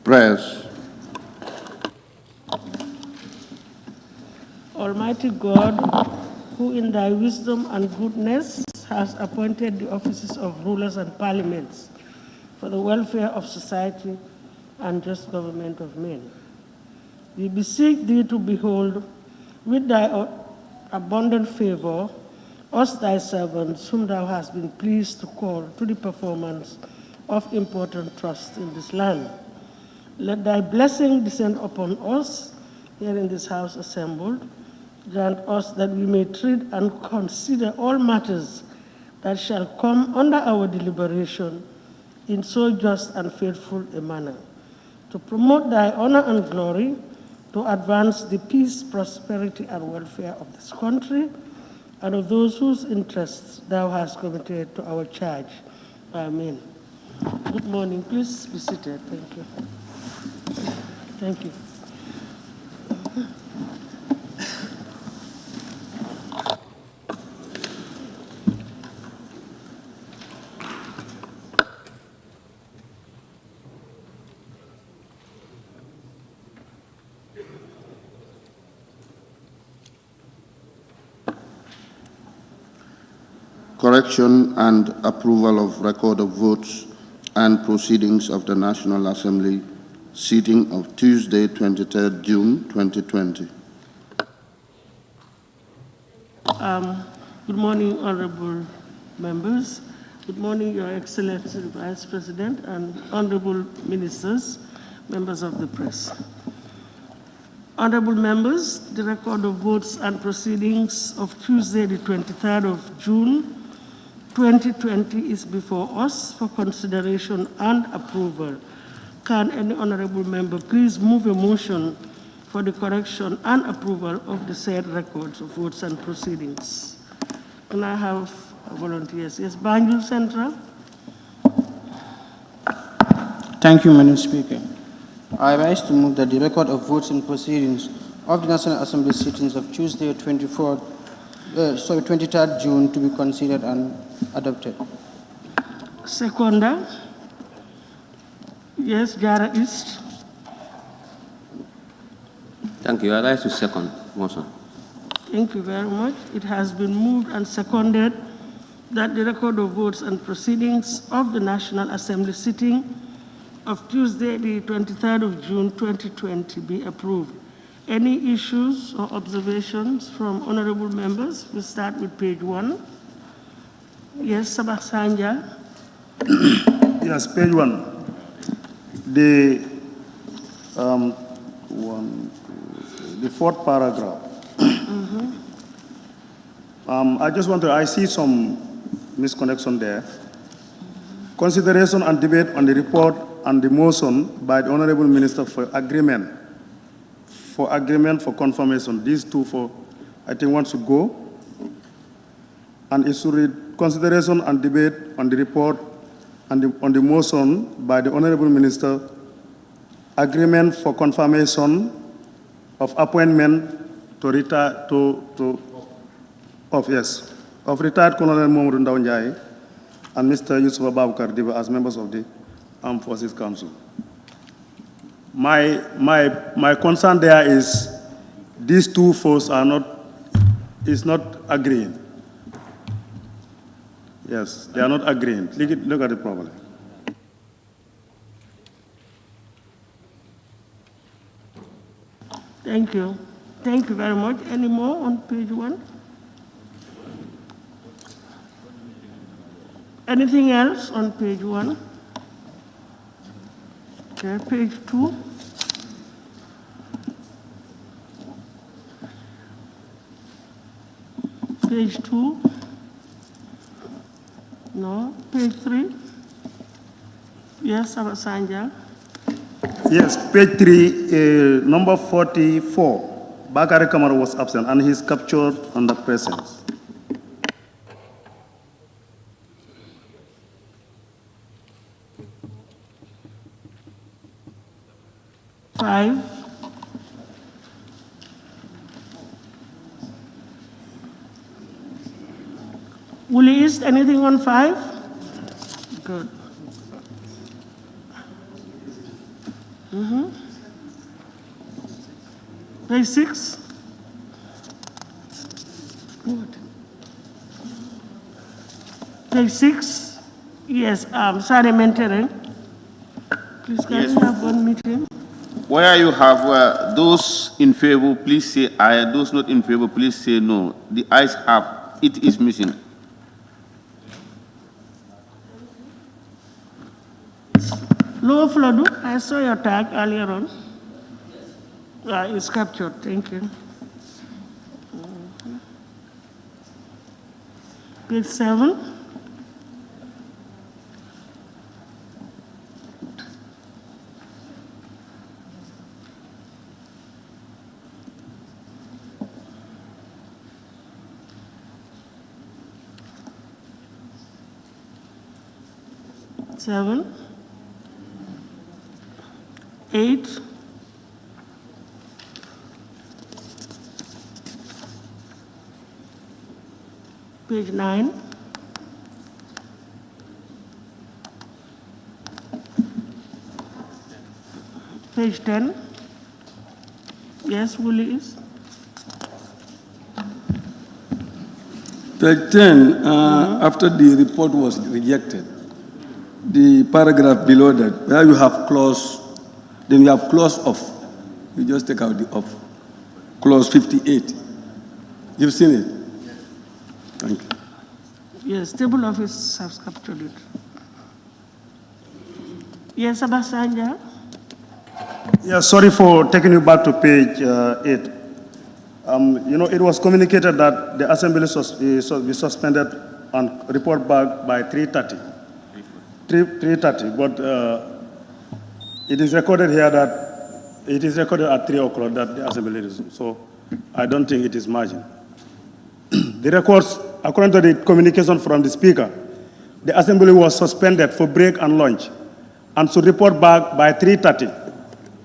Prayers. Almighty God, who in thy wisdom and goodness has appointed the offices of rulers and parliaments for the welfare of society and just government of men, we beseech thee to behold with thy abundant favor us thy servants, whom thou hast been pleased to call to the performance of important trusts in this land. Let thy blessing descend upon us here in this house assembled. Grant us that we may treat and consider all matters that shall come under our deliberation in so just and faithful a manner, to promote thy honor and glory, to advance the peace, prosperity, and welfare of this country, and of those whose interests thou hast committed to our charge. Amen. Good morning. Please be seated. Thank you. Thank you. Correction and approval of record of votes and proceedings of the National Assembly sitting of Tuesday, 23rd June 2020. Good morning, honorable members. Good morning, Your Excellency, the Vice President, and honorable ministers, members of the press. Honorable members, the record of votes and proceedings of Tuesday, the 23rd of June, 2020 is before us for consideration and approval. Can any honorable member please move a motion for the correction and approval of the said records of votes and proceedings? Can I have volunteers? Yes, Banjul Central. Thank you, Madam Speaker. I rise to move that the record of votes and proceedings of the National Assembly sittings of Tuesday, 23rd June to be considered and adopted. Seconder. Yes, Jara East. Thank you. I rise to second motion. Thank you very much. It has been moved and seconded that the record of votes and proceedings of the National Assembly sitting of Tuesday, the 23rd of June, 2020 be approved. Any issues or observations from honorable members? We'll start with page 1. Yes, Sabah Sanja. Yes, page 1. The fourth paragraph. I see some misconnection there. Consideration and debate on the report and the motion by the Honorable Minister for agreement for confirmation. These two I think want to go. And it should read consideration and debate on the report and on the motion by the Honorable Minister, agreement for confirmation of appointment to retire of retired Colonel Mamadou Ndaw Njie and Mr. Yusuf Abubakar Diba as members of the Armed Forces Council. My concern there is these two forces is not agreeing. Yes, they are not agreeing. Look at it properly. Thank you. Thank you very much. Any more on page 1? Anything else on page 1? Okay, page 2. Page 2. No. Page 3. Yes, Abasanja. Yes, page 3, number 44. Bakari Kamara was absent and he's captured under presence. Five. Woolly East, anything on 5? Good. Page 6. Good. Page 6. Yes, Supplementary. Please, can we have one meeting? Where you have those in favor, please say aye. Those not in favor, please say no. The ayes have, it is missing. Lower Flodu, I saw your tag earlier on. It's captured, thank you. Page 7. Seven, 8, page 9, page 10. Yes, Willis. Page 10, after the report was rejected, the paragraph below that, where you have clause, then you have clause of. You just take out the of. Clause 58. You've seen it? Thank you. Yes, table office has captured it. Yes, Abasanja. Yeah, sorry for taking you back to page 8. It was communicated that the assembly be suspended and report back by 3:30. 3:30, but it is recorded here that it is recorded at 3 o'clock that the assembly resumed. So I don't think it is margin. The records, according to the communication from the speaker, the assembly was suspended for break and lunch and should report back by 3:30.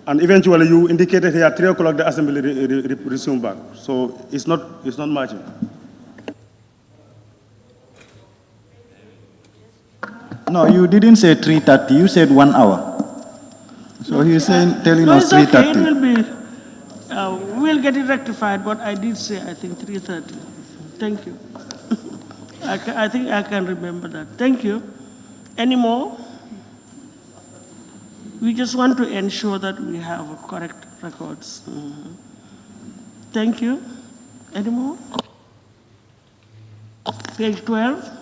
And eventually you indicated here at 3 o'clock the assembly resumed back. So it's not margin. No, you didn't say 3:30. You said 1 hour. So he's telling No, us it's okay. 3:30. It will be, we'll get it rectified, but I did say, I think, 3:30. Thank you. I think I can remember that. Thank you. Any more? We just want to ensure that we have correct records. Thank you. Any more? Page 12.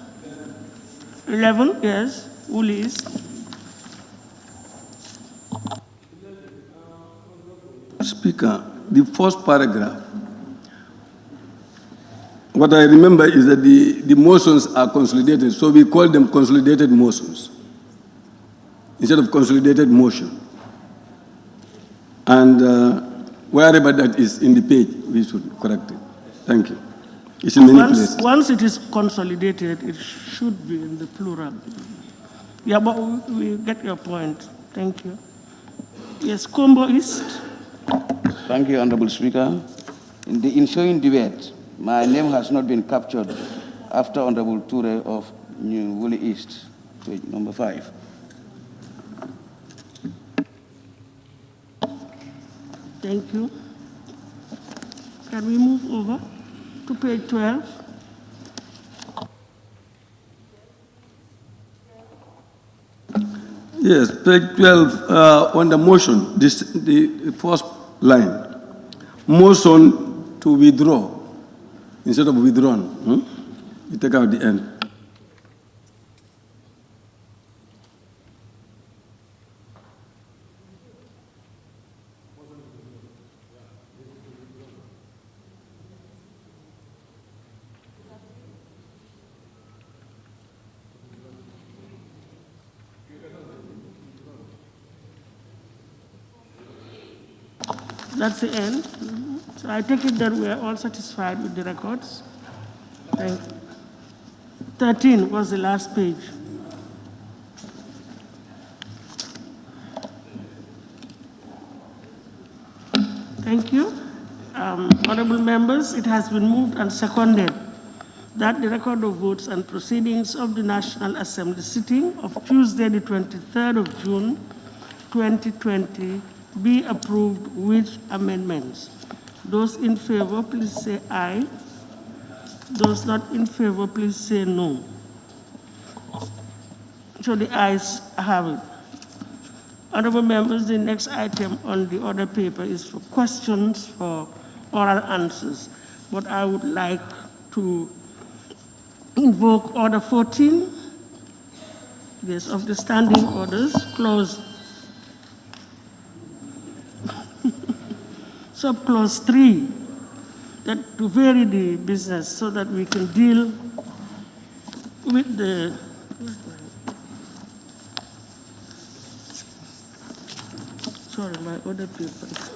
11, yes, Ulis. Speaker, the first paragraph, what I remember is that the motions are consolidated, so we call them consolidated motions instead of consolidated motion. And wherever that is in the page, we should correct it. Thank you. It's in many places. Once it is consolidated, it should be in the plural. Yeah, but we get your point. Thank you. Yes, Combo East. Thank you, Honorable Speaker. In the ensuing debate, my name has not been captured after Honorable Ture of New Woolly East, page number 5. Thank you. Can we move over to page 12? Yes, page 12, on the motion, the first line, motion to withdraw instead of withdrawn. You take out the end. That's the end. So I take it that we are all satisfied with the records. Thank you. 13 was the last page. Thank you. Honorable members, it has been moved and seconded that the record of votes and proceedings of the National Assembly sitting of Tuesday, the 23rd of June, 2020, be approved with amendments. Those in favor, please say aye. Those not in favor, please say no. So the ayes have it. Honorable members, the next item on the order paper is for questions for oral answers. But I would like to invoke Order 14, yes, of the standing orders, clause, subclause 3, that to vary the business so that we can deal with the sorry, my other papers.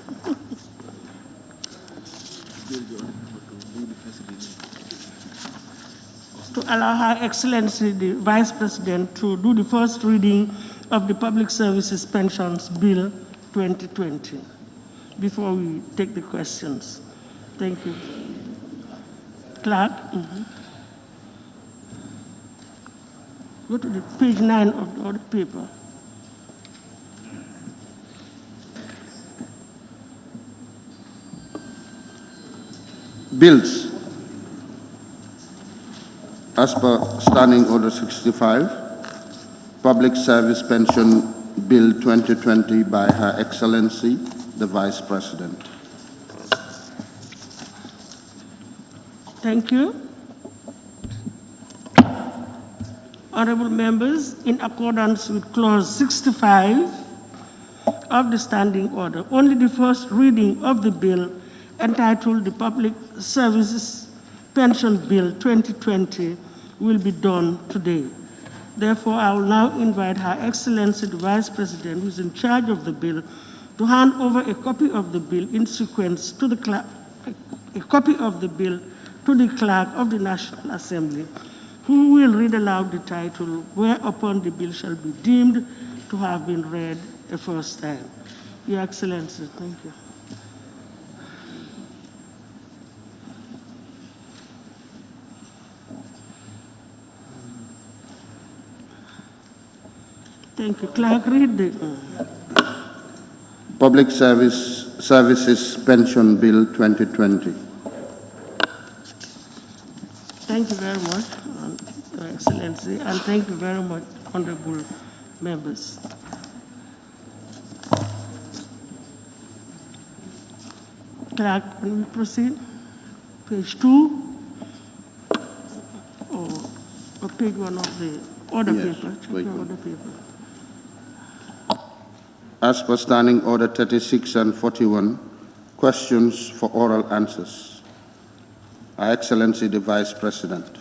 To allow Her Excellency the Vice President to do the first reading of the Public Services Pensions Bill 2020 before we take the questions. Thank you. Clerk. Go to the page 9 of the order paper. Bills. As per Standing Order 65, Public Service Pension Bill 2020 by Her Excellency, the Vice President. Thank you. Honorable members, in accordance with Clause 65 of the Standing Order, only the first reading of the bill entitled the Public Services Pension Bill 2020 will be done today. Therefore, I will now invite Her Excellency the Vice President, who is in charge of the bill, to hand over a copy of the bill in sequence to the clerk, a copy of the bill to the clerk of the National Assembly, who will read aloud the title, whereupon the bill shall be deemed to have been read a first time. Your Excellency, thank you. Thank you. Clerk, read the Public Services Pension Bill 2020. Thank you very much, Your Excellency, and thank you very much, honorable members. Clerk, can we proceed? Page 2 or page 1 of the order Yes, paper? Check page your 1. order paper. As per Standing Order 36 and 41, questions for oral answers. Her Excellency the Vice President.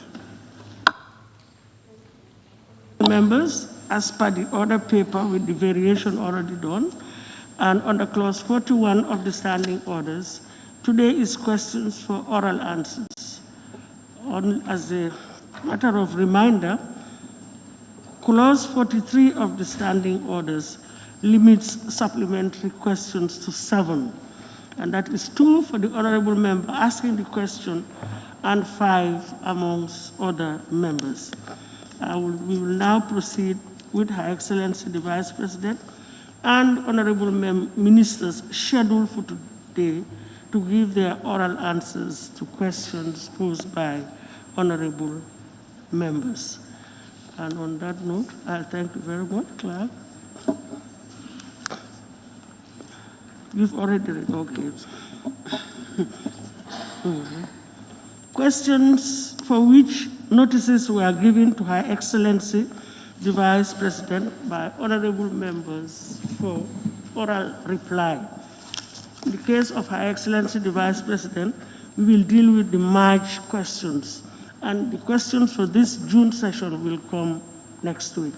Members, as per the order paper with the variation already done, and under clause 41 of the standing orders, today is questions for oral answers. As a matter of reminder, clause 43 of the standing orders limits supplementary questions to 7, and that is 2 for the honorable member asking the question and 5 amongst other members. We will now proceed with Her Excellency the Vice President and honorable ministers scheduled for today to give their oral answers to questions posed by honorable members. And on that note, I thank you very much, Clerk. You've already read, okay. Questions for which notices were given to Her Excellency the Vice President by honorable members for oral reply. In the case of Her Excellency the Vice President, we will deal with the March questions, and the questions for this June session will come next week.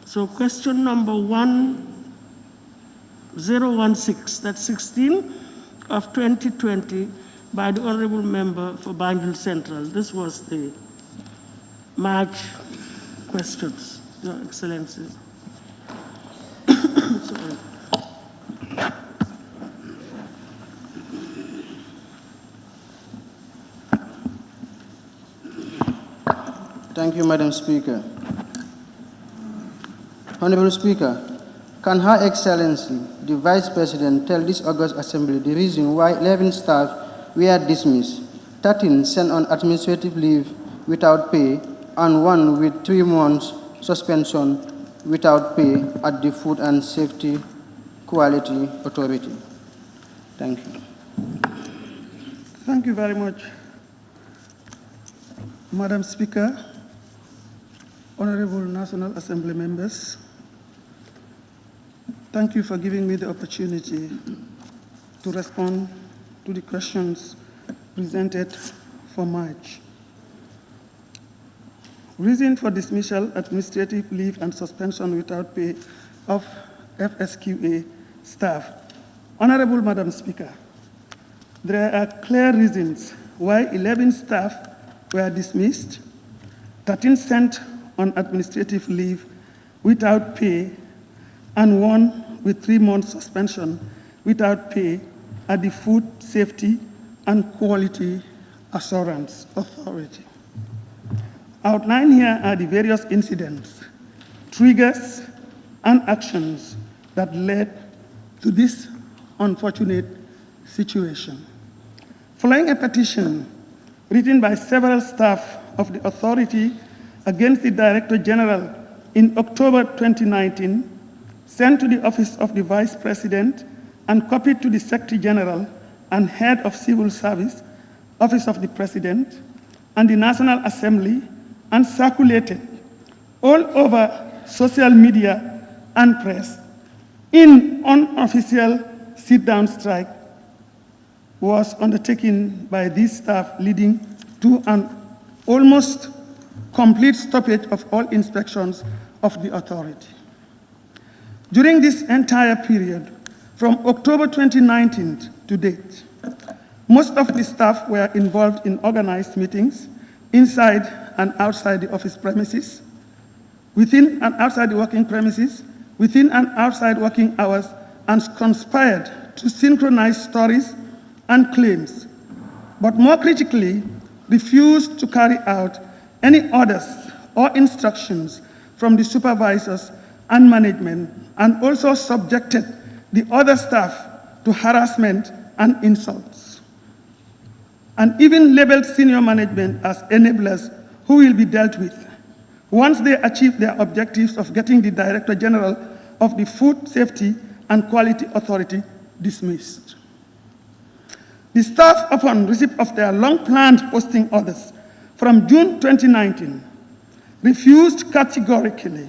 So question number 1016, that's 16 of 2020, by the honorable member for Banjul Central. This was the March questions, Your Excellency. Sorry. Thank you, Madam Speaker. Honorable Speaker, Can Her Excellency, the Vice President, tell this August Assembly the reason why 11 staff were dismissed, 13 sent on administrative leave without pay, and 1 with 3 months suspension without pay at the Food and Safety Quality Authority? Thank you. Thank you very much. Madam Speaker, Honorable National Assembly members, thank you for giving me the opportunity to respond to the questions presented for March. Reason for dismissal, administrative leave, and suspension without pay of FSQA staff. Honorable Madam Speaker, there are clear reasons why 11 staff were dismissed, 13 sent on administrative leave without pay, and 1 with 3 months suspension without pay at the Food Safety and Quality Assurance Authority. Outlined here are the various incidents, triggers, and actions that led to this unfortunate situation. Following a petition written by several staff of the authority against the Director General in October 2019, sent to the Office of the Vice President and copied to the Secretary General and Head of Civil Service, Office of the President, and the National Assembly, and circulated all over social media and press in unofficial sit-down strike was undertaken by these staff, leading to an almost complete stoppage of all inspections of the authority. During this entire period, from October 2019 to date, most of the staff were involved in organized meetings inside and outside the office premises, within and outside the working premises, within and outside working hours, and conspired to synchronize stories and claims, but more critically, refused to carry out any orders or instructions from the supervisors and management, and also subjected the other staff to harassment and insults, and even labeled senior management as enablers who will be dealt with once they achieve their objectives of getting the Director General of the Food Safety and Quality Authority dismissed. The staff, upon receipt of their long-planned posting orders from June 2019, refused categorically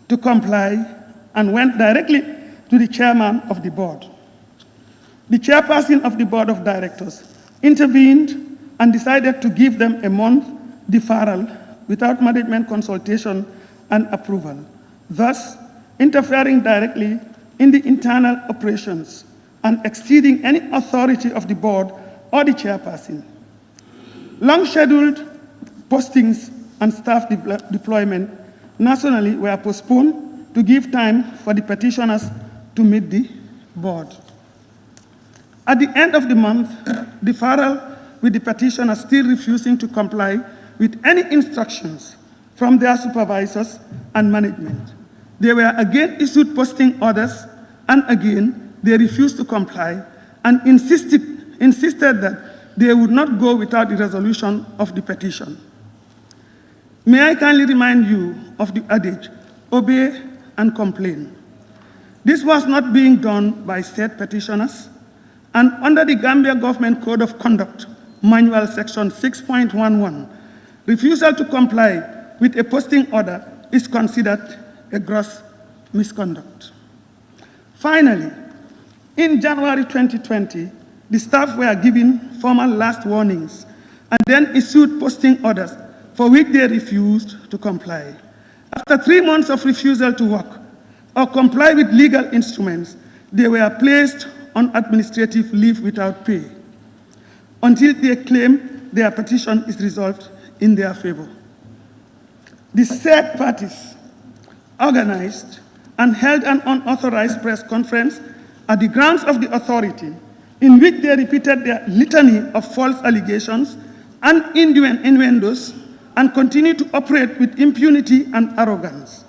to comply and went directly to the chairman of the board. The chairperson of the board of directors intervened and decided to give them a month deferral without management consultation and approval, thus interfering directly in the internal operations and exceeding any authority of the board or the chairperson. Long-scheduled postings and staff deployment nationally were postponed to give time for the petitioners to meet the board. At the end of the month, deferral with the petitioners still refusing to comply with any instructions from their supervisors and management. They were again issued posting orders, and again they refused to comply and insisted that they would not go without the resolution of the petition. May I kindly remind you of the adage, obey and complain. This was not being done by said petitioners, and under the Gambia Government Code of Conduct, Manual Section 6.11, refusal to comply with a posting order is considered a gross misconduct. Finally, in January 2020, the staff were given formal last warnings and then issued posting orders for which they refused to comply. After 3 months of refusal to work or comply with legal instruments, they were placed on administrative leave without pay until they claim their petition is resolved in their favor. The said parties organized and held an unauthorized press conference at the grounds of the authority in which they repeated their litany of false allegations and innuendos and continued to operate with impunity and arrogance.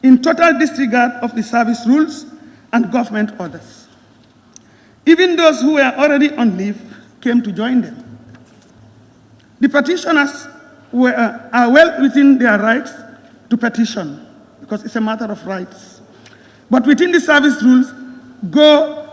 in total disregard of the service rules and government orders. Even those who were already on leave came to join them. The petitioners are well within their rights to petition, because it's a matter of rights. But within the service rules, GO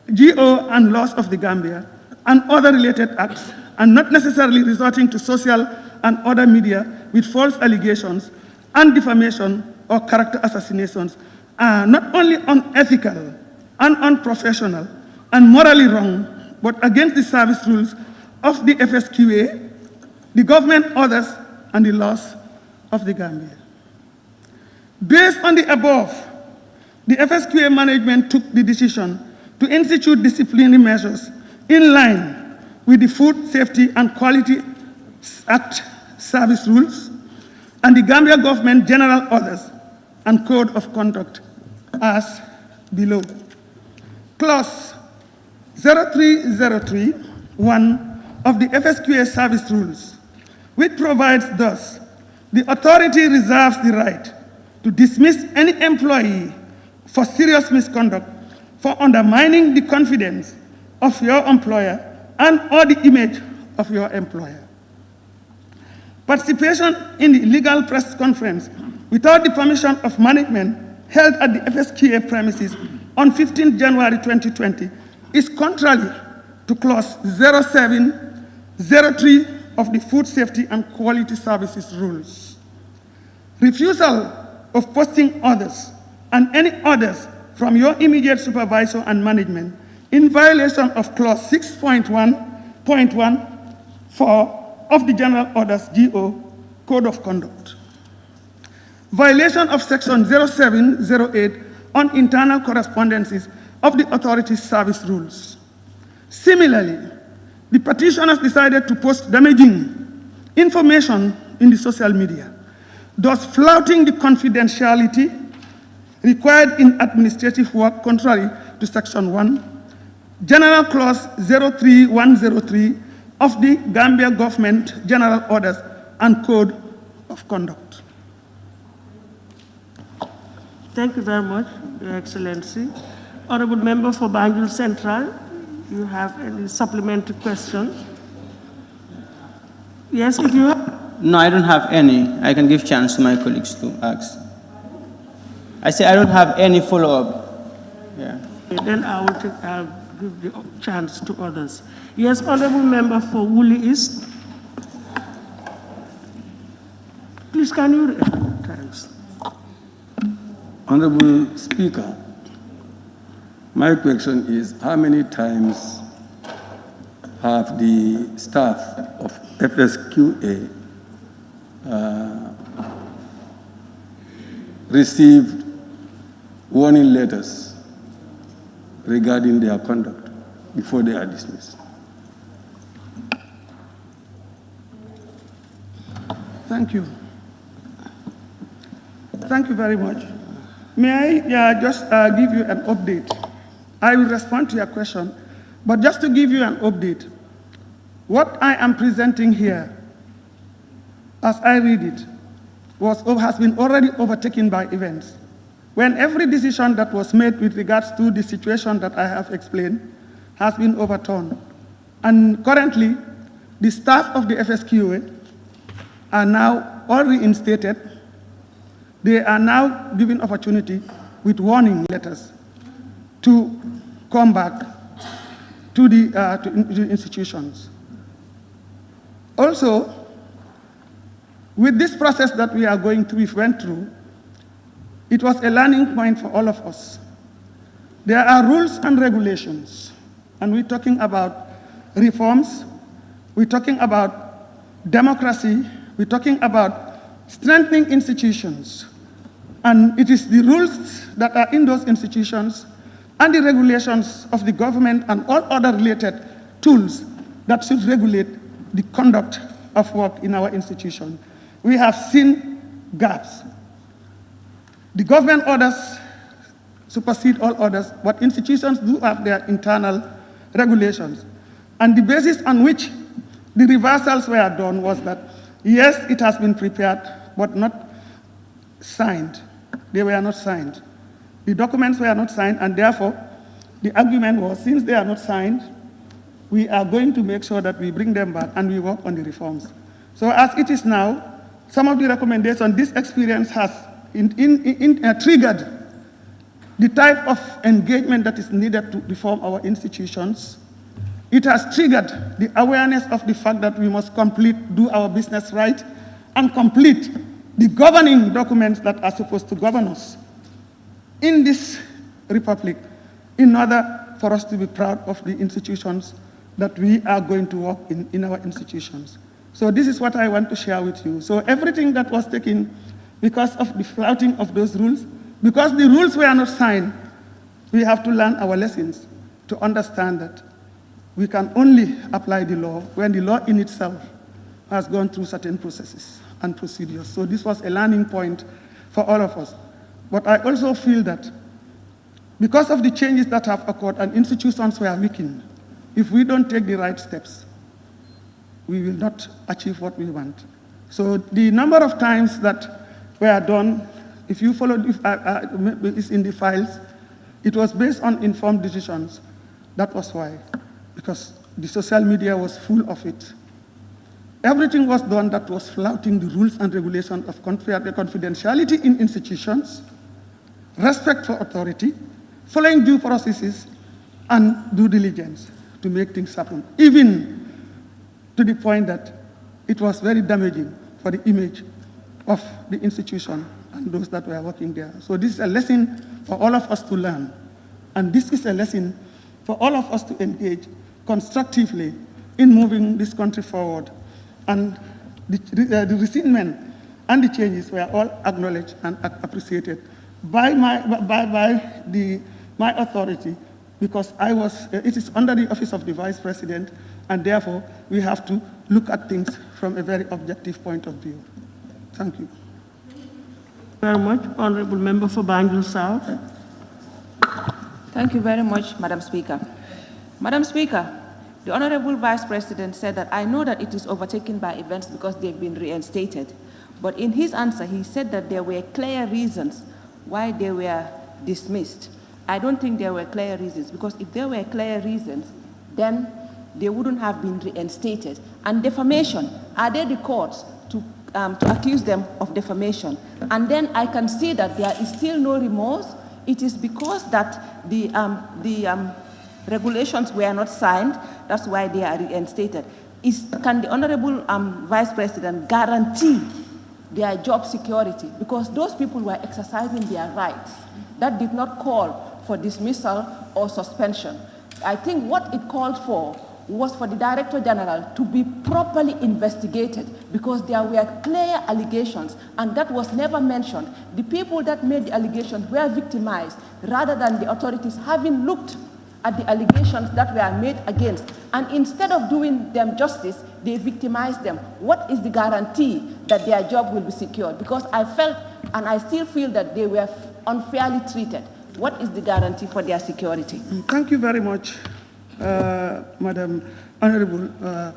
and laws of the Gambia, and other related acts, and not necessarily resorting to social and other media with false allegations and defamation or character assassinations, are not only unethical and unprofessional and morally wrong, but against the service rules of the FSQA, the government orders, and the laws of the Gambia. Based on the above, the FSQA management took the decision to institute disciplinary measures in line with the Food Safety and Quality Act service rules and the Gambia government general orders and code of conduct as below. Clause 0303(1) of the FSQA service rules, which provides thus: the authority reserves the right to dismiss any employee for serious misconduct, for undermining the confidence of your employer and or the image of your employer. Participation in the legal press conference without the permission of management held at the FSQA premises on 15 January 2020 is contrary to clause 0703 of the Food Safety and Quality Services rules. Refusal of posting orders and any orders from your immediate supervisor and management in violation of clause 6.1.14 of the General Orders GO Code of Conduct. Violation of section 0708 on internal correspondences of the authority's service rules. Similarly, the petitioners decided to post damaging information in the social media, thus flouting the confidentiality required in administrative work contrary to section 1, General Clause 03103 of the Gambia Government General Orders and Code of Conduct. Thank you very much, Your Excellency. Honorable Member for Banjul Central, you have any supplementary questions? Yes, if you have. No, I don't have any. I can give chance to my colleagues to ask. I say I don't have any follow-up. Yeah. Then I'll give the chance to others. Yes, Honorable Member for Woolly East. Please, can you read? Thanks. Honorable Speaker, my question is, how many times have the staff of FSQA received warning letters regarding their conduct before they are dismissed? Thank you. Thank you very much. May I just give you an update? I will respond to your question, but just to give you an update, what I am presenting here, as I read it, has been already overtaken by events. When every decision that was made with regards to the situation that I have explained has been overturned. And currently, the staff of the FSQA are now all reinstated. They are now given opportunity with warning letters to come back to the institutions. Also, with this process that we went through, it was a learning point for all of us. There are rules and regulations, and we're talking about reforms, we're talking about democracy, we're talking about strengthening institutions. And it is the rules that are in those institutions and the regulations of the government and all other related tools that should regulate the conduct of work in our institution. We have seen gaps. The government orders supersede all orders, but institutions do have their internal regulations. And the basis on which the reversals were done was that, yes, it has been prepared, but not signed. they were not signed. The documents were not signed, and therefore, the argument was, since they are not signed, we are going to make sure that we bring them back and we work on the reforms. So as it is now, some of the recommendations, this experience has triggered the type of engagement that is needed to reform our institutions. It has triggered the awareness of the fact that we must do our business right, and complete the governing documents that are supposed to govern us in this republic, in order for us to be proud of the institutions that we are going to work in our institutions. So this is what I want to share with you. So everything that was taken because of the flouting of those rules, because the rules were not signed, we have to learn our lessons to understand that we can only apply the law when the law in itself has gone through certain processes and procedures. So this was a learning point for all of us. But I also feel that because of the changes that have occurred and institutions were weakened, if we don't take the right steps, we will not achieve what we want. So the number of times that were done, if you followed, it's in the files, it was based on informed decisions. That was why, because the social media was full of it. Everything was done that was flouting the rules and regulations of confidentiality in institutions, respect for authority, following due processes, and due diligence to make things happen, even to the point that it was very damaging for the image of the institution and those that were working there. So this is a lesson for all of us to learn. And this is a lesson for all of us to engage constructively in moving this country forward. And the resentment and the changes were all acknowledged and appreciated by my authority, because it is under the office of the Vice President, and therefore we have to look at things from a very objective point of view. Thank you. Very much. Honorable Member for Banjul South. Thank you very much, Madam Speaker. Madam Speaker, the Honorable Vice President said that I know that it is overtaken by events because they've been reinstated. But in his answer, he said that there were clear reasons why they were dismissed. I don't think there were clear reasons, because if there were clear reasons, then they wouldn't have been reinstated. And defamation, are they the courts to accuse them of defamation? And then I can see that there is still no remorse. It is because that the regulations were not signed, that's why they are reinstated. Can the Honorable Vice President guarantee their job security? Because those people were exercising their rights. That did not call for dismissal or suspension. I think what it called for was for the Director General to be properly investigated, because there were clear allegations, and that was never mentioned. The people that made the allegations were victimized, rather than the authorities having looked at the allegations that were made against. And instead of doing them justice, they victimized them. What is the guarantee that their job will be secured? Because I felt, and I still feel, that they were unfairly treated. What is the guarantee for their security? Thank you very much, Madam Honorable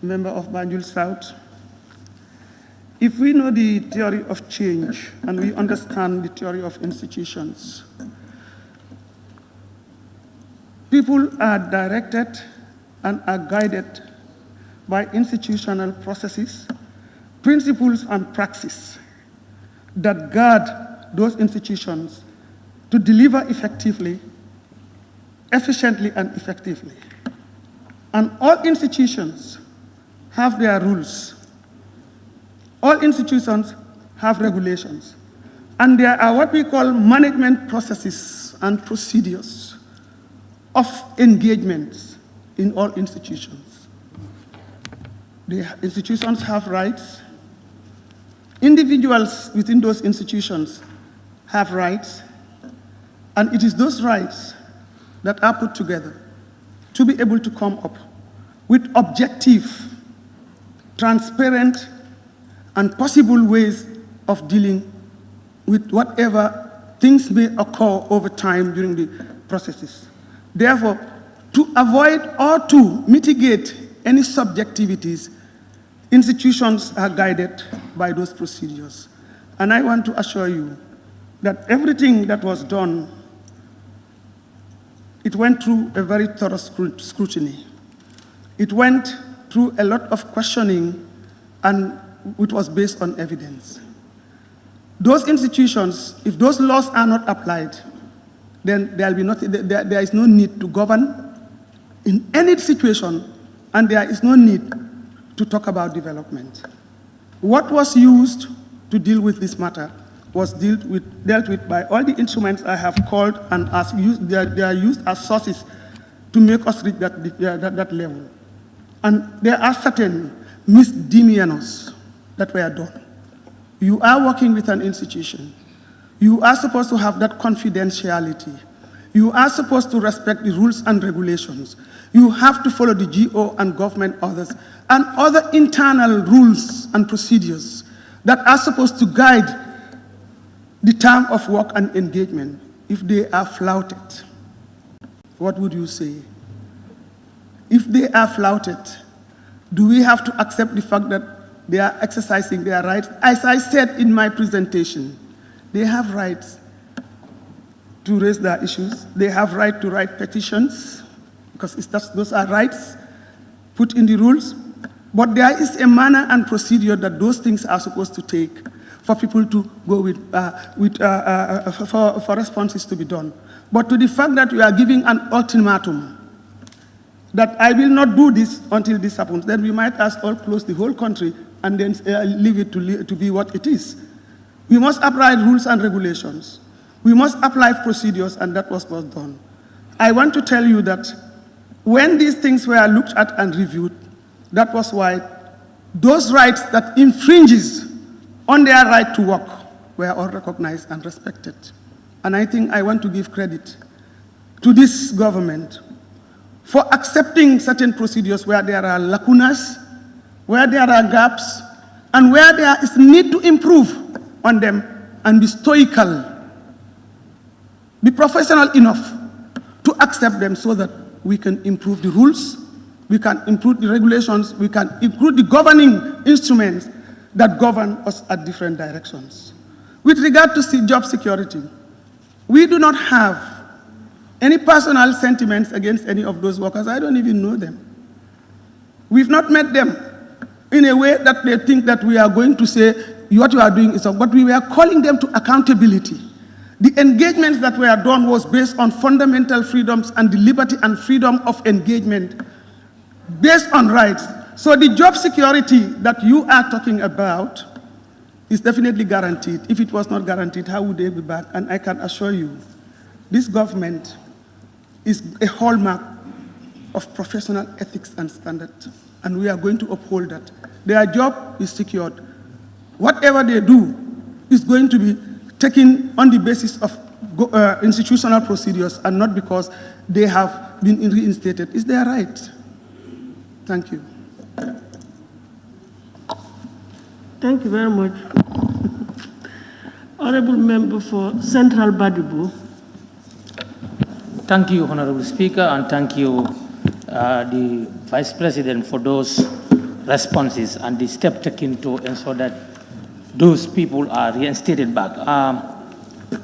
Member of Banjul South. If we know the theory of change and we understand the theory of institutions, people are directed and are guided by institutional processes, principles, and praxis that guard those institutions to deliver effectively, efficiently, and effectively. And all institutions have their rules. All institutions have regulations. And there are what we call management processes and procedures of engagements in all institutions. The institutions have rights. Individuals within those institutions have rights. And it is those rights that are put together to be able to come up with objective, transparent, and possible ways of dealing with whatever things may occur over time during the processes. Therefore, to avoid or to mitigate any subjectivities, institutions are guided by those procedures. And I want to assure you that everything that was done, it went through a very thorough scrutiny. It went through a lot of questioning, and it was based on evidence. Those institutions, if those laws are not applied, then there will be nothing, there is no need to govern in any situation, and there is no need to talk about development. What was used to deal with this matter was dealt with by all the instruments I have called, and they are used as sources to make us reach that level. And there are certain misdemeanors that were done. You are working with an institution. You are supposed to have that confidentiality. You are supposed to respect the rules and regulations. You have to follow the GO and government orders and other internal rules and procedures that are supposed to guide the term of work and engagement. If they are flouted, what would you say? If they are flouted, do we have to accept the fact that they are exercising their rights? As I said in my presentation, they have rights to raise their issues. They have right to write petitions, because those are rights put in the rules. But there is a manner and procedure that those things are supposed to take for people to go for responses to be done. But to the fact that we are giving an ultimatum that I will not do this until this happens, then we might as well close the whole country and then leave it to be what it is. We must apply rules and regulations. We must apply procedures, and that was not done. I want to tell you that when these things were looked at and reviewed, that was why those rights that infringes on their right to work were all recognized and respected. And I think I want to give credit to this government for accepting certain procedures where there are lacunas, where there are gaps, and where there is need to improve on them, and be stoical, be professional enough to accept them so that we can improve the rules, we can improve the regulations, we can improve the governing instruments that govern us at different directions. With regard to job security, we do not have any personal sentiments against any of those workers. I don't even know them. We've not met them in a way that they think that we are going to say, what you are doing is wrong, but we were calling them to accountability. The engagements that were done was based on fundamental freedoms and the liberty and freedom of engagement based on rights. So the job security that you are talking about is definitely guaranteed. If it was not guaranteed, how would they be back? And I can assure you, this government is a hallmark of professional ethics and standards, and we are going to uphold that. Their job is secured. Whatever they do is going to be taken on the basis of institutional procedures and not because they have been reinstated. It's their right. Thank you. Thank you very much. Honorable Member for Central Badibu. Thank you, Honorable Speaker, and thank you, the Vice President, for those responses and the step taken to ensure that those people are reinstated back.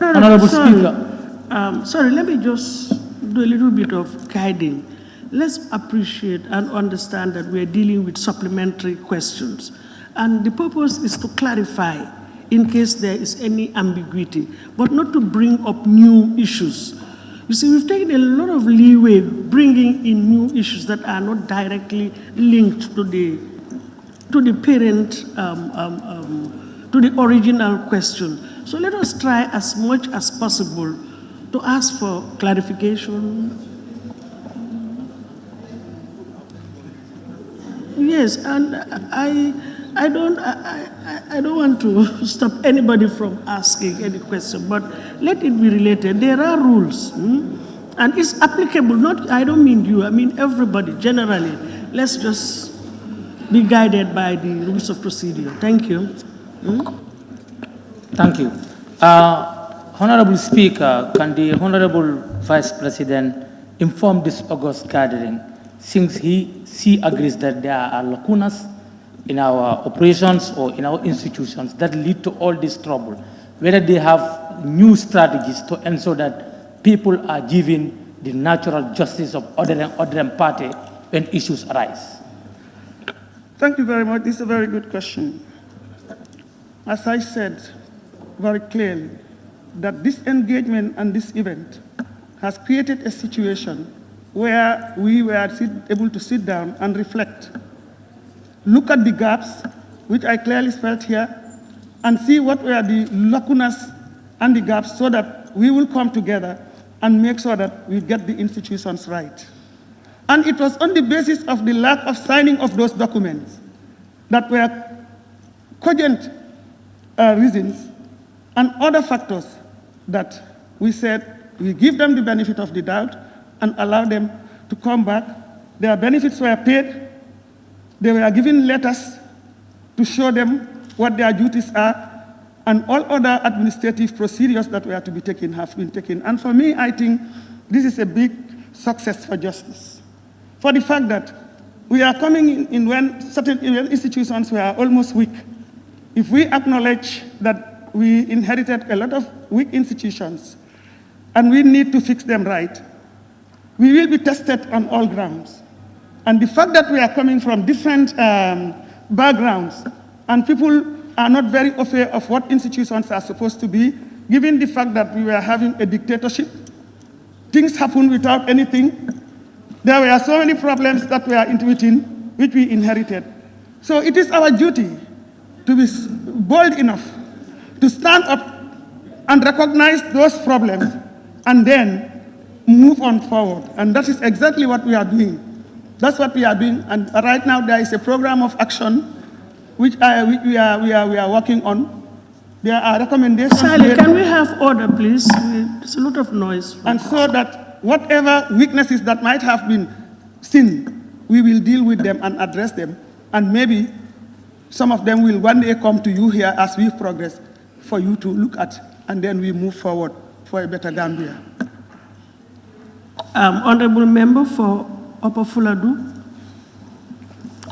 Honorable Speaker. Sorry, let me just do a little bit of guiding. Let's appreciate and understand that we're dealing with supplementary questions. And the purpose is to clarify in case there is any ambiguity, but not to bring up new issues. You see, we've taken a lot of leeway bringing in new issues that are not directly linked to the parent, to the original question. So let us try as much as possible to ask for clarification. Yes, and I don't want to stop anybody from asking any question, but let it be related. There are rules, and it's applicable. Not, I don't mean you. I mean everybody generally. Let's just be guided by the rules of procedure. Thank you. Thank you. Honorable Speaker, can the Honorable Vice President inform this August gathering, since she agrees that there are lacunas in our operations or in our institutions that lead to all this trouble, whether they have new strategies to ensure that people are given the natural justice of other party when issues arise? Thank you very much. This is a very good question. As I said very clearly, that this engagement and this event has created a situation where we were able to sit down and reflect, look at the gaps, which I clearly spelled here, and see what were the lacunas and the gaps so that we will come together and make sure that we get the institutions right. And it was on the basis of the lack of signing of those documents that were cogent reasons and other factors that we said we give them the benefit of the doubt and allow them to come back. Their benefits were paid. They were given letters to show them what their duties are, and all other administrative procedures that were to be taken have been taken. And for me, I think this is a big success for justice. For the fact that we are coming in when certain institutions were almost weak. If we acknowledge that we inherited a lot of weak institutions and we need to fix them right, we will be tested on all grounds. And the fact that we are coming from different backgrounds and people are not very aware of what institutions are supposed to be, given the fact that we were having a dictatorship, things happen without anything. There were so many problems that we are intuiting, which we inherited. So it is our duty to be bold enough to stand up and recognize those problems and then move on forward. And that is exactly what we are doing. That's what we are doing. And right now there is a program of action which we are working on. There are recommendations. Sally, can we have order, please? There's a lot of noise. And so that whatever weaknesses that might have been seen, we will deal with them and address them. And maybe some of them will one day come to you here as we progress for you to look at, and then we move forward for a better Gambia. Honorable Member for Upper Fuladu,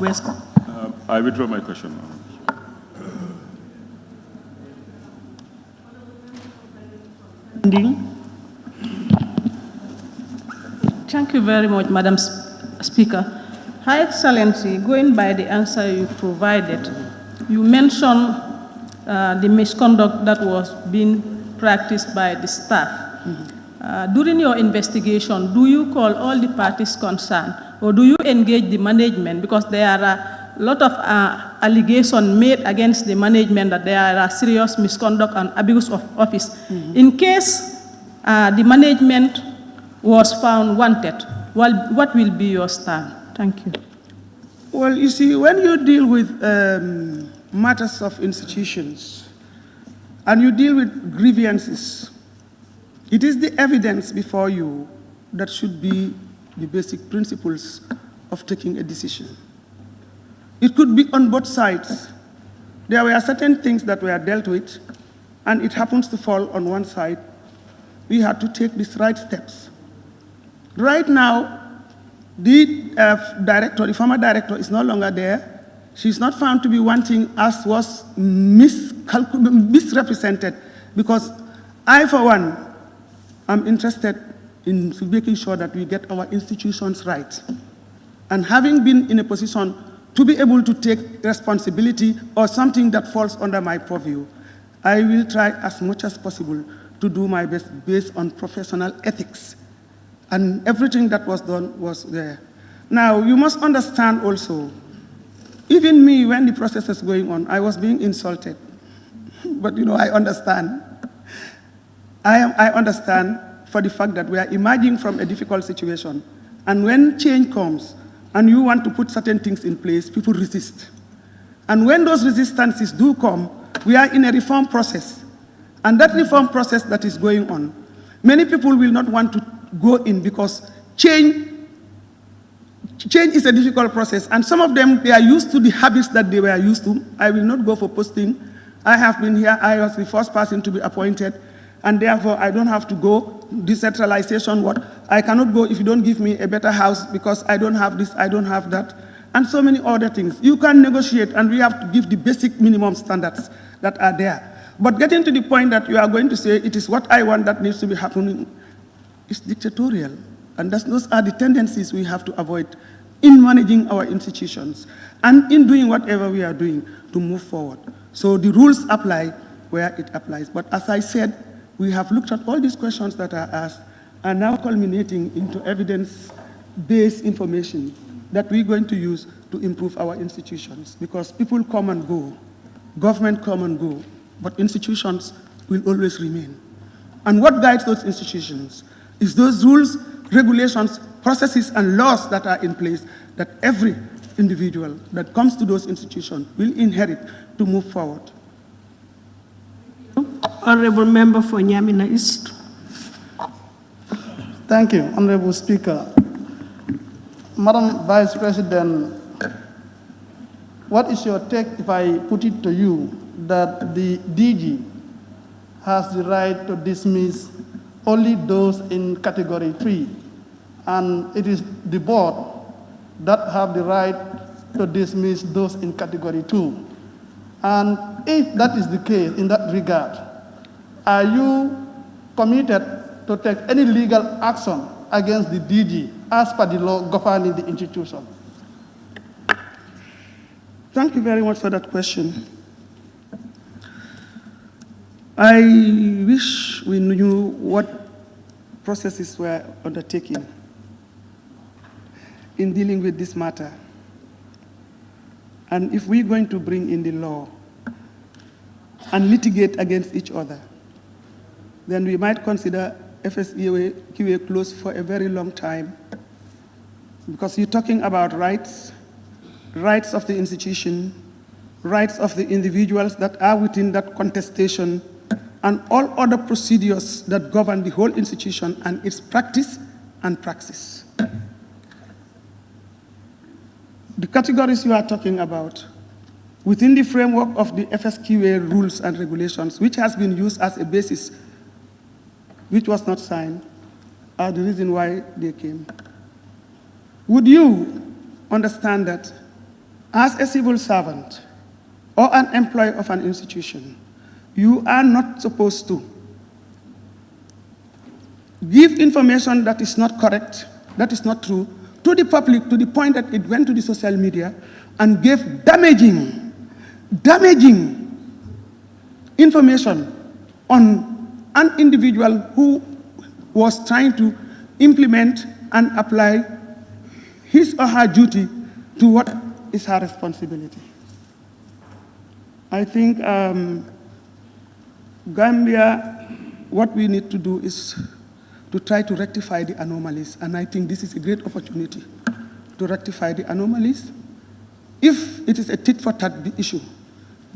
West. I withdraw my question. Thank you very much, Madam Speaker. High Excellency, going by the answer you provided, you mentioned the misconduct that was being practiced by the staff. During your investigation, do you call all the parties concerned, or do you engage the management? Because there are a lot of allegations made against the management that there are serious misconduct and abuse of office. In case the management was found wanted, well, what will be your stand? Thank you. Well, you see, when you deal with matters of institutions and you deal with grievances, it is the evidence before you that should be the basic principles of taking a decision. It could be on both sides. There were certain things that were dealt with, and it happens to fall on one side. We had to take these right steps. Right now, the director, the former director, is no longer there. She's not found to be wanting, as was misrepresented, because I, for one, am interested in making sure that we get our institutions right. And having been in a position to be able to take responsibility or something that falls under my purview, I will try as much as possible to do my best based on professional ethics. And everything that was done was there. Now, you must understand also, even me, when the process is going on, I was being insulted. But, you know, I understand. I understand for the fact that we are emerging from a difficult situation. And when change comes, and you want to put certain things in place, people resist. And when those resistances do come, we are in a reform process. And that reform process that is going on, many people will not want to go in because change is a difficult process. And some of them, they are used to the habits that they were used to. I will not go for posting. I have been here. I was the first person to be appointed. And therefore, I don't have to go. Decentralization, what? I cannot go if you don't give me a better house because I don't have this, I don't have that. And so many other things. You can negotiate, and we have to give the basic minimum standards that are there. But getting to the point that you are going to say it is what I want that needs to be happening is dictatorial. And those are the tendencies we have to avoid in managing our institutions and in doing whatever we are doing to move forward. So the rules apply where it applies. But as I said, we have looked at all these questions that are asked and now culminating into evidence-based information that we're going to use to improve our institutions, because people come and go, government come and go, but institutions will always remain. And what guides those institutions is those rules, regulations, processes, and laws that are in place that every individual that comes to those institutions will inherit to move forward. Honorable Member for Nyamina East. Thank you, Honorable Speaker. Madam Vice President, what is your take, if I put it to you, that the DG has the right to dismiss only those in Category 3, and it is the board that have the right to dismiss those in Category 2? And if that is the case in that regard, are you committed to take any legal action against the DG as per the law governing the institution? Thank you very much for that question. I wish we knew what processes were undertaken in dealing with this matter. And if we're going to bring in the law and litigate against each other, then we might consider FSQA closed for a very long time, because you're talking about rights, rights of the institution, rights of the individuals that are within that contestation, and all other procedures that govern the whole institution and its practice and praxis. The categories you are talking about, within the framework of the FSQA rules and regulations, which has been used as a basis, which was not signed, are the reason why they came. Would you understand that as a civil servant or an employee of an institution, you are not supposed to give information that is not correct, that is not true, to the public, to the point that it went to the social media and gave damaging information on an individual who was trying to implement and apply his or her duty to what is her responsibility? I think Gambia, what we need to do is to try to rectify the anomalies, and I think this is a great opportunity to rectify the anomalies. If it is a tit-for-tat issue,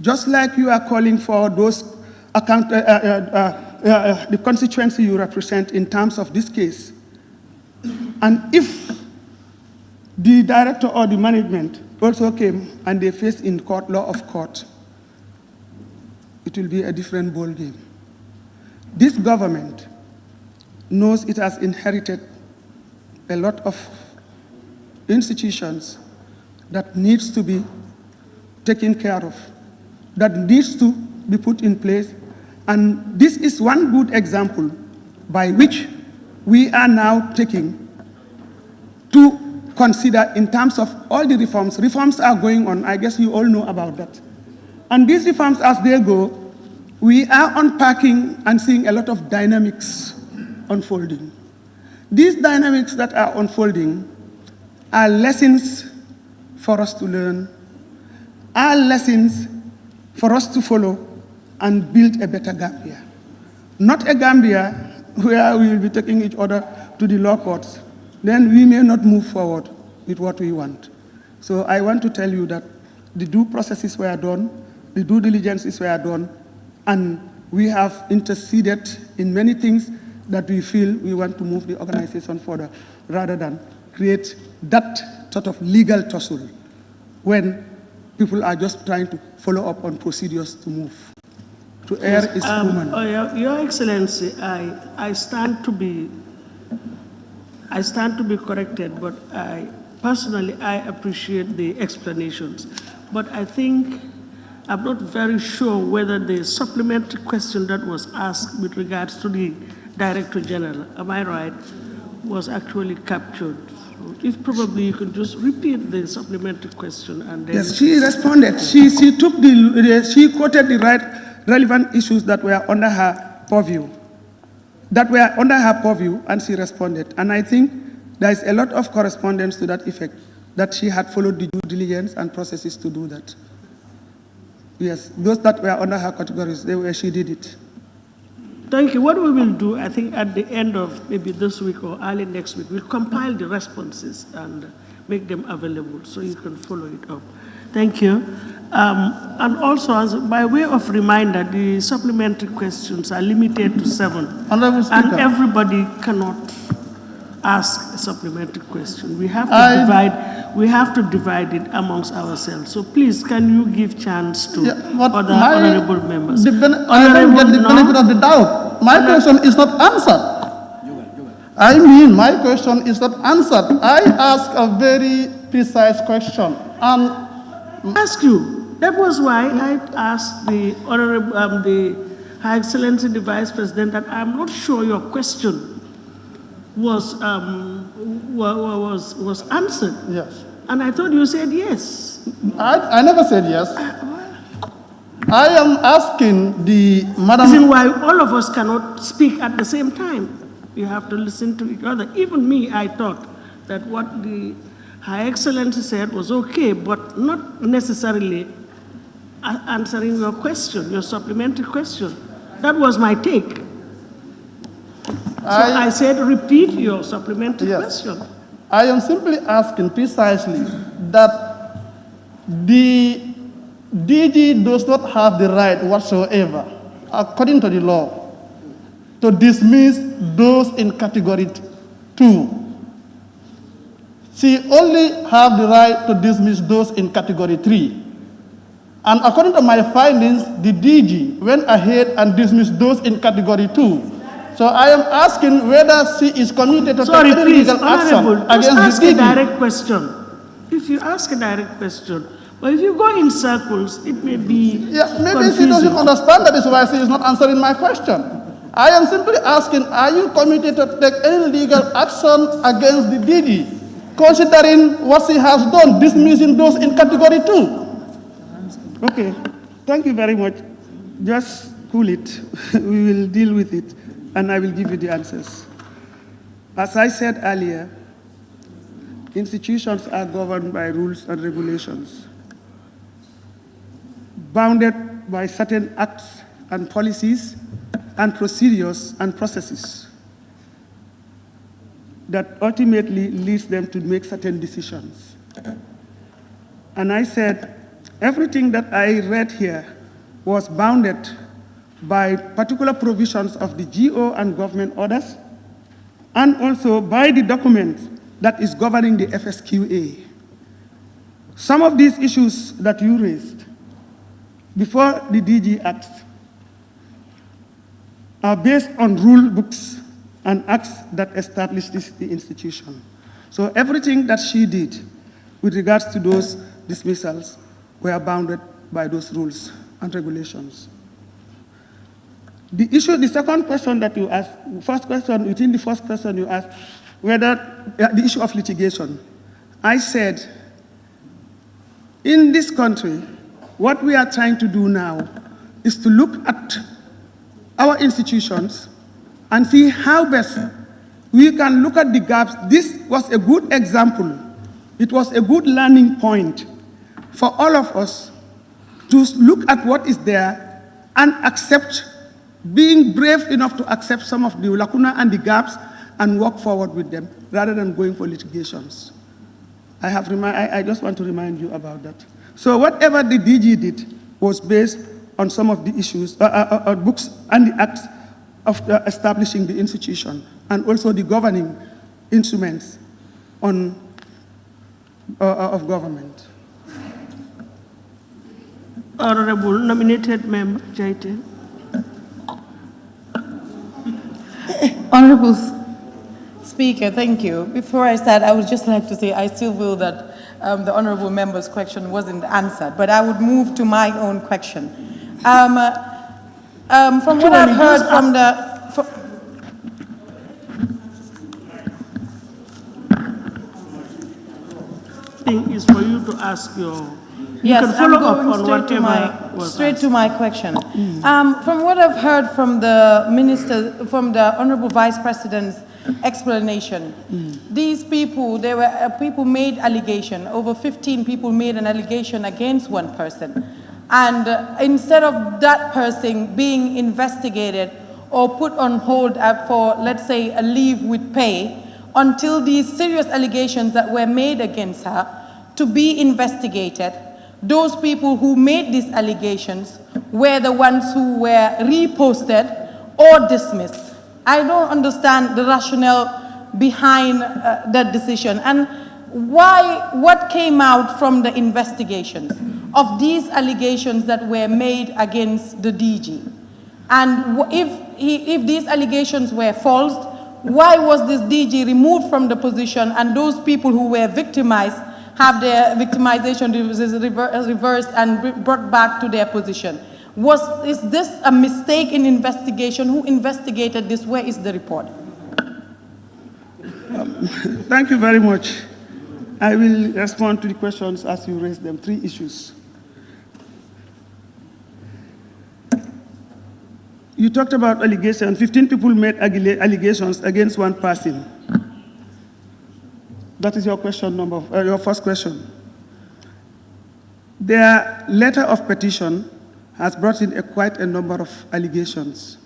just like you are calling for those the constituency you represent in terms of this case, and if the director or the management also came and they faced in court, law of court, it will be a different ballgame. This government knows it has inherited a lot of institutions that needs to be taken care of, that needs to be put in place. And this is one good example by which we are now taking to consider in terms of all the reforms. Reforms are going on. I guess you all know about that. And these reforms, as they go, we are unpacking and seeing a lot of dynamics unfolding. These dynamics that are unfolding are lessons for us to learn, are lessons for us to follow and build a better Gambia. Not a Gambia where we will be taking each other to the law courts. Then we may not move forward with what we want. So I want to tell you that the due processes were done, the due diligences were done, and we have interceded in many things that we feel we want to move the organization further, rather than create that sort of legal tussle when people are just trying to follow up on procedures to move. To err is human. Your Excellency, I stand to be corrected, but personally I appreciate the explanations. But I think I'm not very sure whether the supplementary question that was asked with regards to the Director General, am I right, was actually captured. So if probably you could just repeat the supplementary question and then... Yes, she responded. She quoted the right relevant issues that were under her purview. And she responded. And I think there is a lot of correspondence to that effect, that she had followed the due diligence and processes to do that. Yes, those that were under her categories, she did it. Thank you. What we will do, I think at the end of maybe this week or early next week, we'll compile the responses and make them available so you can follow it up. Thank you. And also, by way of reminder, the supplementary questions are limited to 7. And everybody cannot ask a supplementary question. We have to divide it amongst ourselves. So please, can you give chance to other honorable members? I don't get the benefit of the doubt. My question is not answered. I mean, my question is not answered. I ask a very precise question. Ask you. That was why I asked the honorable, the High Excellency, the Vice President, that I'm not sure your question was answered. Yes. And I thought you said yes. I never said yes. I am asking the Madam... Reason why all of us cannot speak at the same time. You have to listen to each other. Even me, I thought that what the High Excellency said was okay, but not necessarily answering your question, your supplementary question. That was my take. So I said, repeat your supplementary question. I am simply asking precisely that the DG does not have the right whatsoever, according to the law, to dismiss those in category 2. She only have the right to dismiss those in category 3. And according to my findings, the DG went ahead and dismissed those in category 2. So I am asking whether she is committed to take any legal action against the DG. Ask a direct question. If you ask a direct question, but if you go in circles, it may be maybe she doesn't understand. That is why she is not answering my question. I am simply asking, are you committed to take any legal action against the DG, considering what she has done, dismissing those in category 2? Okay, thank you very much. Just cool it. We will deal with it, and I will give you the answers. As I said earlier, institutions are governed by rules and regulations, bounded by certain acts and policies and procedures and processes that ultimately leads them to make certain decisions. And I said, everything that I read here was bounded by particular provisions of the GO and government orders, and also by the document that is governing the FSQA. Some of these issues that you raised before the DG Act are based on rule books and acts that establish the institution. So everything that she did with regards to those dismissals were bounded by those rules and regulations. The second question that you asked, within the first question you asked, whether the issue of litigation. I said, in this country, what we are trying to do now is to look at our institutions and see how best we can look at the gaps. This was a good example. It was a good learning point for all of us to look at what is there and accept, being brave enough to accept some of the lacuna and the gaps and work forward with them rather than going for litigations. I just want to remind you about that. So whatever the DG did was based on some of the issues, books and the acts of establishing the institution, and also the governing instruments of government. Honorable nominated member, Jaite. Honorable Speaker, thank you. Before I start, I would just like to say I still feel that the honorable member's question wasn't answered, but I would move to my own question. From what I've heard from the... Thing is for you to ask your... You Yes, can follow I'm up going on straight to whatever straight to my question. From what I've heard from the minister, from the honorable vice president's explanation, these people, they were people made allegation. Over 15 people made an allegation against one person, and instead of that person being investigated or put on hold for, let's say, a leave with pay until these serious allegations that were made against her to be investigated, those people who made these allegations were the ones who were reposted or dismissed. I don't understand the rationale behind that decision, and what came out from the investigations of these allegations that were made against the DG. And if these allegations were false, why was this DG removed from the position and those people who were victimized have their victimization reversed and brought back to their position? Is this a mistake in investigation? Who investigated this? Where is the report? Thank you very much. I will respond to the questions as you raised them. 3 issues. You talked about allegations. 15 people made allegations against one person. That is your question your first question. Their letter of petition has brought in quite a number of allegations.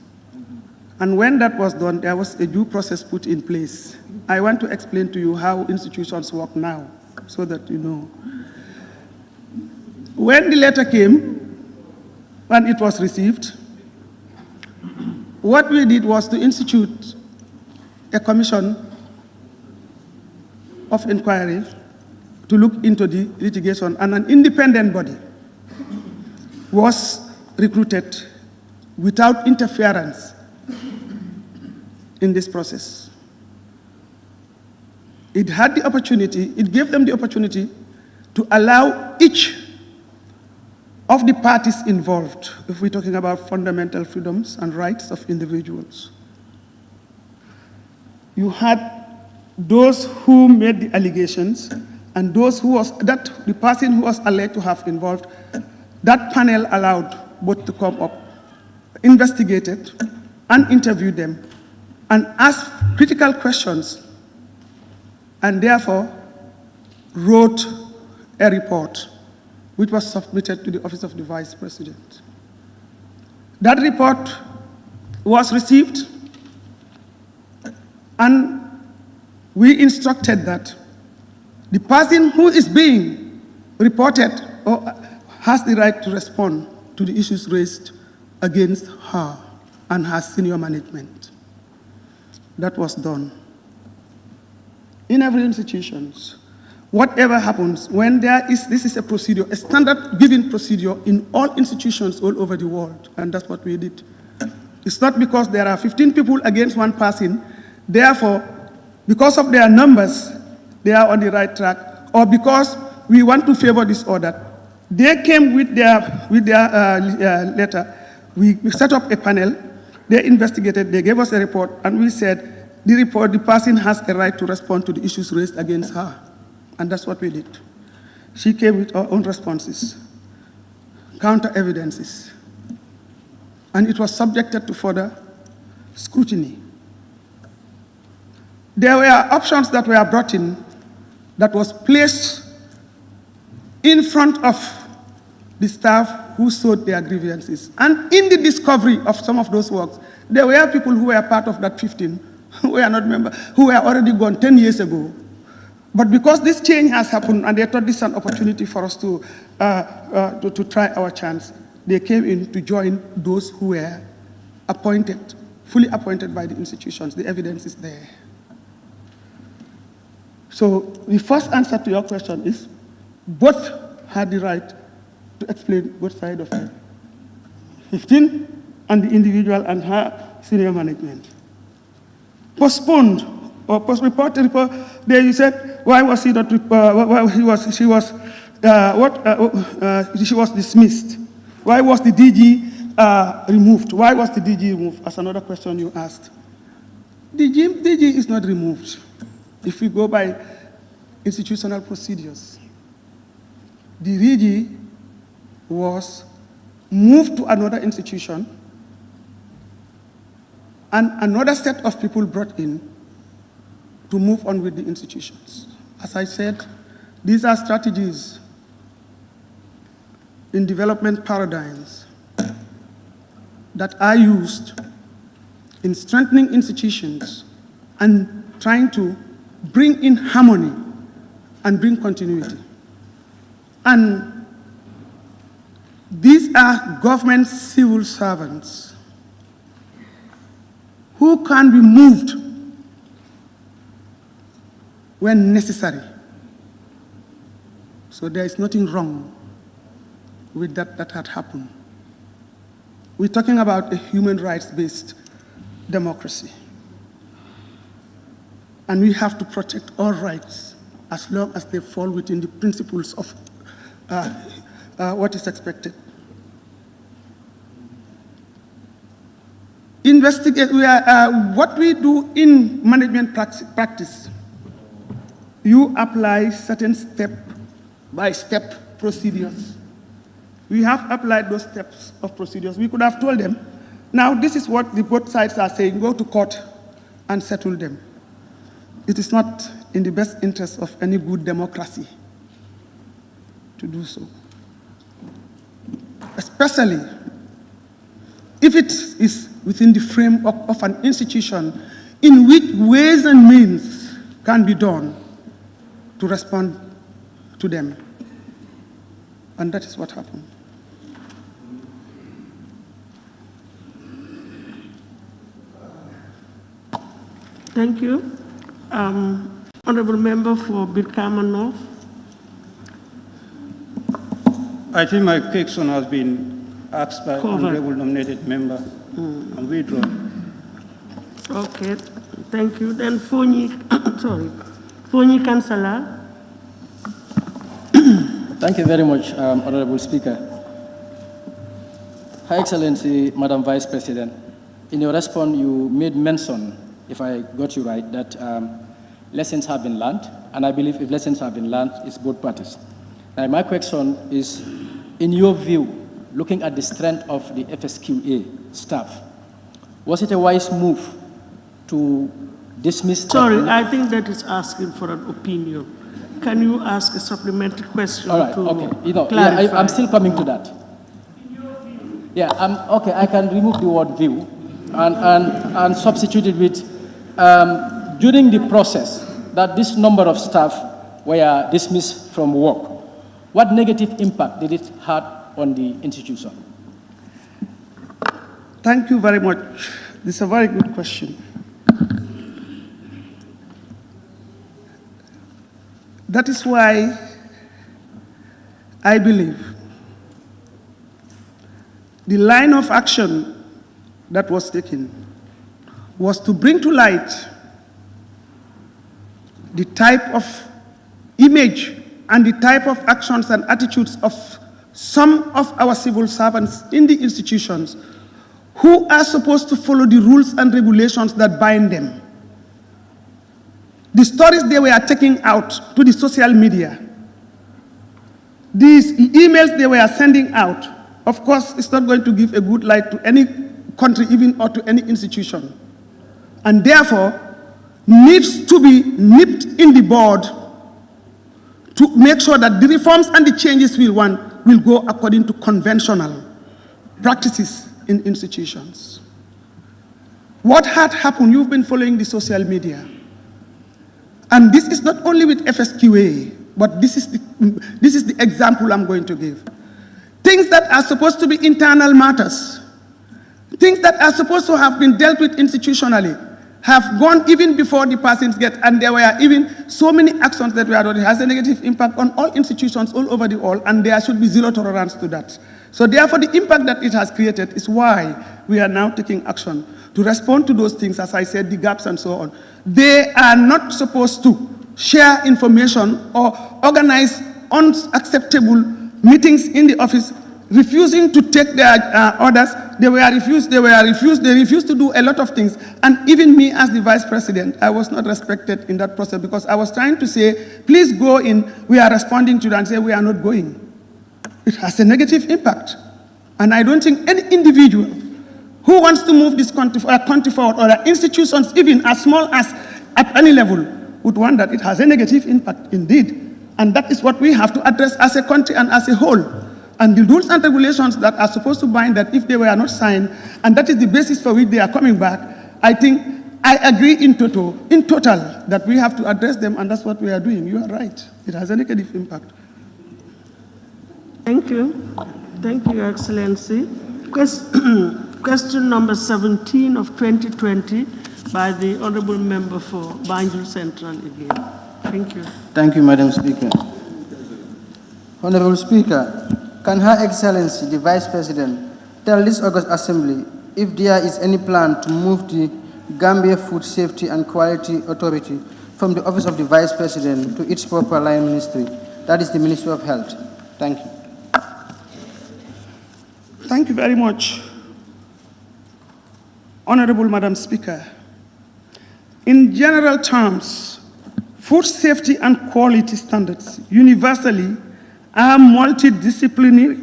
And when that was done, there was a due process put in place. I want to explain to you how institutions work now, so that you know. When the letter came, when it was received, what we did was to institute a commission of inquiry to look into the litigation, and an independent body was recruited without interference in this process. It had the opportunity, it gave them the opportunity to allow each of the parties involved, if we're talking about fundamental freedoms and rights of individuals. You had those who made the allegations and those who the person who was alleged to have involved. That panel allowed both to come up, investigated and interviewed them and asked critical questions, and therefore wrote a report which was submitted to the Office of the Vice President. That report was received, and we instructed that the person who is being reported or has the right to respond to the issues raised against her and her senior management. That was done. In every institution, whatever happens, when this is a procedure, a standard given procedure in all institutions all over the world, and that's what we did. It's not because there are 15 people against one person, therefore, because of their numbers, they are on the right track, or because we want to favor this order. They came with their letter. We set up a panel. They investigated. They gave us a report, and we said, the person has a right to respond to the issues raised against her. And that's what we did. She came with her own responses, counter evidences, and it was subjected to further scrutiny. There were options that were brought in that was placed in front of the staff who sought their grievances. And in the discovery of some of those works, there were people who were part of that 15, who were not members, who were already gone 10 years ago. But because this change has happened, and they thought this is an opportunity for us to try our chance, they came in to join those who were appointed, fully appointed by the institutions. The evidence is there. So the first answer to your question is, both had the right to explain both sides of it. 15 and the individual and her senior management. Postponed or report there you said, Why was he not? She was dismissed. Why was the DG removed? Why was the DG removed? That's another question you asked. The DG is not removed. If we go by institutional procedures, the DG was moved to another institution and another set of people brought in to move on with the institutions. As I said, these are strategies in development paradigms that are used in strengthening institutions and trying to bring in harmony and bring continuity. And these are government civil servants who can be moved when necessary. So there is nothing wrong with that had happened. We're talking about a human rights-based democracy. And we have to protect all rights as long as they fall within the principles of what is expected. Investigate, what we do in management practice, you apply certain step-by-step procedures. We have applied those steps of procedures. We could have told them, now this is what the both sides are saying, go to court and settle them. It is not in the best interest of any good democracy to do so. Especially if it is within the frame of an institution in which ways and means can be done to respond to them. And that is what happened. Thank you. Honorable Member for Birkama North. I think my question has been asked by honorable nominated member and withdrawn. Okay, thank you. Then Fonyi, sorry, Fonyi Kansala. Thank you very much, Honorable Speaker. High Excellency, Madam Vice President, in your response, you made mention, if I got you right, that lessons have been learned, and I believe if lessons have been learned, it's both parties. Now, my question is, in your view, looking at the strength of the FSQA staff, was it a wise move to dismiss? Sorry, I think that is asking for an opinion. Can you ask a supplementary question? All right, to okay. clarify? Yeah, I'm still coming to that. Yeah, okay, I can remove the word view and substitute it with, during the process that this number of staff were dismissed from work, what negative impact did it have on the institution? Thank you very much. This is a very good question. That is why I believe the line of action that was taken was to bring to light the type of image and the type of actions and attitudes of some of our civil servants in the institutions who are supposed to follow the rules and regulations that bind them. The stories they were taking out to the social media, these emails they were sending out, of course, it's not going to give a good light to any country, even or to any institution. And therefore, needs to be nipped in the bud to make sure that the reforms and the changes we want will go according to conventional practices in institutions. What had happened, you've been following the social media. And this is not only with FSQA, but this is the example I'm going to give. Things that are supposed to be internal matters, things that are supposed to have been dealt with institutionally, have gone even before the persons get, and there were even so many actions that were done. It has a negative impact on all institutions all over the world, and there should be zero tolerance to that. So therefore, the impact that it has created is why we are now taking action to respond to those things, as I said, the gaps and so on. They are not supposed to share information or organize unacceptable meetings in the office, refusing to take their orders. They refused to do a lot of things. And even me as the vice president, I was not respected in that process because I was trying to say, please go in, we are responding to that, and say we are not going. It has a negative impact. And I don't think any individual who wants to move this country forward, or institutions even as small as at any level, would want that. It has a negative impact indeed. And that is what we have to address as a country and as a whole. And the rules and regulations that are supposed to bind that, if they were not signed, and that is the basis for which they are coming back, I think I agree in total that we have to address them, and that's what we are doing. You are right. It has a negative impact. Thank you. Thank you, Your Excellency. Question number 17 of 2020 by the Honorable Member for Banjul Central again. Thank you. Thank you, Madam Speaker. Honorable Speaker, can Her Excellency, the Vice President, tell this August Assembly if there is any plan to move the Gambia Food Safety and Quality Authority from the Office of the Vice President to its proper line ministry, that is the Ministry of Health? Thank you. Thank you very much, Honorable Madam Speaker. In general terms, food safety and quality standards universally are multidisciplinary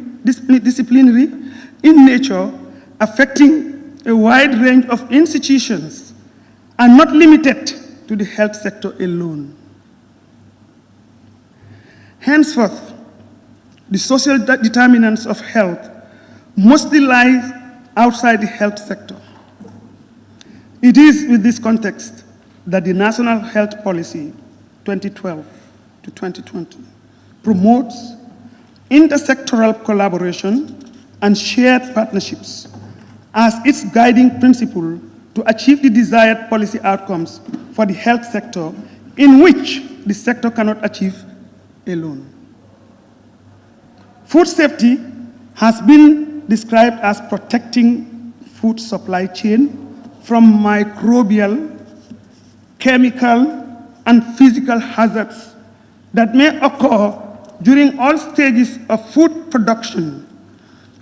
in nature, affecting a wide range of institutions and not limited to the health sector alone. Henceforth, the social determinants of health mostly lie outside the health sector. It is with this context that the National Health Policy 2012 to 2020 promotes intersectoral collaboration and shared partnerships as its guiding principle to achieve the desired policy outcomes for the health sector, in which the sector cannot achieve alone. Food safety has been described as protecting food supply chain from microbial, chemical, and physical hazards that may occur during all stages of food production,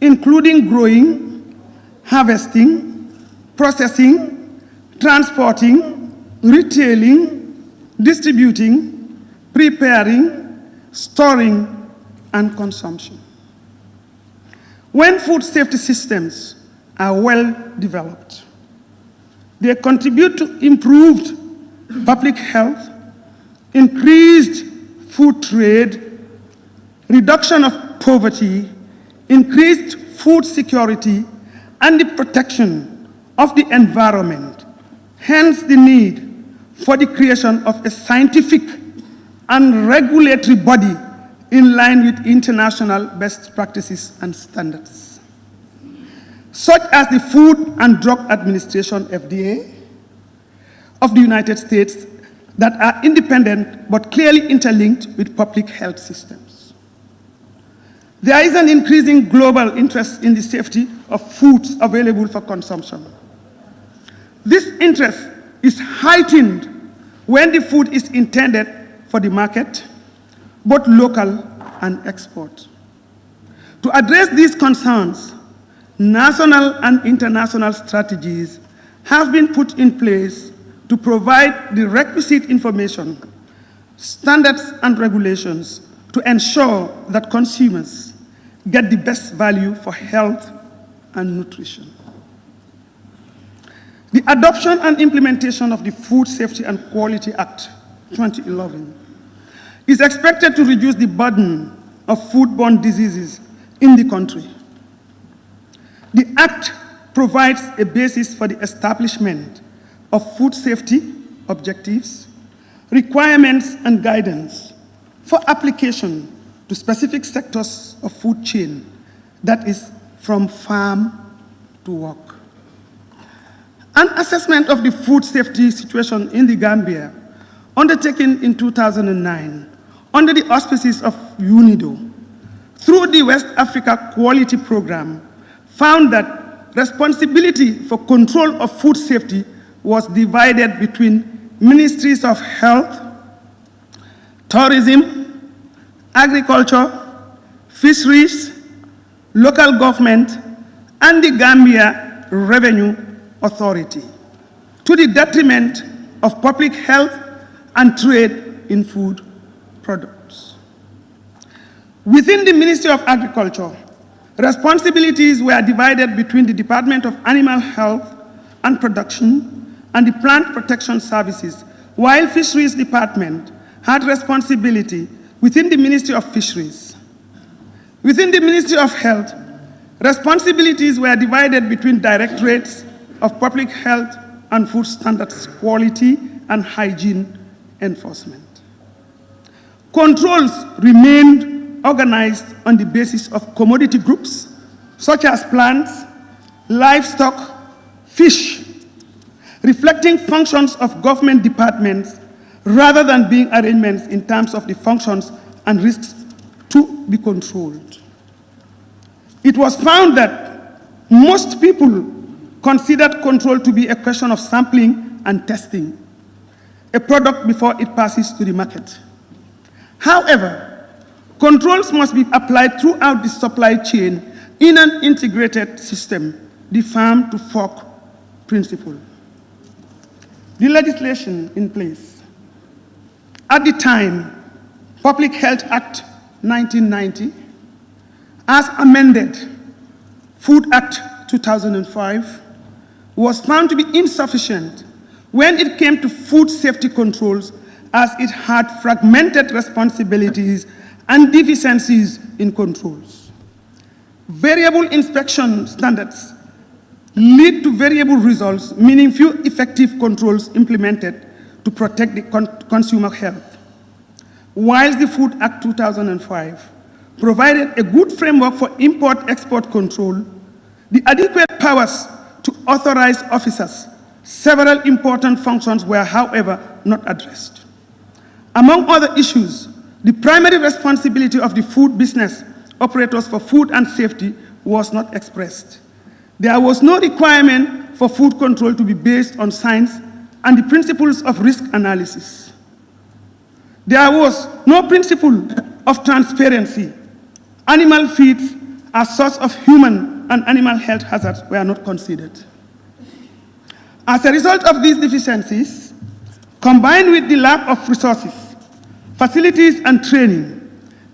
including growing, harvesting, processing, transporting, retailing, distributing, preparing, storing, and consumption. When food safety systems are well developed, they contribute to improved public health, increased food trade, reduction of poverty, increased food security, and the protection of the environment. Hence the need for the creation of a scientific and regulatory body in line with international best practices and standards, such as the Food and Drug Administration, FDA, of the United States, that are independent but clearly interlinked with public health systems. There is an increasing global interest in the safety of foods available for consumption. This interest is heightened when the food is intended for the market, both local and export. To address these concerns, national and international strategies have been put in place to provide the requisite information, standards, and regulations to ensure that consumers get the best value for health and nutrition. The adoption and implementation of the Food Safety and Quality Act 2011 is expected to reduce the burden of foodborne diseases in the country. The Act provides a basis for the establishment of food safety objectives, requirements, and guidance for application to specific sectors of food chain, that is, from farm to work. An assessment of the food safety situation in the Gambia, undertaken in 2009 under the auspices of UNIDO through the West Africa Quality Program, found that responsibility for control of food safety was divided between Ministries of Health, tourism, agriculture, fisheries, local government, and the Gambia Revenue Authority, to the detriment of public health and trade in food products. Within the Ministry of Agriculture, responsibilities were divided between the Department of Animal Health and Production and the Plant Protection Services, while Fisheries Department had responsibility within the Ministry of Fisheries. Within the Ministry of Health, responsibilities were divided between Directorates of Public Health and Food Standards Quality and Hygiene Enforcement. Controls remained organized on the basis of commodity groups, such as plants, livestock, fish, reflecting functions of government departments rather than being arrangements in terms of the functions and risks to be controlled. It was found that most people considered control to be a question of sampling and testing a product before it passes to the market. However, controls must be applied throughout the supply chain in an integrated system, the farm to fork principle. The legislation in place. At the time, Public Health Act 1990, as amended, Food Act 2005, was found to be insufficient when it came to food safety controls, as it had fragmented responsibilities and deficiencies in controls. Variable inspection standards lead to variable results, meaning few effective controls implemented to protect the consumer health. Whilst the Food Act 2005 provided a good framework for import-export control, the adequate powers to authorize officers, several important functions were, however, not addressed. Among other issues, the primary responsibility of the food business operators for food and safety was not expressed. There was no requirement for food control to be based on science and the principles of risk analysis. There was no principle of transparency. Animal feeds as source of human and animal health hazards were not considered. As a result of these deficiencies, combined with the lack of resources, facilities and training,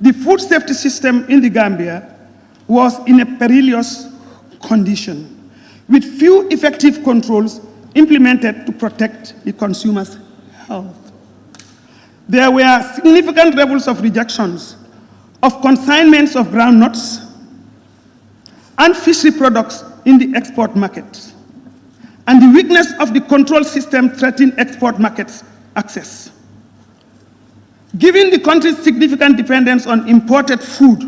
the food safety system in the Gambia was in a perilous condition, with few effective controls implemented to protect the consumer's health. There were significant levels of rejections of consignments of groundnuts and fishery products in the export market, and the weakness of the control system threatened export markets access. Given the country's significant dependence on imported food,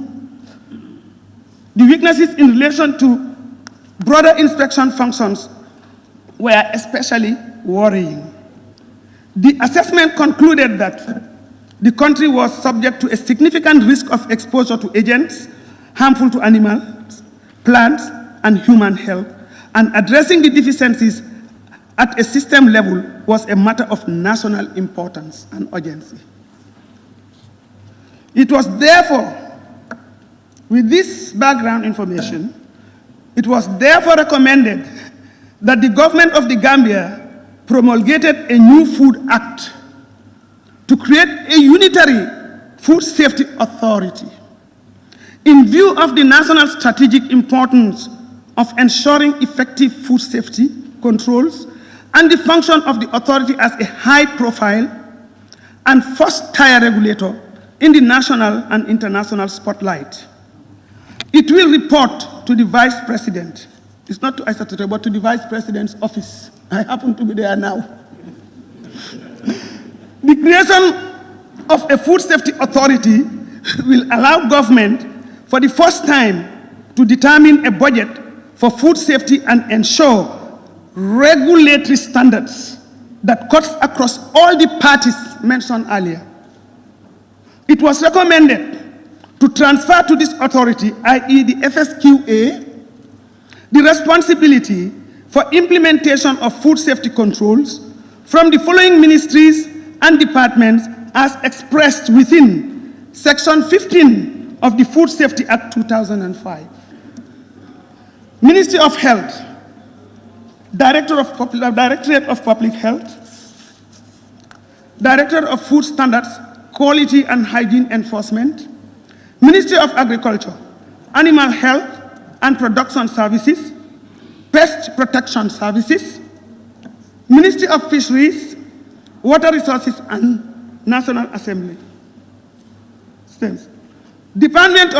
the weaknesses in relation to broader inspection functions were especially worrying. The assessment concluded that the country was subject to a significant risk of exposure to agents harmful to animals, plants, and human health, and addressing the deficiencies at a system level was a matter of national importance and urgency. It was therefore, with this background information, it was therefore recommended that the government of the Gambia promulgated a new Food Act to create a unitary food safety authority. In view of the national strategic importance of ensuring effective food safety controls and the function of the authority as a high-profile and first-tier regulator in the national and international spotlight, it will report to the Vice President. It's not to ISATUTE, but to the Vice President's office. I happen to be there now. The creation of a food safety authority will allow government for the first time to determine a budget for food safety and ensure regulatory standards that cuts across all the parties mentioned earlier. It was recommended to transfer to this authority, i.e. the FSQA, the responsibility for implementation of food safety controls from the following ministries and departments as expressed within Section 15 of the Food Safety Act 2005. Ministry of Health, Directorate of Public Health, Director of Food Standards, Quality and Hygiene Enforcement, Ministry of Agriculture, Animal Health and Production Services, Pest Protection Services, Ministry of Fisheries, Water Resources and National Assembly. Department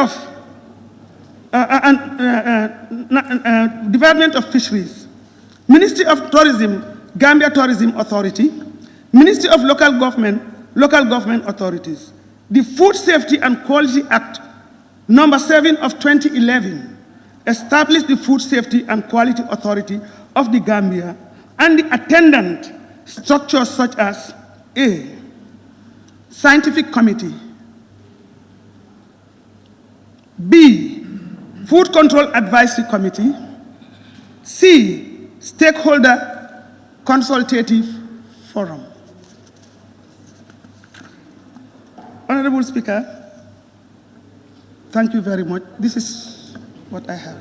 of Fisheries, Ministry of Tourism, Gambia Tourism Authority, Ministry of Local Government Authorities. The Food Safety and Quality Act number 7 of 2011 established the Food Safety and Quality Authority of the Gambia and the attendant structures such as A, Scientific Committee, B, Food Control Advisory Committee, C, Stakeholder Consultative Forum. Honorable Speaker, thank you very much. This is what I have.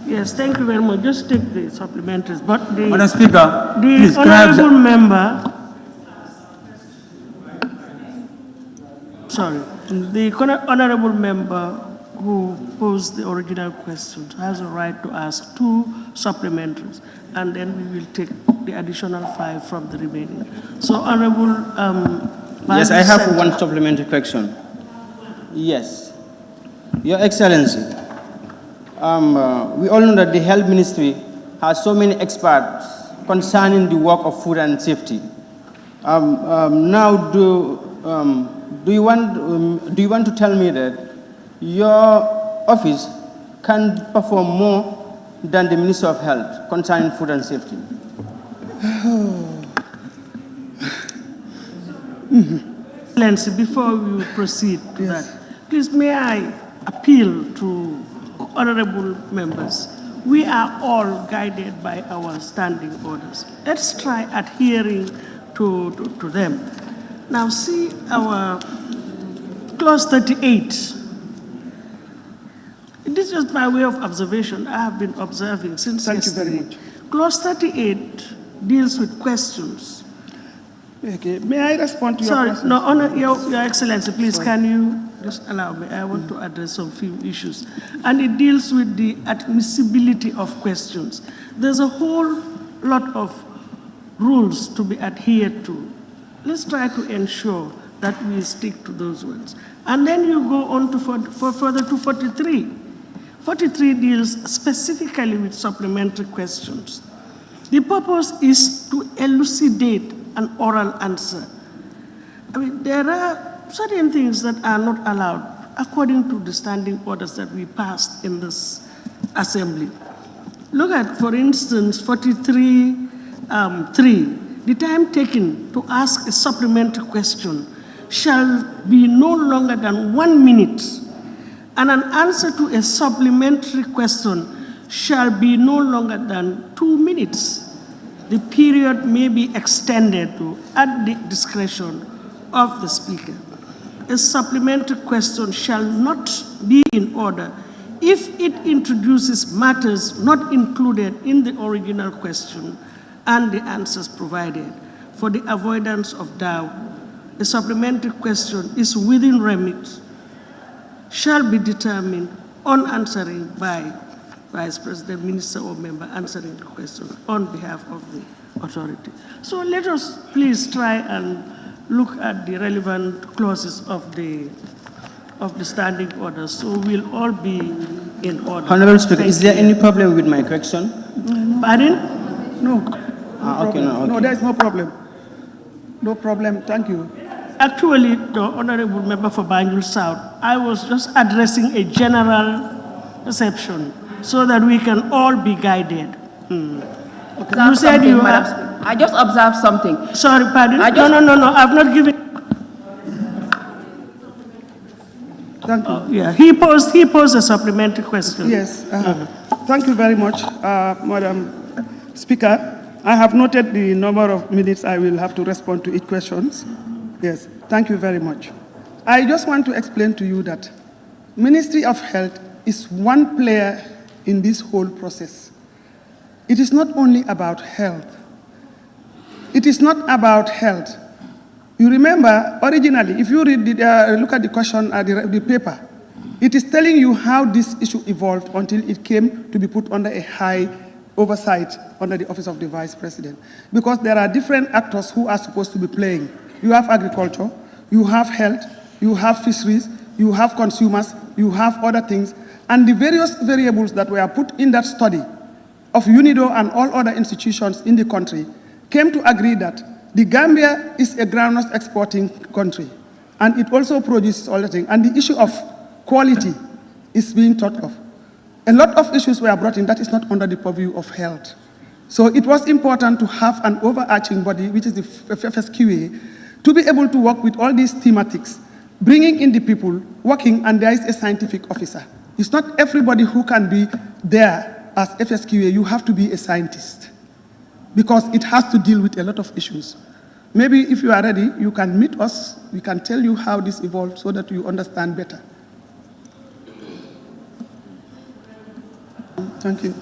Yes, thank you very much. Just take the supplementaries. But the, Madam Speaker, the please, honorable member, sorry, the honorable member who posed the original question has a right to ask 2 supplementaries, and then we will take the additional 5 from the remaining. So, honorable. Yes, I have one supplementary question. Yes, Your Excellency. We all know that the Health Ministry has so many experts concerning the work of food and safety. Now, do you want to tell me that your office can perform more than the Minister of Health concerning food and safety? Excellency, before we proceed to that, please may I appeal to honorable members. We are all guided by our standing orders. Let's try adhering to them. Now see our clause 38. This is by way of observation. I have been observing since yesterday. Thank you very much. Clause 38 deals with questions. Okay, may I respond to your question? Sorry, Your Excellency, please, can you just allow me? I want to address some few issues. And it deals with the admissibility of questions. There's a whole lot of rules to be adhered to. Let's try to ensure that we stick to those ones. And then you go on to further to 43. 43 deals specifically with supplementary questions. The purpose is to elucidate an oral answer. I mean, there are certain things that are not allowed according to the standing orders that we passed in this assembly. Look at, for instance, 43.3. The time taken to ask a supplementary question shall be no longer than 1 minute, and an answer to a supplementary question shall be no longer than 2 minutes. The period may be extended at the discretion of the speaker. A supplementary question shall not be in order if it introduces matters not included in the original question and the answers provided. For the avoidance of doubt, a supplementary question is within remit, shall be determined on answering by Vice President, Minister, or member answering the question on behalf of the authority. So let us please try and look at the relevant clauses of the standing orders, so we'll all be in order. Honorable Speaker, is there any problem with my question? Pardon? No. Okay, no, okay. No, there's no problem. No problem, thank you. Actually, the honorable member for Banjul South, I was just addressing a general perception so that we can all be guided. Okay. You said you have... I just observed something. Sorry, pardon? No, I've not given... Thank you. Yeah, he posed a supplementary question. Yes, thank you very much, Madam Speaker. I have noted the number of minutes I will have to respond to each question. Yes, thank you very much. I just want to explain to you that Ministry of Health is one player in this whole process. It is not only about health. It is not about health. You remember, originally, if you read look at the question at the paper, it is telling you how this issue evolved until it came to be put under a high oversight under the Office of the Vice President. Because there are different actors who are supposed to be playing. You have agriculture, you have health, you have fisheries, you have consumers, you have other things, and the various variables that were put in that study of UNIDO and all other institutions in the country came to agree that the Gambia is a groundnut exporting country, and it also produces all the things, and the issue of quality is being thought of. A lot of issues were brought in that is not under the purview of health. So it was important to have an overarching body, which is the FSQA, to be able to work with all these thematics, bringing in the people, working, and there is a scientific officer. It's not everybody who can be there as FSQA. You have to be a scientist, because it has to deal with a lot of issues. Maybe if you are ready, you can meet us. We can tell you how this evolved so that you understand better. Thank you.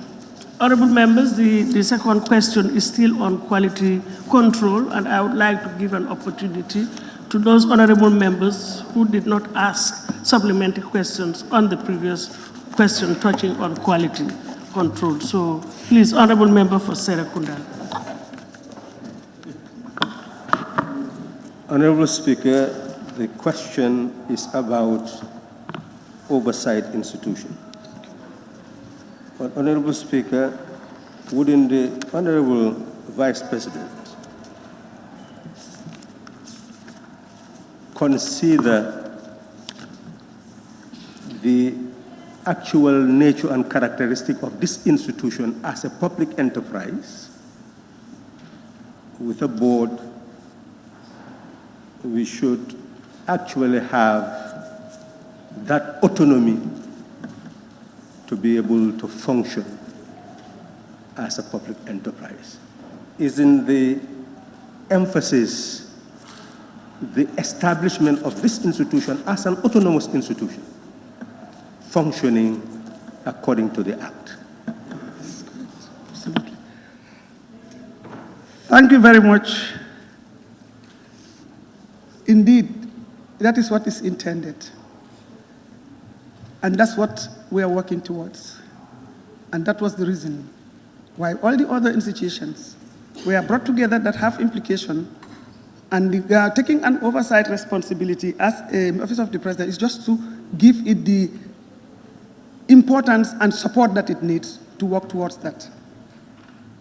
Honorable members, the second question is still on quality control, and I would like to give an opportunity to those honorable members who did not ask supplementary questions on the previous question touching on quality control. So please, honorable member for Serekunda. Honorable Speaker, the question is about oversight institution. But Honorable Speaker, wouldn't the Honorable Vice President consider the actual nature and characteristic of this institution as a public enterprise with a board? We should actually have that autonomy to be able to function as a public enterprise. Isn't the emphasis the establishment of this institution as an autonomous institution, functioning according to the Act? Absolutely. Thank you very much. Indeed, that is what is intended. And that's what we are working towards. And that was the reason why all the other institutions were brought together that have implication, and they are taking an oversight responsibility as an Office of the President is just to give it the importance and support that it needs to work towards that.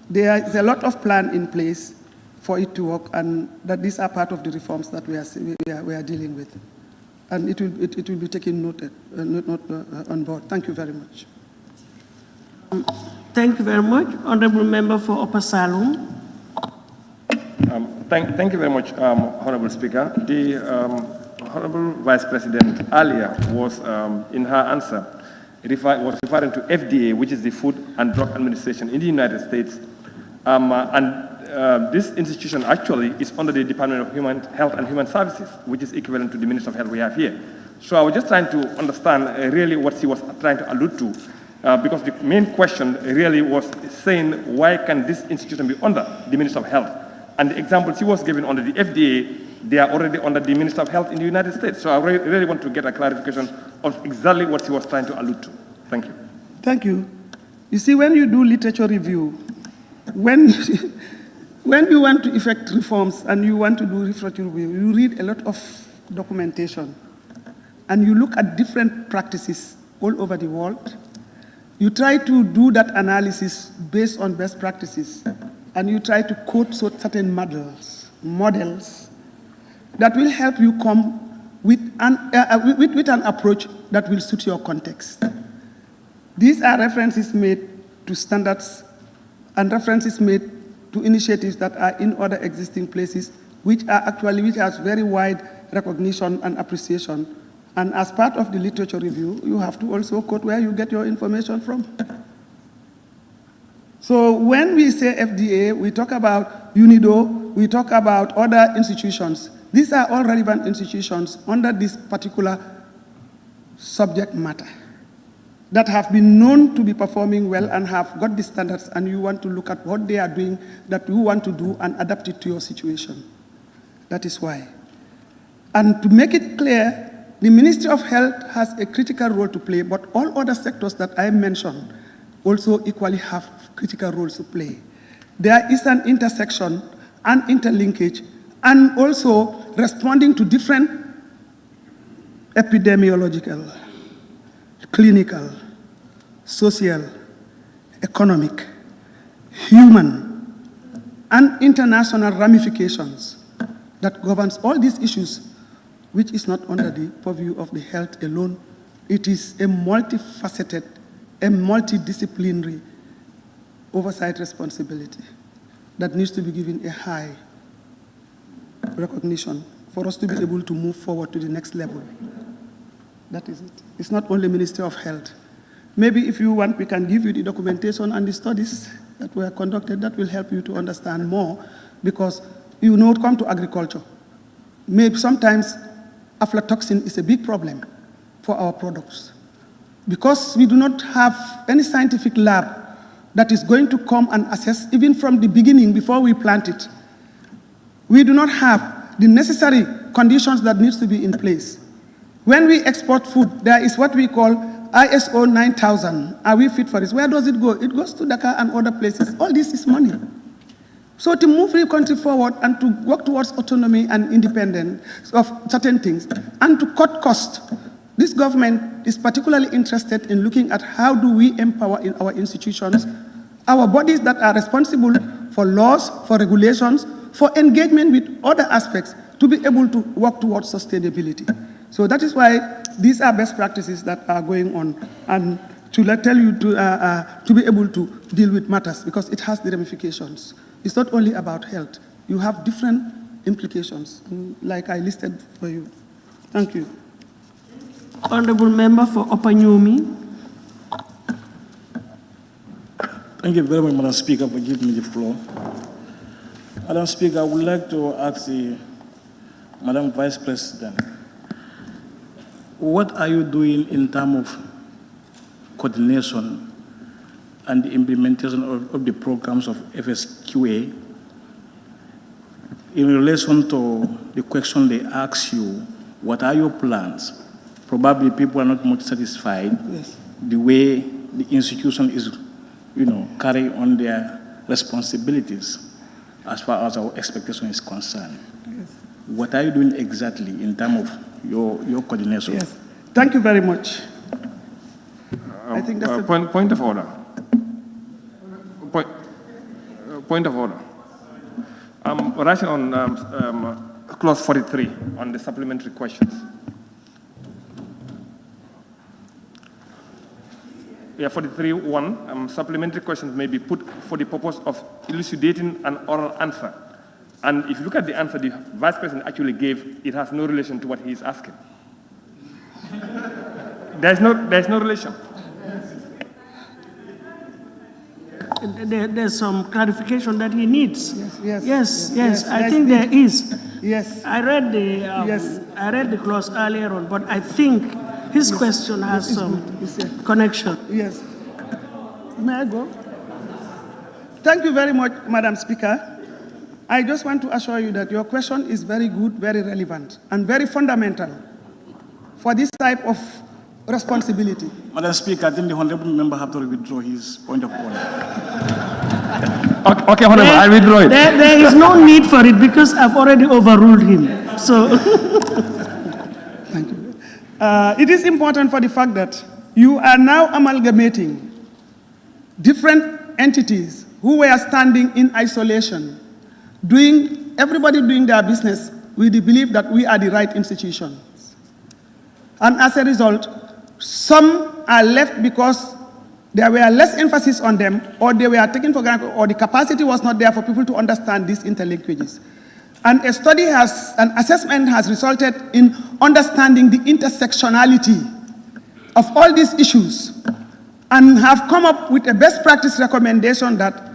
There is a lot of plan in place for it to work, and that these are part of the reforms that we are dealing with. And it will be taken note on board. Thank you very much. Thank you very much. Honorable member for Upper Salum. Thank you very much, Honorable Speaker. The Honorable Vice President earlier was, in her answer, was referring to FDA, which is the Food and Drug Administration in the United States. This institution actually is under the Department of Health and Human Services, which is equivalent to the Minister of Health we have here. So I was just trying to understand really what she was trying to allude to, because the main question really was saying, why can this institution be under the Minister of Health? And the example she was giving under the FDA, they are already under the Minister of Health in the United States. So I really want to get a clarification of exactly what she was trying to allude to. Thank you. Thank you. You see, when you do literature review, when you want to effect reforms and you want to do literature review, you read a lot of documentation, and you look at different practices all over the world. You try to do that analysis based on best practices, and you try to quote certain models that will help you come with an approach that will suit your context. These are references made to standards and references made to initiatives that are in other existing places, which has very wide recognition and appreciation. And as part of the literature review, you have to also quote where you get your information from. So when we say FDA, we talk about UNIDO, we talk about other institutions. These are all relevant institutions under this particular subject matter that have been known to be performing well and have got the standards, and you want to look at what they are doing that you want to do and adapt it to your situation. That is why. And to make it clear, the Ministry of Health has a critical role to play, but all other sectors that I mentioned also equally have critical roles to play. There is an intersection and interlinkage, and also responding to different epidemiological, clinical, social, economic, human, and international ramifications that governs all these issues, which is not under the purview of the health alone. It is a multifaceted, a multidisciplinary oversight responsibility that needs to be given a high recognition for us to be able to move forward to the next level. That is it. It's not only Ministry of Health. Maybe if you want, we can give you the documentation and the studies that were conducted that will help you to understand more, because you know, come to agriculture. Maybe sometimes aflatoxin is a big problem for our products, because we do not have any scientific lab that is going to come and assess even from the beginning before we plant it. We do not have the necessary conditions that needs to be in place. When we export food, there is what we call ISO 9000. Are we fit for this? Where does it go? It goes to Dakar and other places. All this is money. So to move the country forward and to work towards autonomy and independence of certain things and to cut costs, this government is particularly interested in looking at how do we empower in our institutions, our bodies that are responsible for laws, for regulations, for engagement with other aspects to be able to work towards sustainability. So that is why these are best practices that are going on, and to tell you to be able to deal with matters, because it has the ramifications. It's not only about health. You have different implications, like I listed for you. Thank you. Honorable Member for Upper Nyomi. Thank you very much, Madam Speaker, for giving me the floor. Madam Speaker, I would like to ask the Madam Vice President, what are you doing in terms of coordination and the implementation of the programs of FSQA in relation to the question they ask you, what are your plans? Probably people are not much satisfied the way the institution is, carrying on their responsibilities as far as our expectation is concerned. Yes. What are you doing exactly in terms of your coordination? Yes. Thank you very much. I think that's point of order. Point of order. Writing on clause 43 on the supplementary questions. Yeah, 43.1, supplementary questions may be put for the purpose of elucidating an oral answer. And if you look at the answer the Vice President actually gave, it has no relation to what he is asking. There's no relation. There's some clarification that he needs. Yes. I think there is. Yes. I read the clause earlier on, but I think his question has some connection. Yes. May I go? Thank you very much, Madam Speaker. I just want to assure you that your question is very good, very relevant, and very fundamental for this type of responsibility. Madam Speaker, I think the honorable member has to withdraw his point of order. Okay, honorable, I withdraw it. There is no need for it because I've already overruled him. So, thank you. It is important for the fact that you are now amalgamating different entities who were standing in isolation, everybody doing their business with the belief that we are the right institutions. And as a result, some are left because there were less emphasis on them, or they were taken for granted, or the capacity was not there for people to understand these interlinkages. And an assessment has resulted in understanding the intersectionality of all these issues and have come up with a best practice recommendation that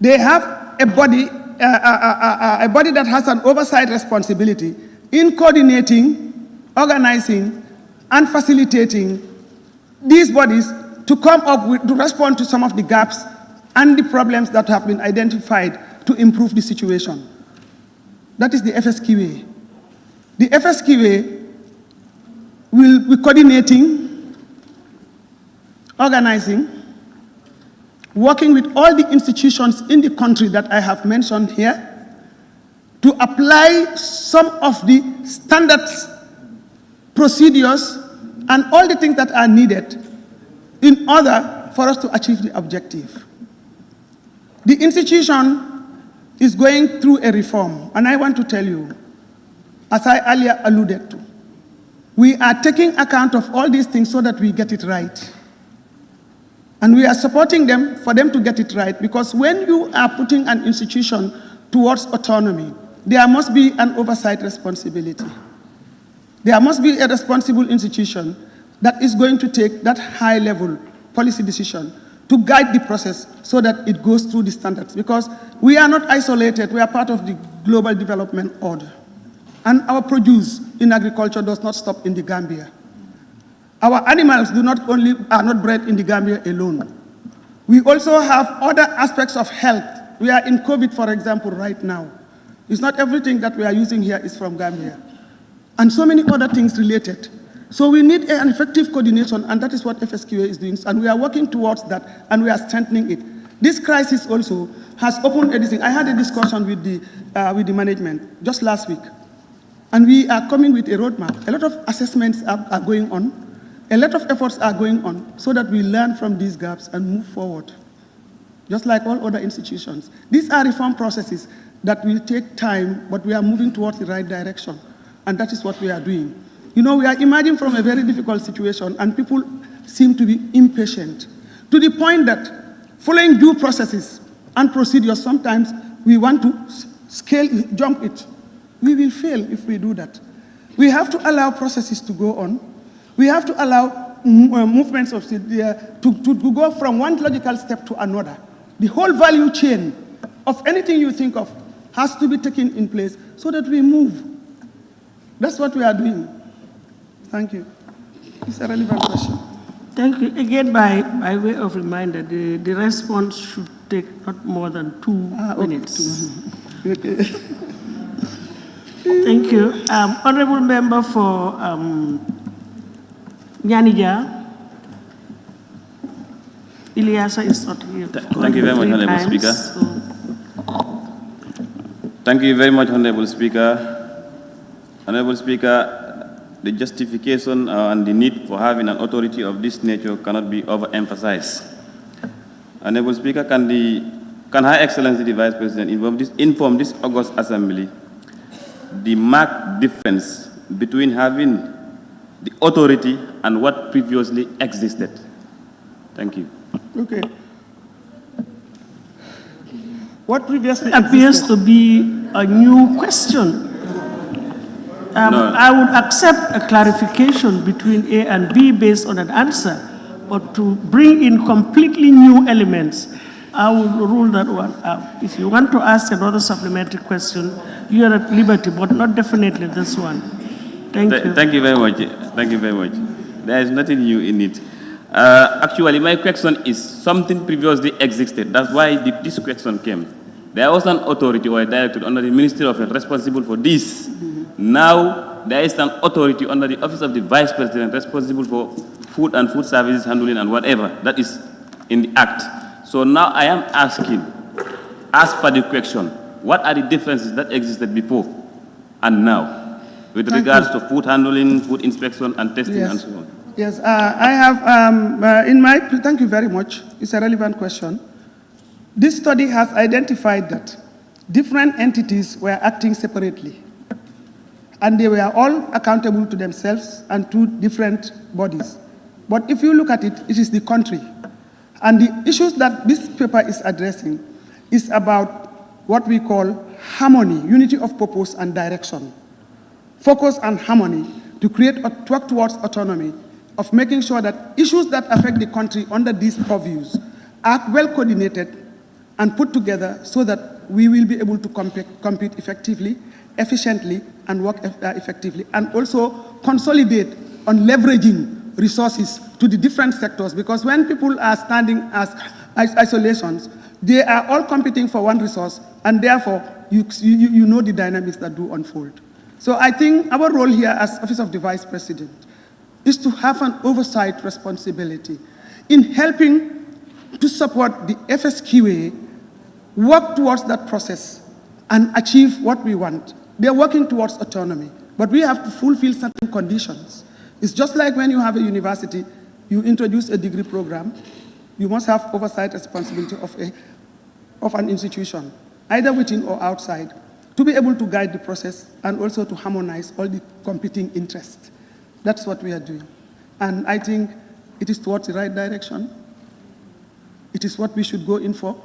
they have a body that has an oversight responsibility in coordinating, organizing, and facilitating these bodies to come up with, to respond to some of the gaps and the problems that have been identified to improve the situation. That is the FSQA. The FSQA will be coordinating, organizing, working with all the institutions in the country that I have mentioned here to apply some of the standards, procedures, and all the things that are needed in order for us to achieve the objective. The institution is going through a reform, and I want to tell you, as I earlier alluded to, we are taking account of all these things so that we get it right. And we are supporting them for them to get it right, because when you are putting an institution towards autonomy, there must be an oversight responsibility. There must be a responsible institution that is going to take that high-level policy decision to guide the process so that it goes through the standards. Because we are not isolated, we are part of the global development order. And our produce in agriculture does not stop in the Gambia. Our animals are not bred in the Gambia alone. We also have other aspects of health. We are in COVID, for example, right now. It's not everything that we are using here is from Gambia. And so many other things related. So we need an effective coordination, and that is what FSQA is doing. And we are working towards that, and we are strengthening it. This crisis also has opened everything. I had a discussion with the management just last week. And we are coming with a roadmap. A lot of assessments are going on. A lot of efforts are going on so that we learn from these gaps and move forward, just like all other institutions. These are reform processes that will take time, but we are moving towards the right direction, and that is what we are doing. You know, we are emerging from a very difficult situation, and people seem to be impatient, to the point that following due processes and procedures, sometimes we want to jump it. We will fail if we do that. We have to allow processes to go on. We have to allow movements of to go from one logical step to another. The whole value chain of anything you think of has to be taken in place so that we move. That's what we are doing. Thank you. It's a relevant question. Thank you. Again, by way of reminder, the response should take not more than 2 minutes. Okay. Thank you. Honorable member for Nyanija. Ilyasa is not here. Thank you very much, Honorable Speaker. Thank you very much, Honorable Speaker. Honorable Speaker, the justification and the need for having an authority of this nature cannot be overemphasized. Honorable Speaker, can Her Excellency the Vice President inform this August Assembly the marked difference between having the authority and what previously existed? Thank you. Okay. What previously appears to be a new question. No. I would accept a clarification between A and B based on an answer, but to bring in completely new elements, I will rule that one out. If you want to ask another supplementary question, you are at liberty, but not definitely this one. Thank you. Thank you very much. Thank you very much. There is nothing new in it. Actually, my question is something previously existed. That's why this question came. There was an authority or a director under the Ministry of Health responsible for this. Now, there is an authority under the Office of the Vice President responsible for food and food services handling and whatever. That is in the Act. So now I am asking, as per the question, what are the differences that existed before and now with regards to food handling, food inspection, and testing, and so on? Yes, I have, thank you very much. It's a relevant question. This study has identified that different entities were acting separately, and they were all accountable to themselves and to different bodies. But if you look at it, it is the country. And the issues that this paper is addressing is about what we call harmony, unity of purpose and direction. Focus and harmony to work towards autonomy of making sure that issues that affect the country under these purviews are well coordinated and put together so that we will be able to compete effectively, efficiently, and work effectively, and also consolidate on leveraging resources to the different sectors, because when people are standing as isolations, they are all competing for one resource, and therefore you know the dynamics that do unfold. So I think our role here as Office of the Vice President is to have an oversight responsibility in helping to support the FSQA work towards that process and achieve what we want. They're working towards autonomy, but we have to fulfill certain conditions. It's just like when you have a university, you introduce a degree program, you must have oversight responsibility of an institution, either within or outside, to be able to guide the process and also to harmonize all the competing interests. That's what we are doing. And I think it is towards the right direction. It is what we should go in for,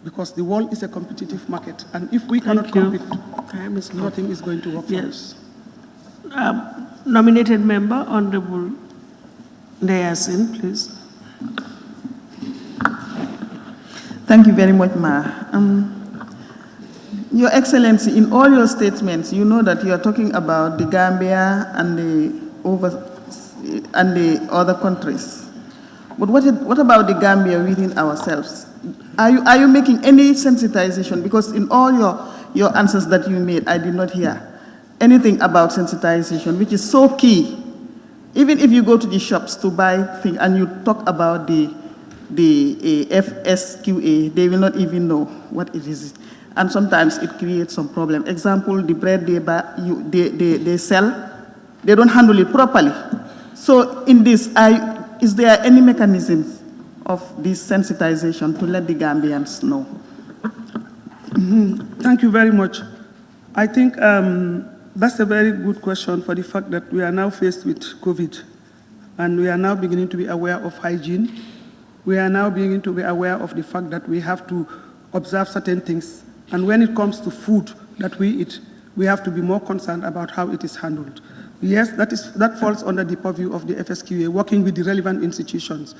because the world is a competitive market. And if we cannot compete, nothing is going to work for us. Nominated member, Honorable Ndeyasin, please. Thank you very much, Ma. Your Excellency, in all your statements, you know that you are talking about the Gambia and the other countries. But what about the Gambia within ourselves? Are you making any sensitization? Because in all your answers that you made, I did not hear anything about sensitization, which is so key. Even if you go to the shops to buy things and you talk about the FSQA, they will not even know what it is. And sometimes it creates some problem. Example, the bread they sell, they don't handle it properly. So in this, is there any mechanisms of this sensitization to let the Gambians know? Thank you very much. I think that's a very good question, for the fact that we are now faced with COVID, and we are now beginning to be aware of hygiene. We are now beginning to be aware of the fact that we have to observe certain things. And when it comes to food that we eat, we have to be more concerned about how it is handled. Yes, that falls under the purview of the FSQA, working with the relevant institutions.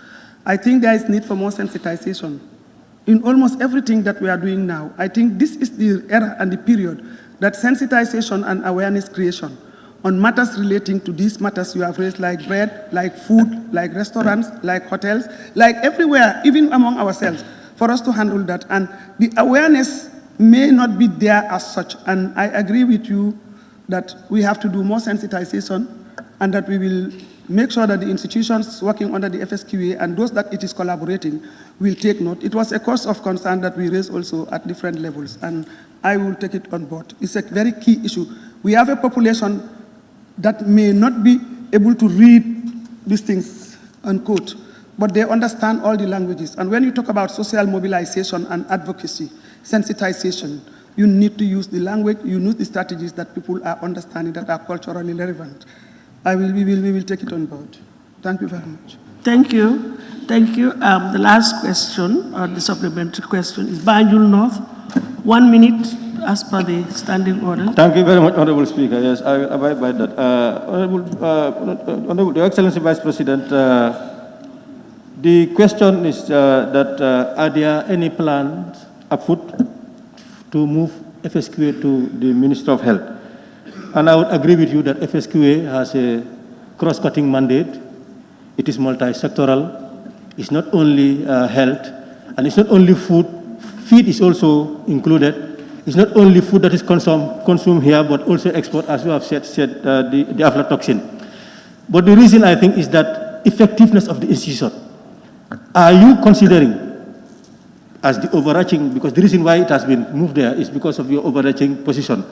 I think there is need for more sensitization in almost everything that we are doing now. I think this is the era and the period that sensitization and awareness creation on matters relating to these matters you have raised, like bread, like food, like restaurants, like hotels, like everywhere, even among ourselves, for us to handle that. And the awareness may not be there as such. And I agree with you that we have to do more sensitization, and that we will make sure that the institutions working under the FSQA and those that it is collaborating will take note. It was a cause of concern that we raised also at different levels, and I will take it on board. It's a very key issue. We have a population that may not be able to read these things, unquote, but they understand all the languages. And when you talk about social mobilization and advocacy, sensitization, you need to use the language, you use the strategies that people are understanding, that are culturally relevant. We will take it on board. Thank you very much. Thank you. Thank you. The last question, or the supplementary question, is Banjul North. 1 minute as per the standing order. Thank you very much, Honorable Speaker. Yes, I abide by that. Honorable Your Excellency Vice President, the question is that are there any plans afoot to move FSQA to the Minister of Health? And I would agree with you that FSQA has a cross-cutting mandate. It is multi-sectoral. It's not only health, and it's not only food. Feed is also included. It's not only food that is consumed here, but also export, as you have said the aflatoxin. But the reason I think is that effectiveness of the institution. Are you considering as the overarching, because the reason why it has been moved there is because of your overarching position.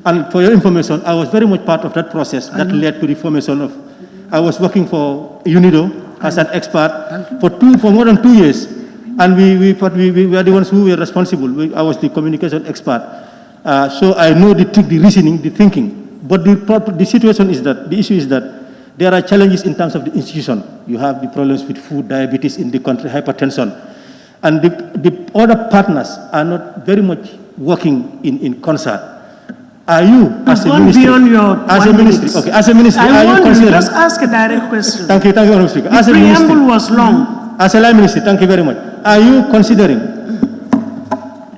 And for your information, I was very much part of that process that led to the formation of, I was working for UNIDO as an expert for more than 2 years. And we were the ones who were responsible. I was the communication expert. So I know the reasoning, the thinking. But the situation is that, the issue is that there are challenges in terms of the institution. You have the problems with food, diabetes in the country, hypertension. And the other partners are not very much working in concert. Are you, as a gone ministry, beyond your as a 1 ministry, minute. okay, as a ministry, I are you want you considering? just ask a direct question. Thank you, Honorable Speaker. The As a preamble ministry, was long. as a line ministry, thank you very much. Are you considering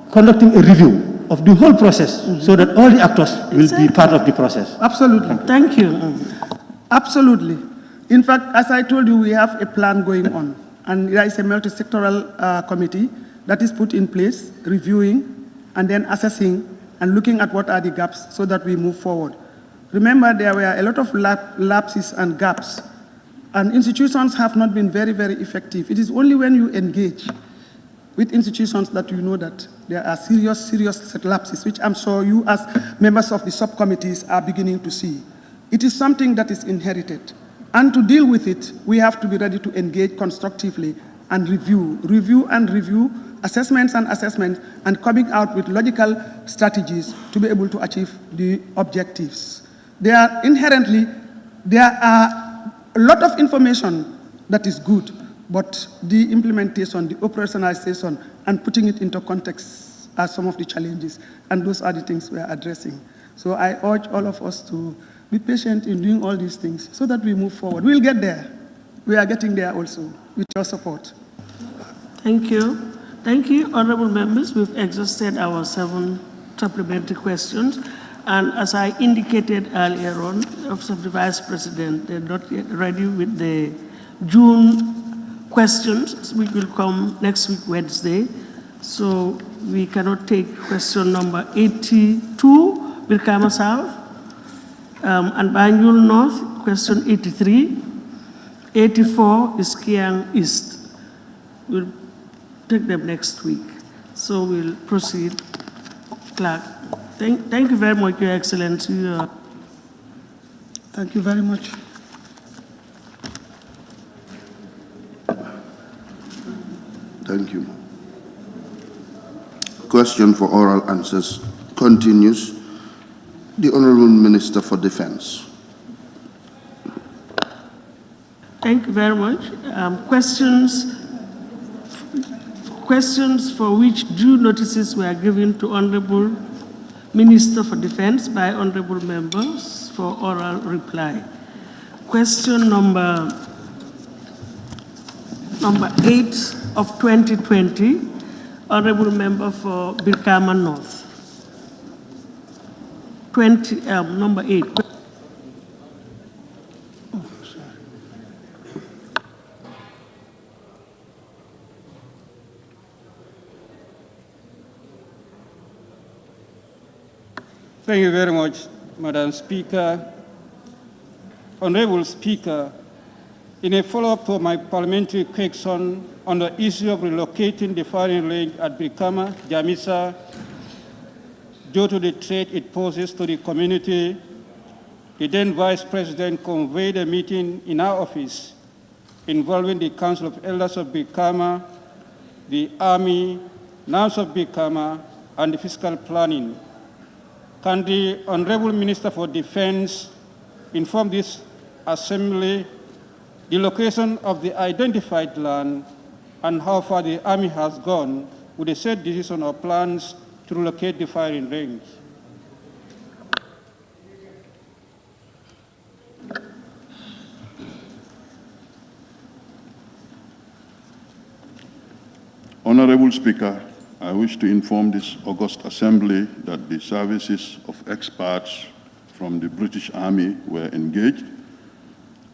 conducting a review of the whole process so that all the actors will be part of the process? Absolutely. Thank you. Absolutely. In fact, as I told you, we have a plan going on, and there is a multi-sectoral committee that is put in place, reviewing and then assessing and looking at what are the gaps so that we move forward. Remember, there were a lot of lapses and gaps, and institutions have not been very, very effective. It is only when you engage with institutions that you know that there are serious lapses, which I'm sure you as members of the subcommittees are beginning to see. It is something that is inherited. And to deal with it, we have to be ready to engage constructively and review, assessments, and coming out with logical strategies to be able to achieve the objectives. There are a lot of information that is good, but the implementation, the operationalization, and putting it into context are some of the challenges, and those are the things we are addressing. So I urge all of us to be patient in doing all these things so that we move forward. We'll get there. We are getting there also with your support. Thank you. Thank you, honorable members. We've exhausted our 7 supplementary questions. And as I indicated earlier on, the Office of the Vice President, they're not yet ready with the June questions, which will come next week, Wednesday. So we cannot take question number 82, Birkama South, and Banjul North, question 83. 84 is Kiang East. We'll take them next week. So we'll proceed. Clerk. Thank you very much, Your Excellency. Thank you very much. Thank you. Question for oral answers continues. The Honorable Minister for Defense. Thank you very much. Questions for which due notices were given to Honorable Minister for Defense by honorable members for oral reply. Question number 8 of 2020, honorable member for Birkama North. Number 8. Thank you very much, Madam Speaker. Honorable Speaker, in a follow-up to my parliamentary question on the issue of relocating the firing range at Birkama, Jamisa, due to the threat it poses to the community, the then Vice President convened a meeting in our office involving the Council of Elders of Birkama, the Army, NAMS of Birkama, and the Fiscal Planning. Can the Honorable Minister for Defense inform this Assembly the location of the identified land and how far the Army has gone with the said decision or plans to relocate the firing range? Honorable Speaker, I wish to inform this august Assembly that the services of experts from the British Army were engaged,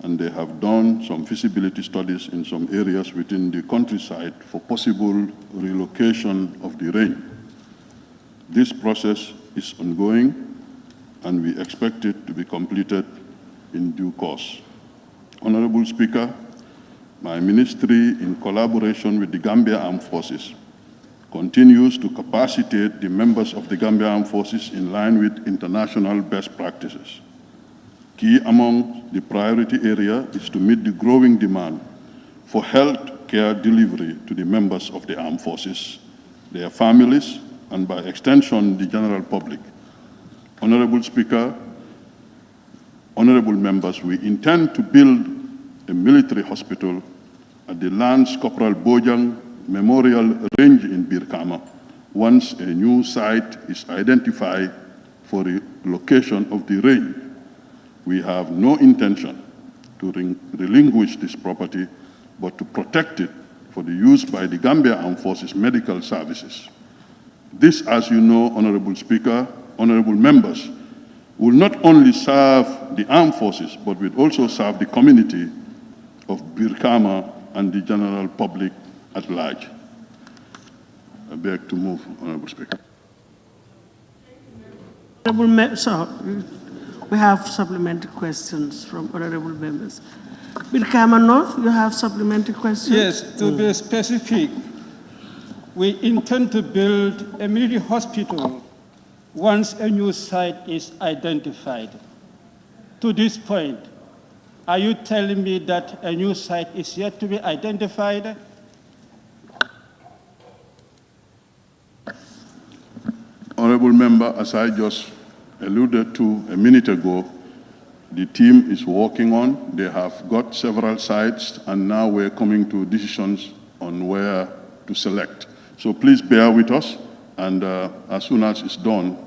and they have done some feasibility studies in some areas within the countryside for possible relocation of the range. This process is ongoing, and we expect it to be completed in due course. Honorable Speaker, my ministry, in collaboration with the Gambia Armed Forces, continues to capacitate the members of the Gambia Armed Forces in line with international best practices. Key among the priority area is to meet the growing demand for health care delivery to the members of the armed forces, their families, and by extension, the general public. Honorable Speaker, honorable members, we intend to build a military hospital at the Lance Corporal Bojang Memorial Range in Birkama once a new site is identified for the location of the range. We have no intention to relinquish this property, but to protect it for the use by the Gambia Armed Forces Medical Services. This, as you know, Honorable Speaker, honorable members, will not only serve the armed forces, but will also serve the community of Birkama and the general public at large. I beg to move, Honorable Speaker. We have supplementary questions from honorable members. Birkama North, you have supplementary questions? Yes, to be specific, we intend to build a military hospital once a new site is identified. To this point, are you telling me that a new site is yet to be identified? Honorable Member, as I just alluded to a minute ago, the team is working on. They have got several sites, and now we're coming to decisions on where to select. So please bear with us, and as soon as it's done,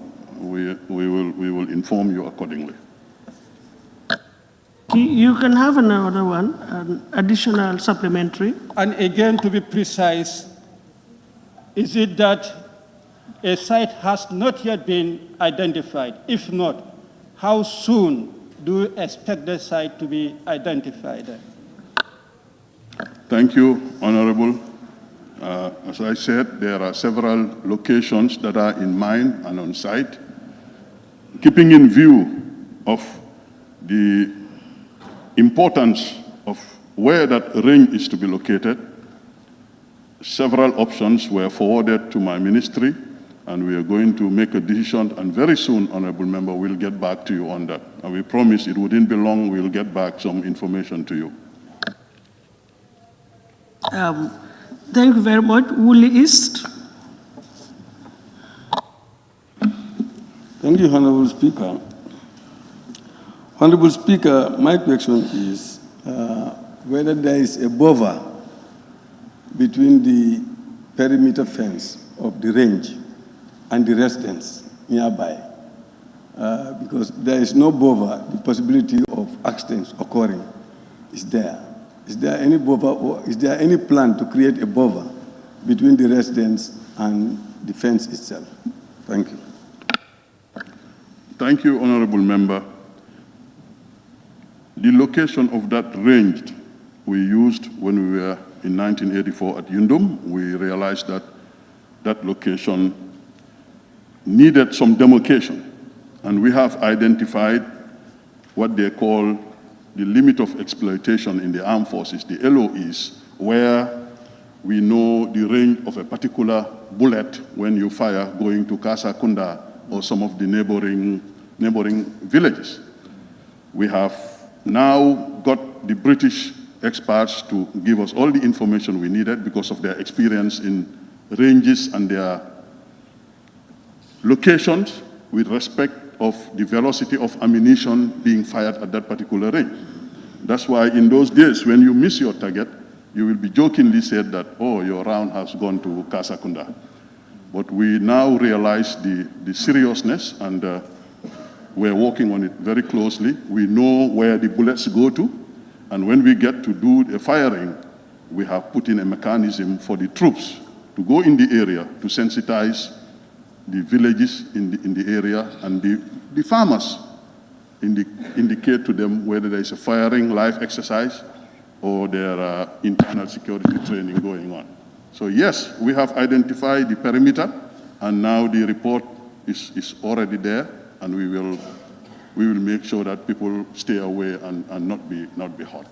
we will inform you accordingly. You can have another one, an additional supplementary. And again, to be precise, is it that a site has not yet been identified? If not, how soon do you expect the site to be identified? Thank you, Honorable. As I said, there are several locations that are in mind and on site. Keeping in view of the importance of where that range is to be located, several options were forwarded to my ministry, and we are going to make a decision, and very soon, Honorable Member, we'll get back to you on that. And we promise it wouldn't be long, we'll get back some information to you. Thank you very much. Woolly East. Thank you, Honorable Speaker. Honorable Speaker, my question is whether there is a buffer between the perimeter fence of the range and the residents nearby, because there is no buffer, the possibility of accidents occurring is there. Is there any buffer, or is there any plan to create a buffer between the residents and the fence itself? Thank you. Thank you, Honorable Member. The location of that range we used when we were in 1984 at Yundum, we realized that that location needed some demarcation, and we have identified what they call the limit of exploitation in the armed forces, the LOEs, where we know the range of a particular bullet when you fire going to Casa Kunda or some of the neighboring villages. We have now got the British experts to give us all the information we needed because of their experience in ranges and their locations with respect of the velocity of ammunition being fired at that particular range. That's why in those days, when you miss your target, you will be jokingly said that, oh, your round has gone to Casa Kunda. But we now realize the seriousness, and we're working on it very closely. We know where the bullets go to, and when we get to do the firing, we have put in a mechanism for the troops to go in the area to sensitize the villages in the area, and the farmers indicate to them whether there is a firing live exercise or there are internal security training going on. So yes, we have identified the perimeter, and now the report is already there, and we will make sure that people stay away and not be hurt.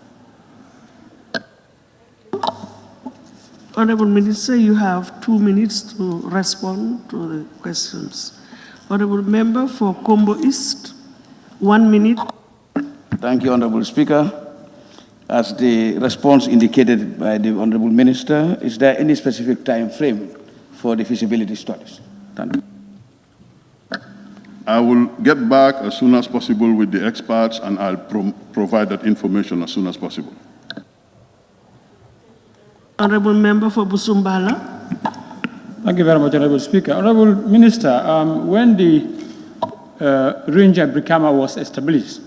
Honorable Minister, you have 2 minutes to respond to the questions. Honorable Member for Combo East, 1 minute. Thank you, Honorable Speaker. As the response indicated by the Honorable Minister, is there any specific time frame for the feasibility studies? Thank you. I will get back as soon as possible with the experts, and I'll provide that information as soon as possible. Honorable Member for Busumbala. Thank you very much, Honorable Speaker. Honorable Minister, when the range at Brikama was established.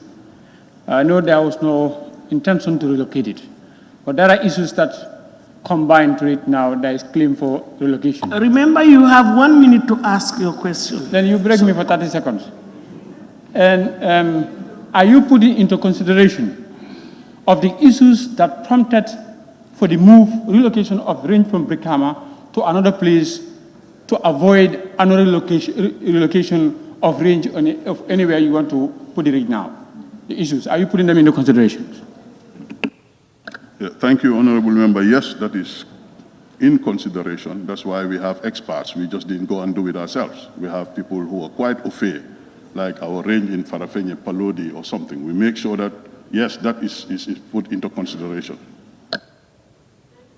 I know there was no intention to relocate it, but there are issues that combined to it now. There is claim for relocation. Remember, you have 1 minute to ask your question. Then you break me for 30 seconds. And are you putting into consideration of the issues that prompted for the relocation of range from Brikama to another place to avoid another relocation of range of anywhere you want to put it now? The issues, are you putting them into consideration? Yeah, thank you, Honorable Member. Yes, that is in consideration. That's why we have experts. We just didn't go and do it ourselves. We have people who are quite au fait, like our range in Farafenye, Palodi or something. We make sure that, yes, that is put into consideration.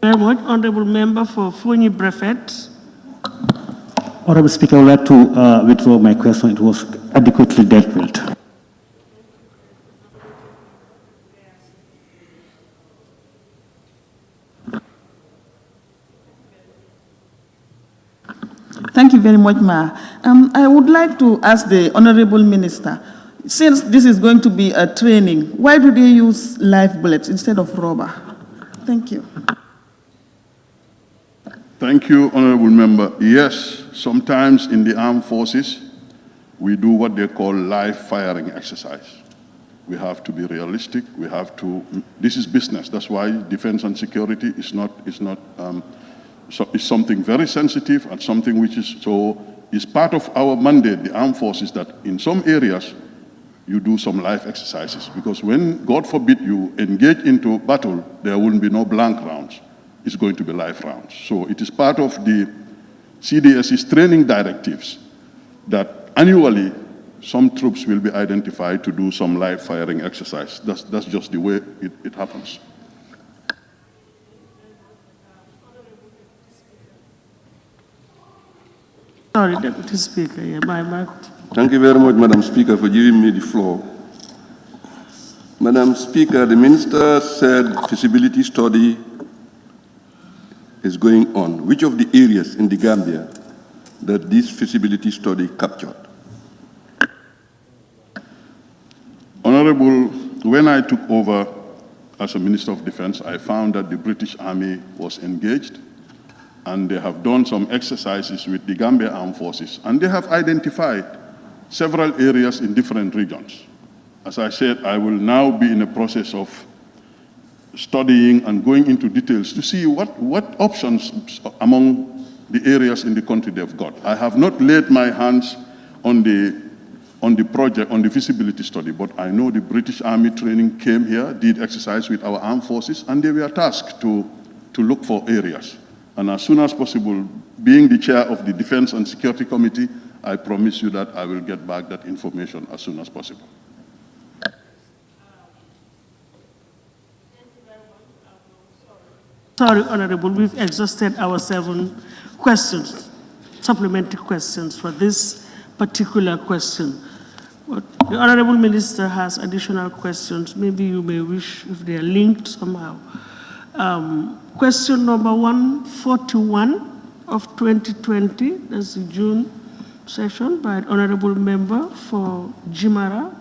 Very much. Honorable Member for Funi Brevet. Honorable Speaker, I would like to withdraw my question. It was adequately dealt with. Thank you very much, Ma. I would like to ask the Honorable Minister, since this is going to be a training, why do they use live bullets instead of rubber? Thank you. Thank you, Honorable Member. Yes, sometimes in the armed forces, we do what they call live firing exercise. We have to be realistic. We have to, this is business. That's why defense and security is something very sensitive and something which is part of our mandate, the armed forces, that in some areas you do some live exercises. Because when, God forbid, you engage into battle, there will be no blank rounds. It's going to be live rounds. So it is part of the CDS's training directives that annually some troops will be identified to do some live firing exercise. That's just the way it happens. Sorry, Deputy Speaker. Yeah, Thank you very much, Madam Speaker, for giving me the floor. Madam Speaker, the Minister said feasibility study is going on. Which of the areas in the Gambia that this feasibility study captured? Honorable, when I took over as a Minister of Defense, I found that the British Army was engaged, and they have done some exercises with the Gambia Armed Forces, and they have identified several areas in different regions. As I said, I will now be in a process of studying and going into details to see what options among the areas in the country they've got. I have not laid my hands on the project, on the feasibility study, but I know the British Army training came here, did exercise with our armed forces, and they were tasked to look for areas. And as soon as possible, being the chair of the Defense and Security Committee, I promise you that I will get back that information as soon as possible. Sorry, Honorable, we've exhausted our 7 questions, supplementary questions for this particular question. But the Honorable Minister has additional questions. Maybe you may wish, if they are linked somehow. Question number 141 of 2020, that's the June session, by an Honorable Member for Jimara.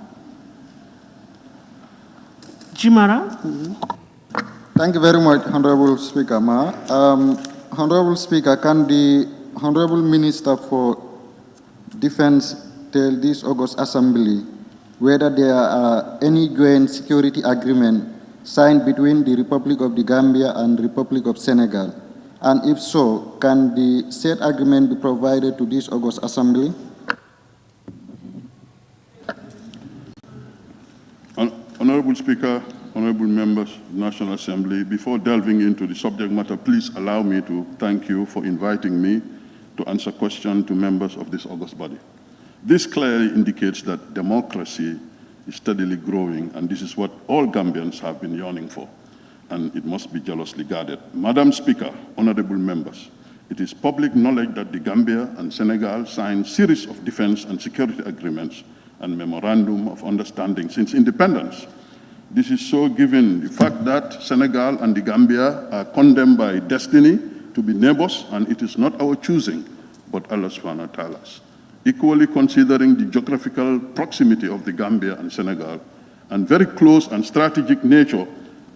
Thank you very much, Honorable Speaker. Honorable Speaker, can the Honorable Minister for Defense tell this August Assembly whether there are any joint security agreement signed between the Republic of the Gambia and the Republic of Senegal? And if so, can the said agreement be provided to this August Assembly? Honorable Speaker, honorable members of the National Assembly, before delving into the subject matter, please allow me to thank you for inviting me to answer questions to members of this august body. This clearly indicates that democracy is steadily growing, and this is what all Gambians have been yearning for, and it must be jealously guarded. Madam Speaker, honorable members, it is public knowledge that the Gambia and Senegal signed a series of defense and security agreements and memorandum of understanding since independence. This is so given the fact that Senegal and the Gambia are condemned by destiny to be neighbors, and it is not our choosing, but Allah subhanahu wa ta'ala's. equally considering the geographical proximity of the Gambia and Senegal, and very close and strategic nature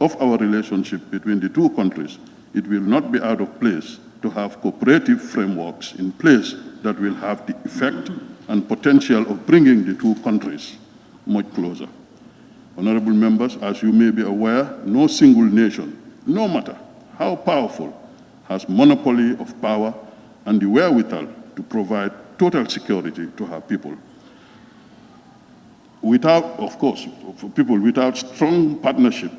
of our relationship between the two countries, it will not be out of place to have cooperative frameworks in place that will have the effect and potential of bringing the two countries much closer. Honorable members, as you may be aware, no single nation, no matter how powerful, has monopoly of power and the wherewithal to provide total security to her people. Without, of course, for people without strong partnership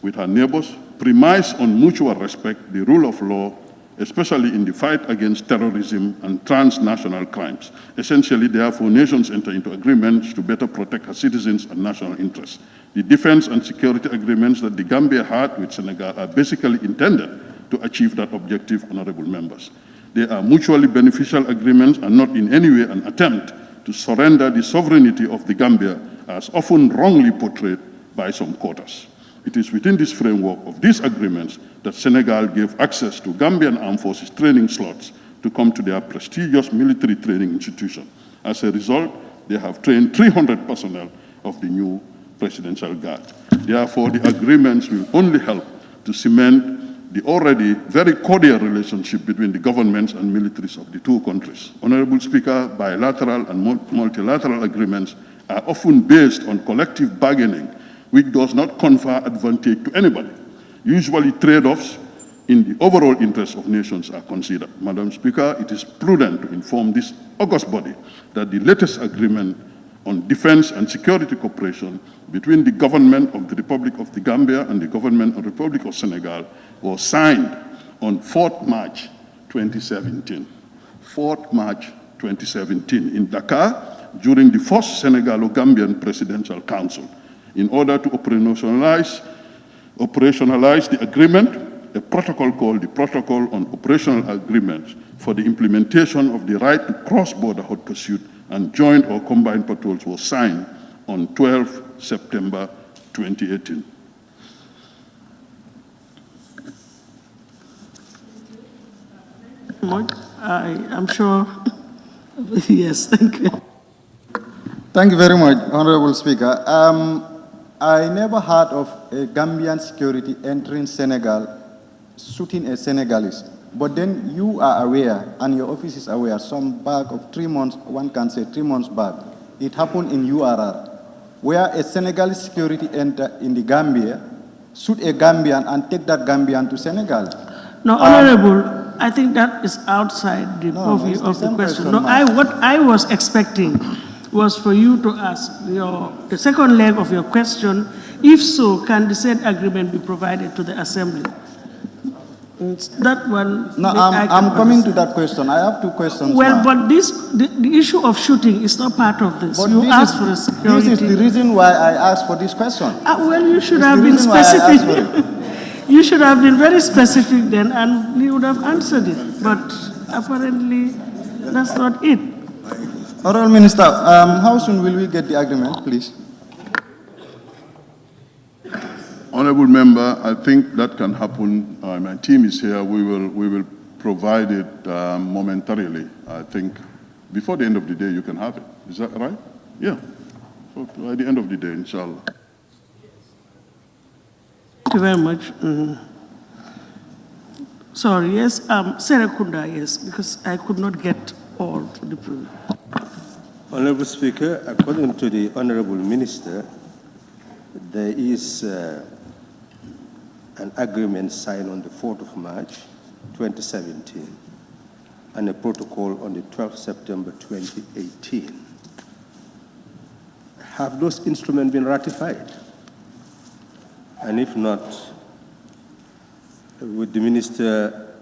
with her neighbors, premise on mutual respect, the rule of law, especially in the fight against terrorism and transnational crimes. Essentially, therefore, nations enter into agreements to better protect her citizens and national interests. The defense and security agreements that the Gambia had with Senegal are basically intended to achieve that objective, honorable members. They are mutually beneficial agreements and not in any way an attempt to surrender the sovereignty of the Gambia, as often wrongly portrayed by some quarters. It is within this framework of these agreements that Senegal gave access to Gambian armed forces training slots to come to their prestigious military training institution. As a result, they have trained 300 personnel of the new Presidential Guard. Therefore, the agreements will only help to cement the already very cordial relationship between the governments and militaries of the two countries. Honorable Speaker, bilateral and multilateral agreements are often based on collective bargaining, which does not confer advantage to anybody. Usually trade-offs in the overall interest of nations are considered. Madam Speaker, it is prudent to inform this august body that the latest agreement on defense and security cooperation between the government of the Republic of the Gambia and the government of the Republic of Senegal was signed on 4th March 2017. 4th March 2017 in Dakar during the first Senegalo-Gambian Presidential Council. In order to operationalize the agreement, a protocol called the Protocol on Operational Agreements for the implementation of the right to cross-border hot pursuit and joint or combined patrols was signed on 12 September 2018. I'm sure, yes, thank you. Thank you very much, Honorable Speaker. I never heard of a Gambian security entering Senegal, shooting a Senegalese. But then you are aware, and your office is aware, some back of 3 months, one can say 3 months back, it happened in URR, where a Senegalese security entered in the Gambia, shoot a Gambian and take that Gambian to Senegal. No, Honorable, I think that is outside the purview of the question. No, what I was expecting was for you to ask the second leg of your question. If so, can the said agreement be provided to the Assembly? That one. No, I'm coming to that question. I have 2 questions. Well, but the issue of shooting is not part of this. But you asked for a security. This is the reason why I asked for this question. Well, you should have been specific. You should have been very specific then, and you would have answered it. But apparently, that's not it. Honorable Minister, how soon will we get the agreement, please? Honorable member, I think that can happen. My team is here. We will provide it momentarily. I think before the end of the day you can have it. Is that right? Yeah. So by the end of the day, inshallah. Thank you very much. Sorry, yes, Serekunda, yes, because I could not get all to the proof. Honorable Speaker, according to the Honorable Minister, there is an agreement signed on the 4th of March, 2017, and a protocol on the 12th September 2018. Have those instruments been ratified? And if not, would the Minister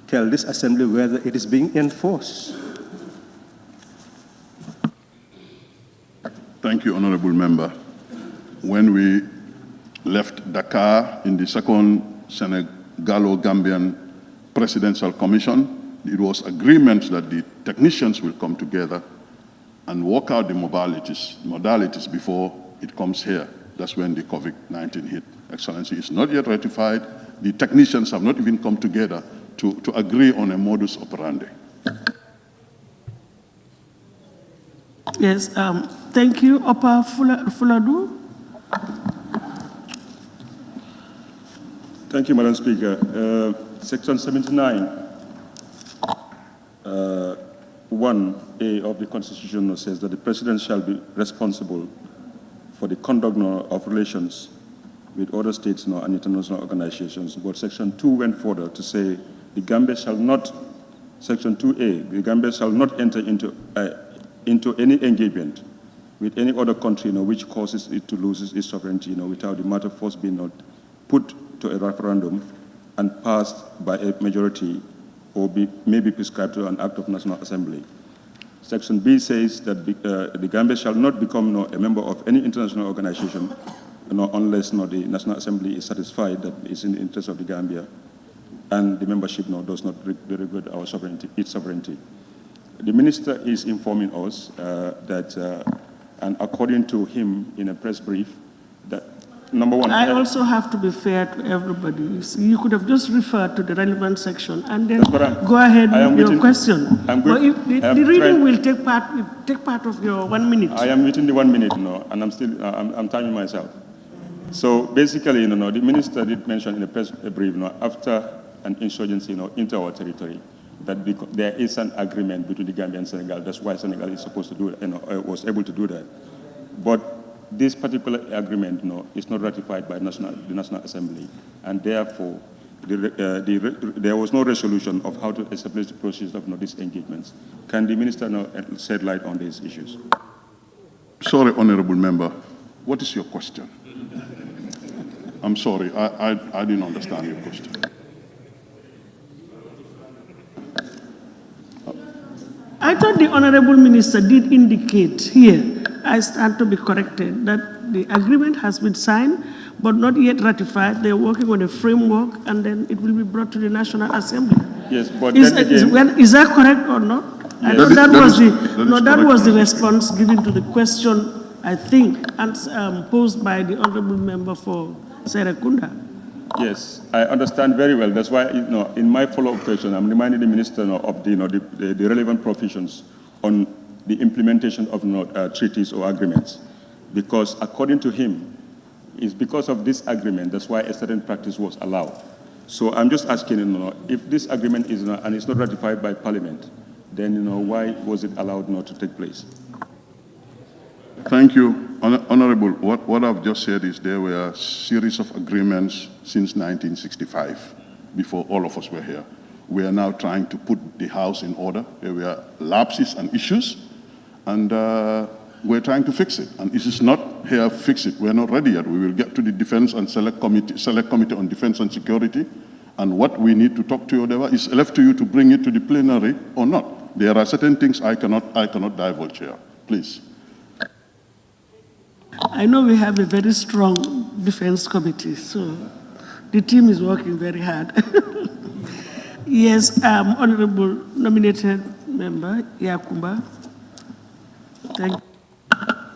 tell this Assembly whether it is being enforced? Thank you, Honorable Member. When we left Dakar in the second Senegalo-Gambian Presidential Commission, it was agreement that the technicians will come together and work out the modalities before it comes here. That's when the COVID-19 hit. Excellency, it's not yet ratified. The technicians have not even come together to agree on a modus operandi. Yes, thank you. Opa Fuladu. Thank you, Madam Speaker. Section 79, 1A of the Constitution says that the President shall be responsible for the conduct of relations with other states and international organizations. But Section 2 went further to say the Gambia shall not, Section 2A, the Gambia shall not enter into any engagement with any other country which causes it to lose its sovereignty without the matter first being put to a referendum and passed by a majority or may be prescribed to an act of National Assembly. Section B says that the Gambia shall not become a member of any international organization unless the National Assembly is satisfied that it's in the interest of the Gambia and the membership does not regret our sovereignty, its sovereignty. The minister is informing us that, and according to him in a press brief, that number one. I also have to be fair to everybody. You could have just referred to the relevant section and then go ahead with your question. But if the reading will take part of your 1 minute. I am within the 1 minute, and I'm still I'm timing myself. So basically, the minister did mention in a press brief, after an insurgency, into our territory, that there is an agreement between the Gambia and Senegal. That's why Senegal is supposed to do it, was able to do that. But this particular agreement, is not ratified by the National Assembly, and therefore, there was no resolution of how to establish the process of these engagements. Can the minister shed light on these issues? Sorry, honorable member. What is your question? I'm sorry, I didn't understand your question. I thought the honorable minister did indicate here, I stand to be corrected, that the agreement has been signed but not yet ratified. They're working on a framework and then it will be brought to the National Assembly. Yes, but is that correct or not? I thought that was the response given to the question, I think, posed by the honorable member for Serekunda. Yes, I understand very well. That's why, in my follow-up question, I'm reminding the minister of the relevant provisions on the implementation of treaties or agreements, because according to him, it's because of this agreement that's why a certain practice was allowed. So I'm just asking, if this agreement is and it's not ratified by Parliament, then why was it allowed not to take place? Thank you. Honorable, what I've just said is there were a series of agreements since 1965, before all of us were here. We are now trying to put the house in order. There were lapses and issues, and we're trying to fix it. And this is not here, fix it. We're not ready yet. We will get to the Defense and Select Committee on Defense and Security, and what we need to talk to you about is left to you to bring it to the plenary or not. There are certain things I cannot divulge here. Please. I know we have a very strong defense committee, so the team is working very hard. Yes, honorable nominated member, Yakumba. Thank you.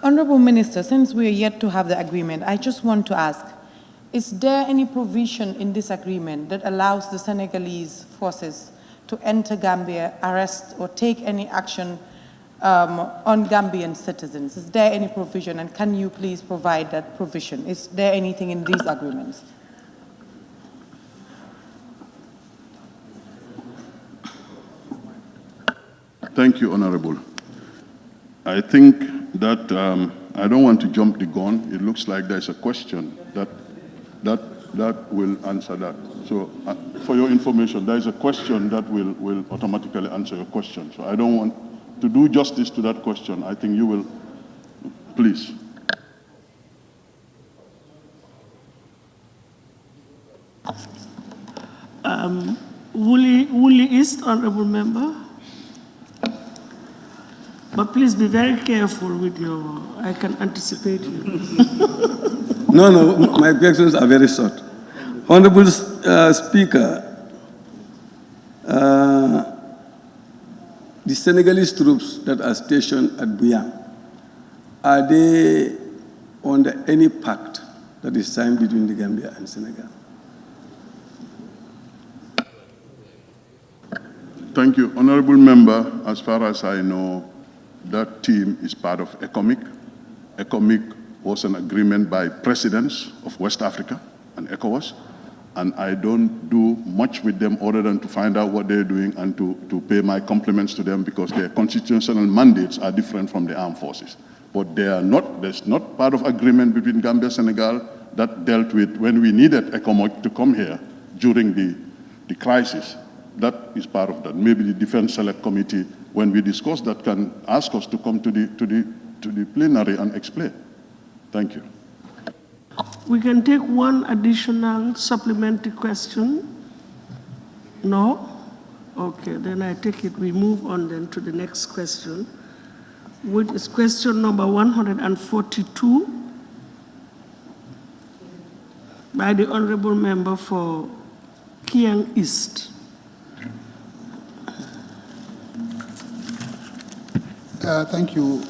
Honorable Minister, since we are yet to have the agreement, I just want to ask, is there any provision in this agreement that allows the Senegalese forces to enter Gambia, arrest or take any action on Gambian citizens? Is there any provision, and can you please provide that provision? Is there anything in these agreements? Thank you, Honorable. I think that I don't want to jump the gun. It looks like there's a question that will answer that. So for your information, there is a question that will automatically answer your question. So I don't want to do justice to that question. I think you will, please. Woolly East, honorable member. But please be very careful with your, I can anticipate you. No, my questions are very short. Honorable Speaker, the Senegalese troops that are stationed at Buyam, are they under any pact that is signed between the Gambia and Senegal? Thank you. Honorable member, as far as I know, That team is part of ECOMIC. ECOMIC was an agreement by presidents of West Africa and ECOWAS, and I don't do much with them other than to find out what they're doing and to pay my compliments to them because their constitutional mandates are different from the armed forces. But there's not part of agreement between Gambia and Senegal that dealt with when we needed ECOMIC to come here during the crisis. That is part of that. Maybe the Defense Select Committee, when we discuss that, can ask us to come to the plenary and explain. Thank you. We can take one additional supplementary question. No? Okay, then I take it we move on then to the next question, which is question number 142 by the Honorable Member for Kiang East. Thank you,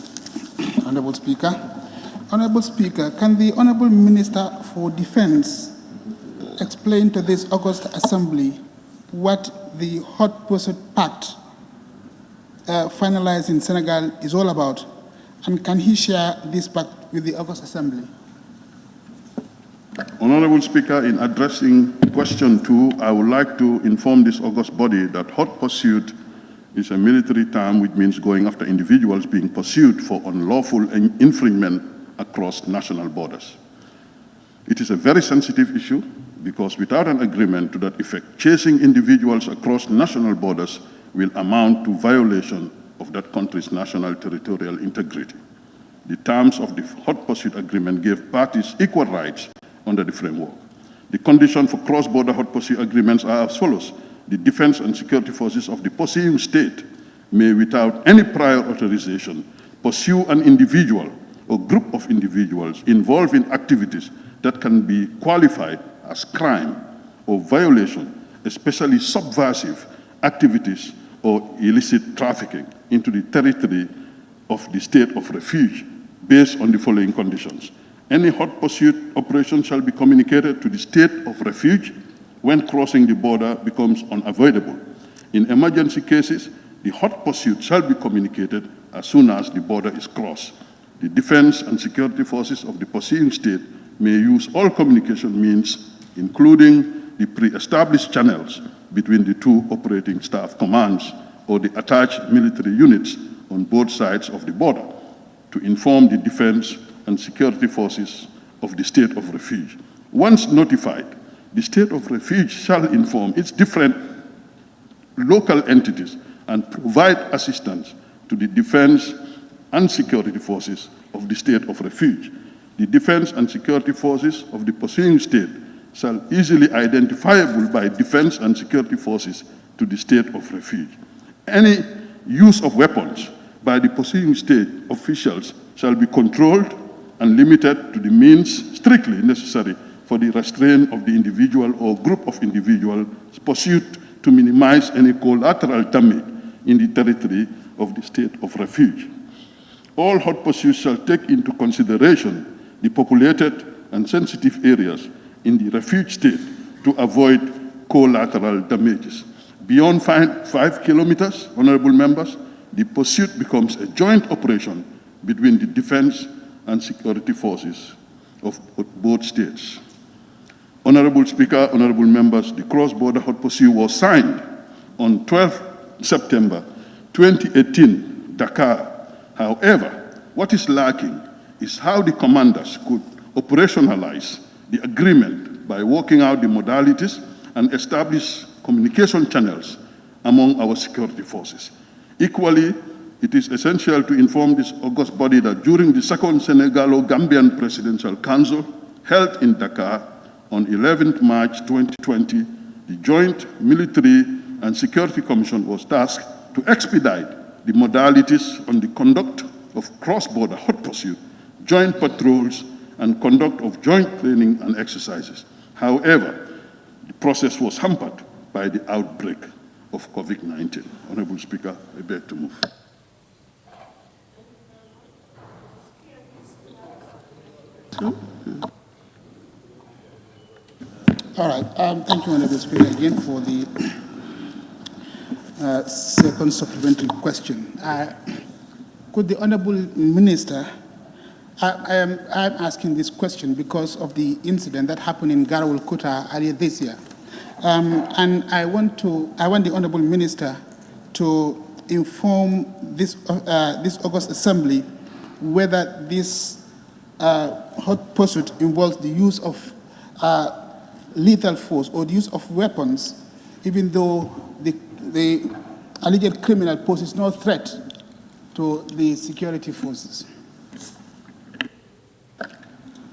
Honorable Speaker. Honorable Speaker, can the Honorable Minister for Defense explain to this August Assembly what the Hot Pursuit Pact finalized in Senegal is all about? And can he share this pact with the August Assembly? Honorable Speaker, in addressing question 2, I would like to inform this august body that hot pursuit is a military term which means going after individuals being pursued for unlawful infringement across national borders. It is a very sensitive issue because without an agreement to that effect, chasing individuals across national borders will amount to violation of that country's national territorial integrity. The terms of the hot pursuit agreement gave parties equal rights under the framework. The conditions for cross-border hot pursuit agreements are as follows. The defense and security forces of the pursuing state may, without any prior authorization, pursue an individual or group of individuals involved in activities that can be qualified as crime or violation, especially subversive activities or illicit trafficking into the territory of the state of refuge based on the following conditions. Any hot pursuit operation shall be communicated to the state of refuge when crossing the border becomes unavoidable. In emergency cases, the hot pursuit shall be communicated as soon as the border is crossed. The defense and security forces of the pursuing state may use all communication means, including the pre-established channels between the two operating staff commands or the attached military units on both sides of the border, to inform the defense and security forces of the state of refuge. Once notified, the state of refuge shall inform its different local entities and provide assistance to the defense and security forces of the state of refuge. The defense and security forces of the pursuing state shall easily identifiable by defense and security forces to the state of refuge. Any use of weapons by the pursuing state officials shall be controlled and limited to the means strictly necessary for the restraint of the individual or group of individuals pursued to minimize any collateral damage in the territory of the state of refuge. All hot pursuits shall take into consideration the populated and sensitive areas in the refuge state to avoid collateral damages. Beyond 5 kilometers, honorable members, the pursuit becomes a joint operation between the defense and security forces of both states. Honorable Speaker, honorable members, the cross-border hot pursuit was signed on 12 September 2018, Dakar. However, what is lacking is how the commanders could operationalize the agreement by working out the modalities and establish communication channels among our security forces. Equally, it is essential to inform this august body that during the second Senegalo-Gambian Presidential Council held in Dakar on 11th March 2020, the Joint Military and Security Commission was tasked to expedite the modalities on the conduct of cross-border hot pursuit, joint patrols, and conduct of joint training and exercises. However, the process was hampered by the outbreak of COVID-19. Honorable Speaker, I beg to move. All right. Thank you, Honorable Speaker, again for the second supplementary question. could the Honorable Minister, I'm asking this question because of the incident that happened in Garawal Kuta earlier this year. And I want the Honorable Minister to inform this August Assembly whether this hot pursuit involves the use of lethal force or the use of weapons, even though the alleged criminal poses no threat to the security forces.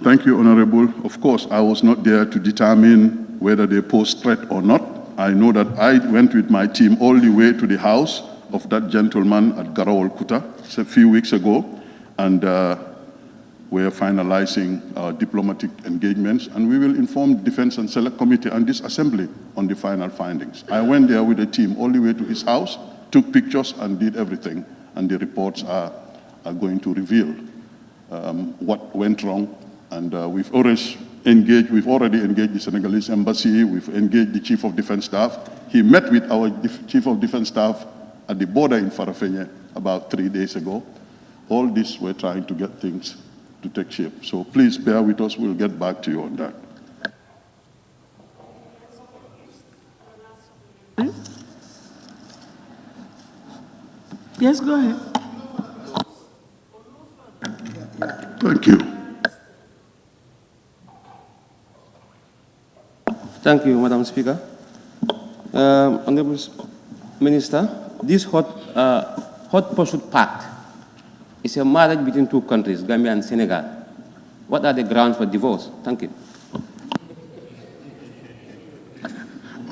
Thank you, Honorable. Of course, I was not there to determine whether they pose threat or not. I know that I went with my team all the way to the house of that gentleman at Garawal Kuta a few weeks ago, and we're finalizing our diplomatic engagements, and we will inform the Defense and Select Committee and this Assembly on the final findings. I went there with a team all the way to his house, took pictures and did everything, and the reports are going to reveal what went wrong. And we've already engaged the Senegalese embassy, we've engaged the Chief of Defense Staff. He met with our Chief of Defense Staff at the border in Farafenye about 3 days ago. All this, we're trying to get things to take shape. So please bear with us, we'll get back to you on that. Yes, go ahead. Thank you. Thank you, Madam Speaker. Honorable Minister, this hot pursuit pact is a marriage between two countries, Gambia and Senegal. What are the grounds for divorce? Thank you.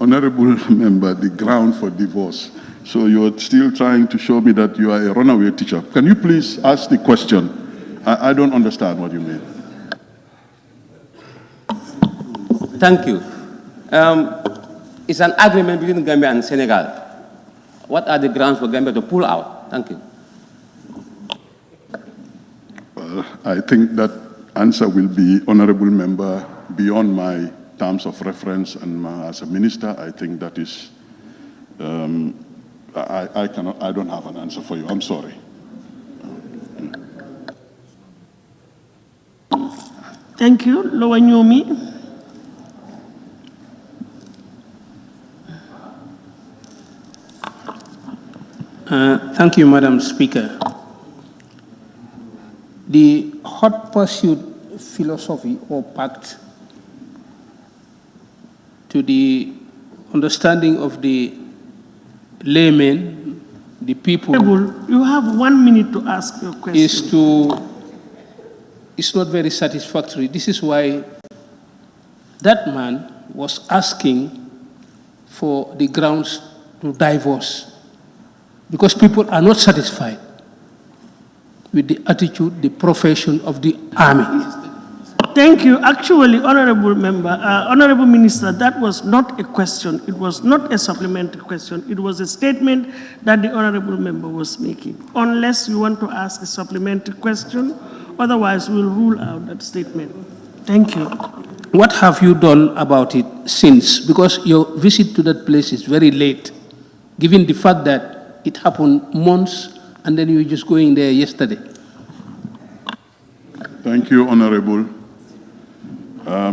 Honorable member, the ground for divorce. So you're still trying to show me that you are a runaway teacher. Can you please ask the question? I don't understand what you mean. Thank you. It's an agreement between Gambia and Senegal. What are the grounds for Gambia to pull out? Thank you. Well, I think that answer will be, honorable member, beyond my terms of reference, and as a minister, I think that is, I don't have an answer for you. I'm sorry. Thank you. Lower Nyomi. Thank you, Madam Speaker. The hot pursuit philosophy or pact, to the understanding of the laymen, the people, you have 1 minute to ask your question. It's not very satisfactory. This is why that man was asking for the grounds to divorce, because people are not satisfied with the attitude, the profession of the army. Thank you. Actually, Honorable Member, Honorable Minister, that was not a question. It was not a supplementary question. It was a statement that the Honorable Member was making. Unless you want to ask a supplementary question, otherwise we'll rule out that statement. Thank you. What have you done about it since? Because your visit to that place is very late, given the fact that it happened months and then you were just going there yesterday. Thank you, Honorable.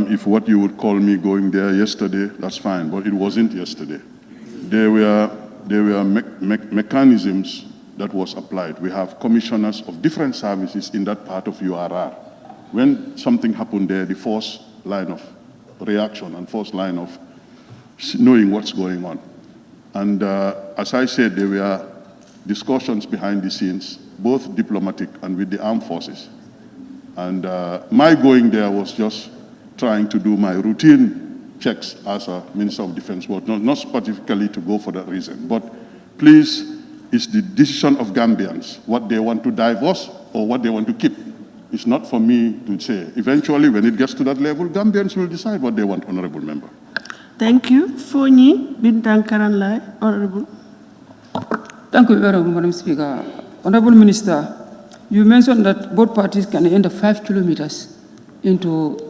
If what you would call me going there yesterday, that's fine, but it wasn't yesterday. There were mechanisms that was applied. We have commissioners of different services in that part of URR. When something happened there, the first line of reaction and first line of knowing what's going on. And as I said, there were discussions behind the scenes, both diplomatic and with the armed forces. And my going there was just trying to do my routine checks as a Minister of Defense, but not specifically to go for that reason. But please, it's the decision of Gambians, what they want to divorce or what they want to keep. It's not for me to say. Eventually, when it gets to that level, Gambians will decide what they want, Honorable Member. Thank you. Fonyi Bintang Karanlai, Honorable. Thank you very much, Madam Speaker. Honorable Minister, you mentioned that both parties can enter 5 kilometers into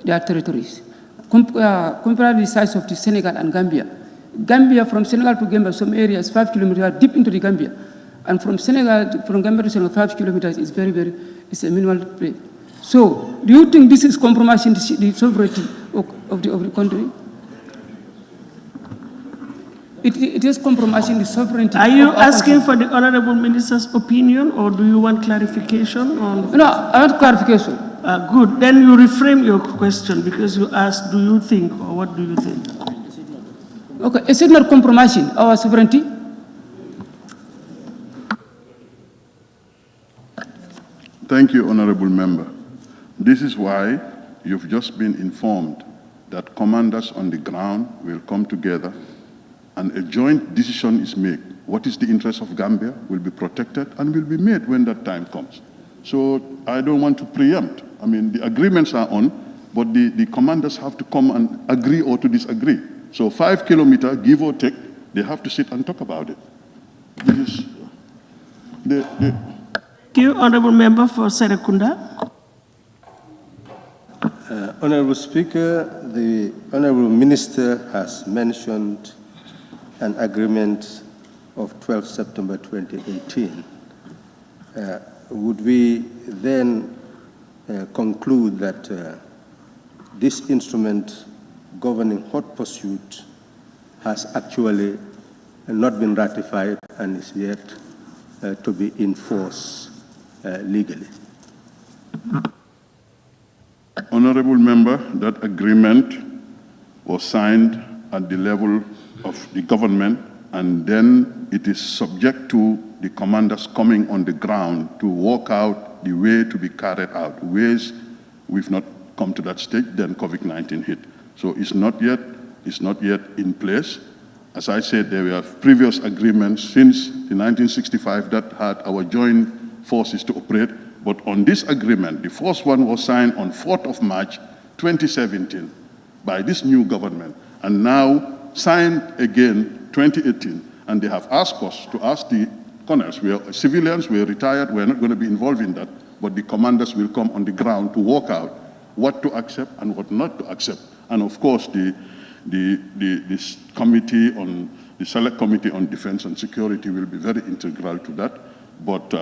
their territories. Compare the size of the Senegal and Gambia. Gambia, from Senegal to Gambia, some areas 5 kilometers are deep into the Gambia. And from Senegal, from Gambia to Senegal, 5 kilometers is it's a minimal place. So, do you think this is compromising the sovereignty of the country? It is compromising the sovereignty. Are you asking for the Honorable Minister's opinion, or do you want clarification on? No, I want clarification. Good. Then you reframe your question because you asked, do you think, or what do you think? Okay, is it not compromising our sovereignty? Thank you, Honorable Member. This is why you've just been informed that commanders on the ground will come together and a joint decision is made. What is the interest of Gambia will be protected and will be made when that time comes. So I don't want to preempt. I mean, the agreements are on, but the commanders have to come and agree or to disagree. So 5 kilometers, give or take, they have to sit and talk about it. This is Thank you, Honorable Member for Serekunda. Honorable Speaker, the Honorable Minister has mentioned an agreement of 12 September 2018. Would we then conclude that this instrument governing hot pursuit has actually not been ratified and is yet to be enforced legally? Honorable Member, that agreement was signed at the level of the government, and then it is subject to the commanders coming on the ground to work out the way to be carried out. Ways we've not come to that stage, then COVID-19 hit. So it's not yet in place. As I said, there were previous agreements since the 1965 that had our joint forces to operate. But on this agreement, the first one was signed on 4th of March, 2017 by this new government, and now signed again 2018. And they have asked us to ask the colonels, we are civilians, we are retired, we're not going to be involved in that, but the commanders will come on the ground to work out what to accept and what not to accept. And of course, this committee on, the Select Committee on Defense and Security will be very integral to that, but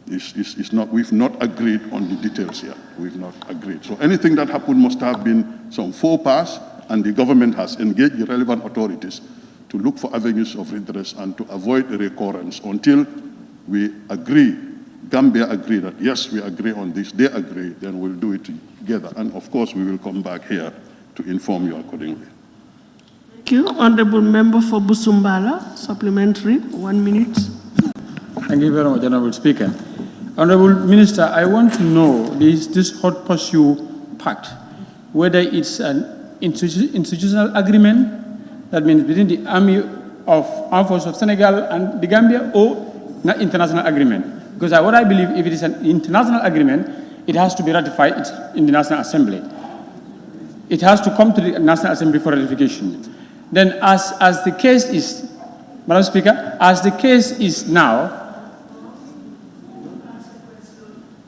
it's not, we've not agreed on the details yet. We've not agreed. So anything that happened must have been some faux pas, and the government has engaged the relevant authorities to look for avenues of redress and to avoid a recurrence until we agree, Gambia agree that yes, we agree on this, they agree, then we'll do it together. And of course, we will come back here to inform you accordingly. Thank you. Honorable Member for Busumbala, supplementary, 1 minute. Thank you very much, Honorable Speaker. Honorable Minister, I want to know this hot pursuit pact, whether it's an institutional agreement, that means between the Armed Forces of Senegal and the Gambia, or not international agreement. Because what I believe, if it is an international agreement, it has to be ratified in the National Assembly. It has to come to the National Assembly for ratification. Then as the case is, Madam Speaker, as the case is now,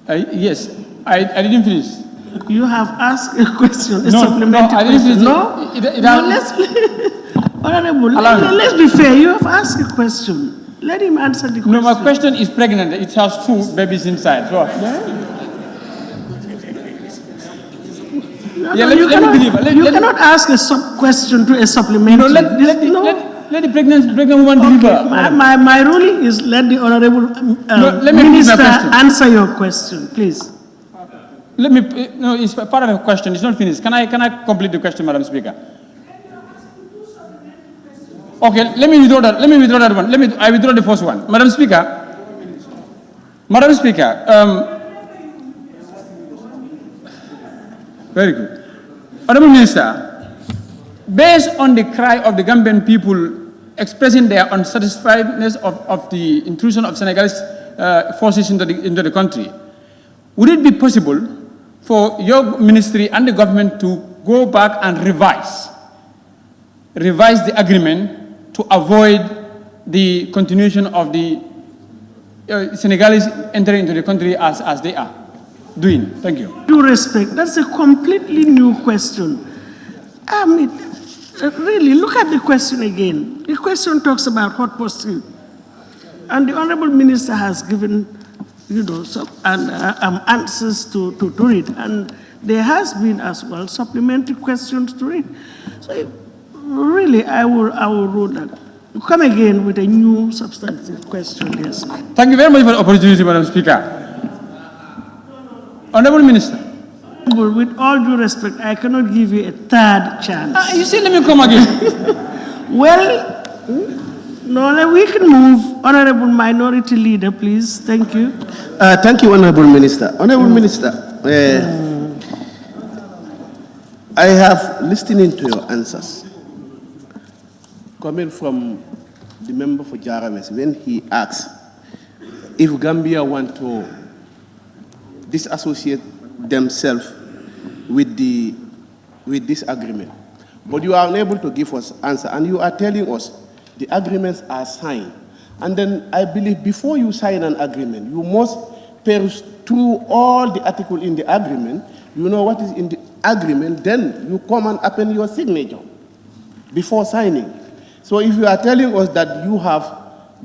yes, I didn't finish. You have asked a question, a no, supplementary I didn't question. finish. No? Honorable, let's be fair. You have asked a question. Let him answer the question. No, my question is pregnant. It has 2 babies inside. So. You cannot ask a question to a supplementary. No, let the pregnant woman deliver. My ruling is let the Honorable Minister answer your question, please. It's part of a question. It's not finished. Can I complete the question, Madam Speaker? Okay, let me withdraw that one. I withdraw the first one. Madam Speaker, very good. Honorable Minister, based on the cry of the Gambian people expressing their unsatisfiedness of the intrusion of Senegalese forces into the country, would it be possible for your ministry and the government to go back and revise the agreement to avoid the continuation of the Senegalese entering into the country as they are doing? Thank you. Due respect, that's a completely new question. Really, look at the question again. The question talks about hot pursuit. And the Honorable Minister has given, some answers to read. And there has been as well supplementary questions to read. So really, I will rule that. Come again with a new substantive question, yes. Thank you very much for the opportunity, Madam Speaker. Honorable Minister. With all due respect, I cannot give you a third chance. You say, let me come again. Well, no, we can move. Honorable Minority Leader, please. Thank you. Thank you, Honorable Minister. Honorable Minister, I have listening to your answers. Coming from the member for Jarames, when he asks if Gambia want to disassociate themselves with this agreement, but you are unable to give us answer, and you are telling us the agreements are signed. And then I believe before you sign an agreement, you must peruse through all the articles in the agreement. You know what is in the agreement, then you come and append your signature before signing. So if you are telling us that you have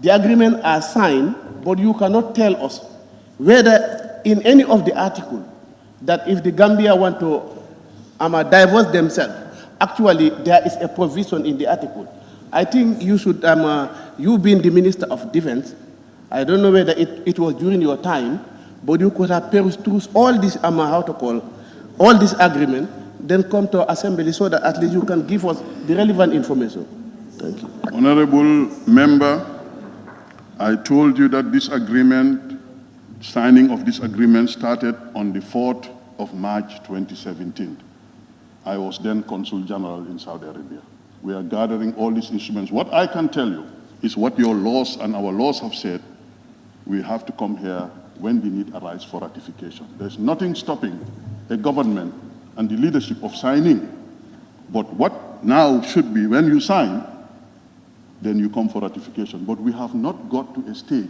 the agreement are signed, but you cannot tell us whether in any of the articles that if the Gambia want to divorce themselves, actually there is a provision in the article. I think you should, you being the Minister of Defense, I don't know whether it was during your time, but you could have perused through all this, all this agreement, then come to Assembly so that at least you can give us the relevant information. Thank you. Honorable Member, I told you that this agreement, signing of this agreement started on the 4th of March 2017. I was then Consul General in Saudi Arabia. We are gathering all these instruments. What I can tell you is what your laws and our laws have said. We have to come here when the need arises for ratification. There's nothing stopping a government and the leadership of signing. But what now should be when you sign, then you come for ratification. But we have not got to a stage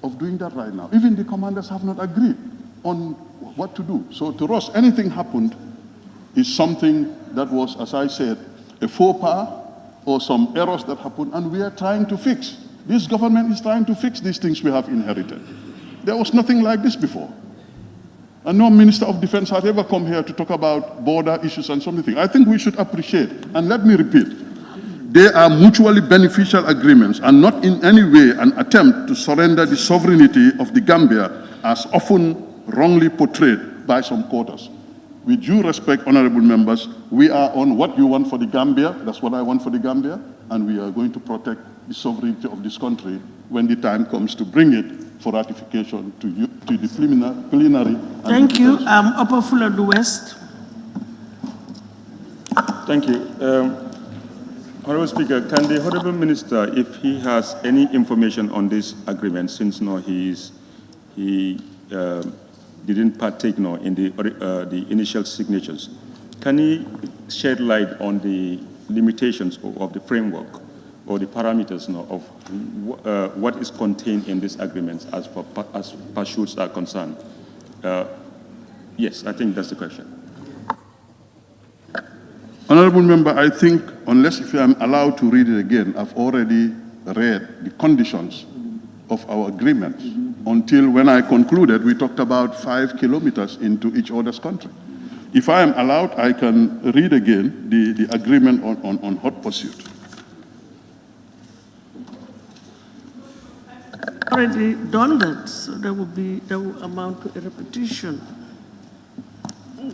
of doing that right now. Even the commanders have not agreed on what to do. So to us, anything happened is something that was, as I said, a faux pas or some errors that happened, and we are trying to fix. This government is trying to fix these things we have inherited. There was nothing like this before. And no Minister of Defense had ever come here to talk about border issues and something. I think we should appreciate, and let me repeat, they are mutually beneficial agreements and not in any way an attempt to surrender the sovereignty of the Gambia as often wrongly portrayed by some quarters. With due respect, honorable members, we are on what you want for the Gambia, that's what I want for the Gambia, and we are going to protect the sovereignty of this country when the time comes to bring it for ratification to the plenary. Thank you. Upper Fuladu West. Thank you. Honorable Speaker, can the Honorable Minister, if he has any information on this agreement, since he didn't partake in the initial signatures, can he shed light on the limitations of the framework or the parameters of what is contained in this agreement as pursuits are concerned? Yes, I think that's the question. Honorable Member, I think, unless if I am allowed to read it again, I've already read the conditions of our agreement. Until when I concluded, we talked about 5 kilometers into each other's country. If I am allowed, I can read again the agreement on hot pursuit. Already done that, so that will amount to a repetition.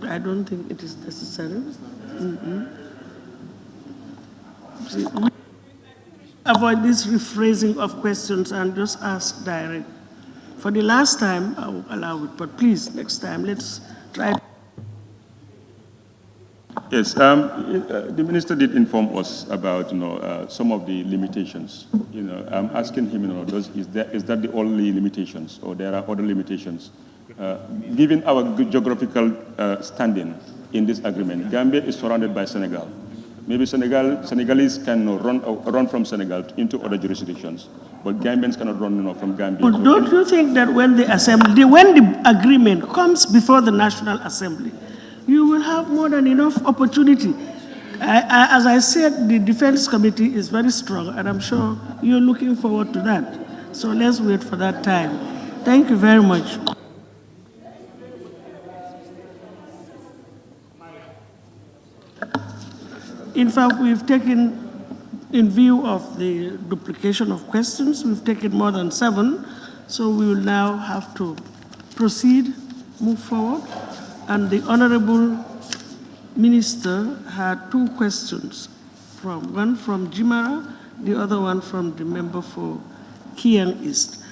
I don't think it is necessary. See, we avoid this rephrasing of questions and just ask direct. For the last time, I will allow it, but please, next time, let's try. Yes, the minister did inform us about some of the limitations. I'm asking him, is that the only limitations, or there are other limitations? Given our geographical standing in this agreement, Gambia is surrounded by Senegal. Maybe Senegalese can run from Senegal into other jurisdictions, but Gambians cannot run from Gambia. But don't you think that when the agreement comes before the National Assembly, you will have more than enough opportunity? As I said, the Defense Committee is very strong, and I'm sure you're looking forward to that. So let's wait for that time. Thank you very much. In fact, we've taken, in view of the duplication of questions, we've taken more than 7, so we will now have to proceed, move forward. And the Honorable Minister had 2 questions, one from Jimara, the other one from the member for Kiang East.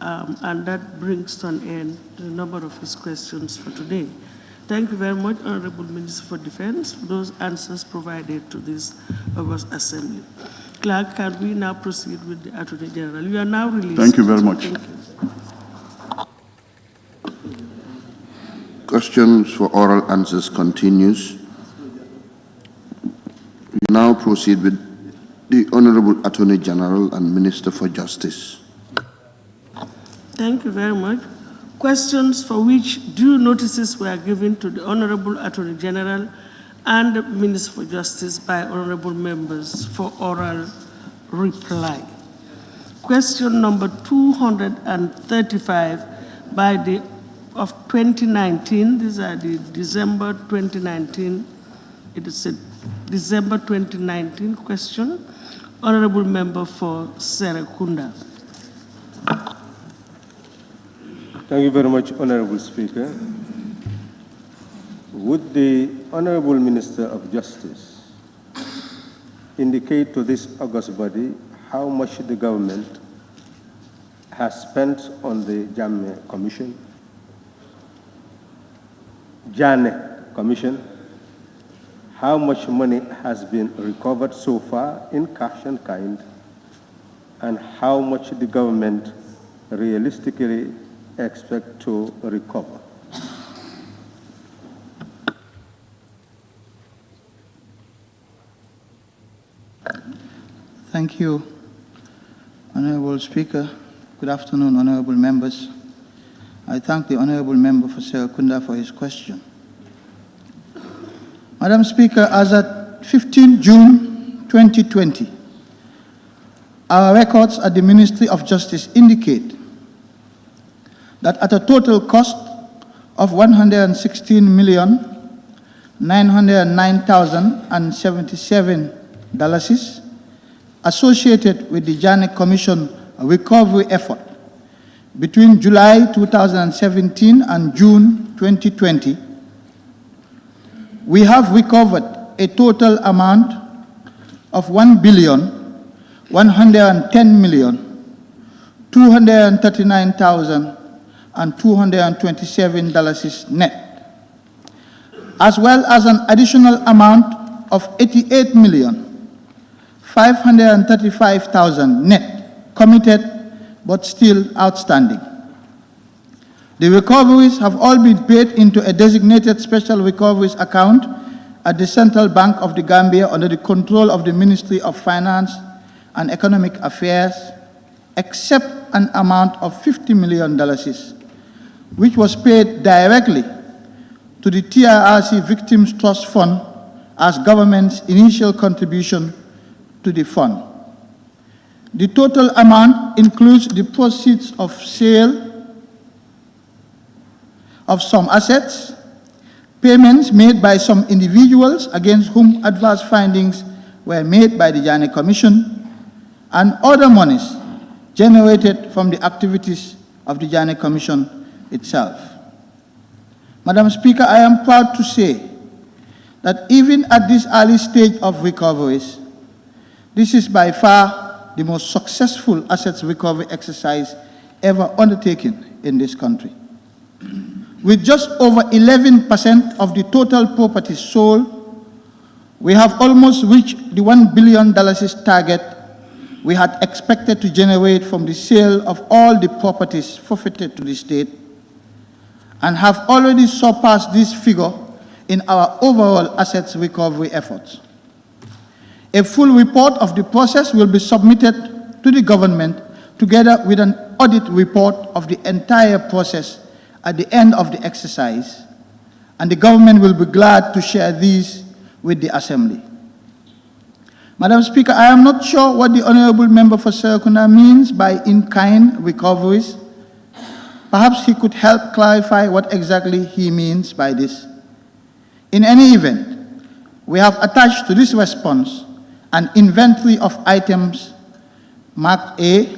And that brings to an end the number of his questions for today. Thank you very much, Honorable Minister for Defense, for those answers provided to this August Assembly. Clerk, can we now proceed with the Attorney General? You are now released. Thank you very much. Thank you. Questions for oral answers continues. We now proceed with the Honorable Attorney General and Minister for Justice. Thank you very much. Questions for which due notices were given to the Honorable Attorney General and the Minister for Justice by honorable members for oral reply. Question number 235 of 2019. These are the December 2019. It is a December 2019 question. Honorable member for Serekunda. Thank you very much, Honorable Speaker. Would the Honorable Minister of Justice indicate to this august body how much the government has spent on the Jane Commission, how much money has been recovered so far in cash and kind, and how much the government realistically expect to recover? Thank you, Honorable Speaker. Good afternoon, honorable members. I thank the honorable member for Serekunda for his question. Madam Speaker, as at 15 June 2020, our records at the Ministry of Justice indicate that at a total cost of $116,909,077 associated with the Jane Commission recovery effort between July 2017 and June 2020, we have recovered a total amount of $1,110,239,227 net, as well as an additional amount of $88,535,000 net committed but still outstanding. The recoveries have all been paid into a designated special recoveries account at the Central Bank of the Gambia under the control of the Ministry of Finance and Economic Affairs, except an amount of $50 million, which was paid directly to the TRRC Victims Trust Fund as government's initial contribution to the fund. The total amount includes the proceeds of sale of some assets, payments made by some individuals against whom adverse findings were made by the Jane Commission, and other monies generated from the activities of the Jane Commission itself. Madam Speaker, I am proud to say that even at this early stage of recoveries, this is by far the most successful assets recovery exercise ever undertaken in this country. With just over 11% of the total properties sold, we have almost reached the $1 billion target we had expected to generate from the sale of all the properties forfeited to the state, and have already surpassed this figure in our overall assets recovery efforts. A full report of the process will be submitted to the government together with an audit report of the entire process at the end of the exercise, and the government will be glad to share these with the Assembly. Madam Speaker, I am not sure what the Honorable Member for Serekunda means by in-kind recoveries. Perhaps he could help clarify what exactly he means by this. In any event, we have attached to this response an inventory of items marked A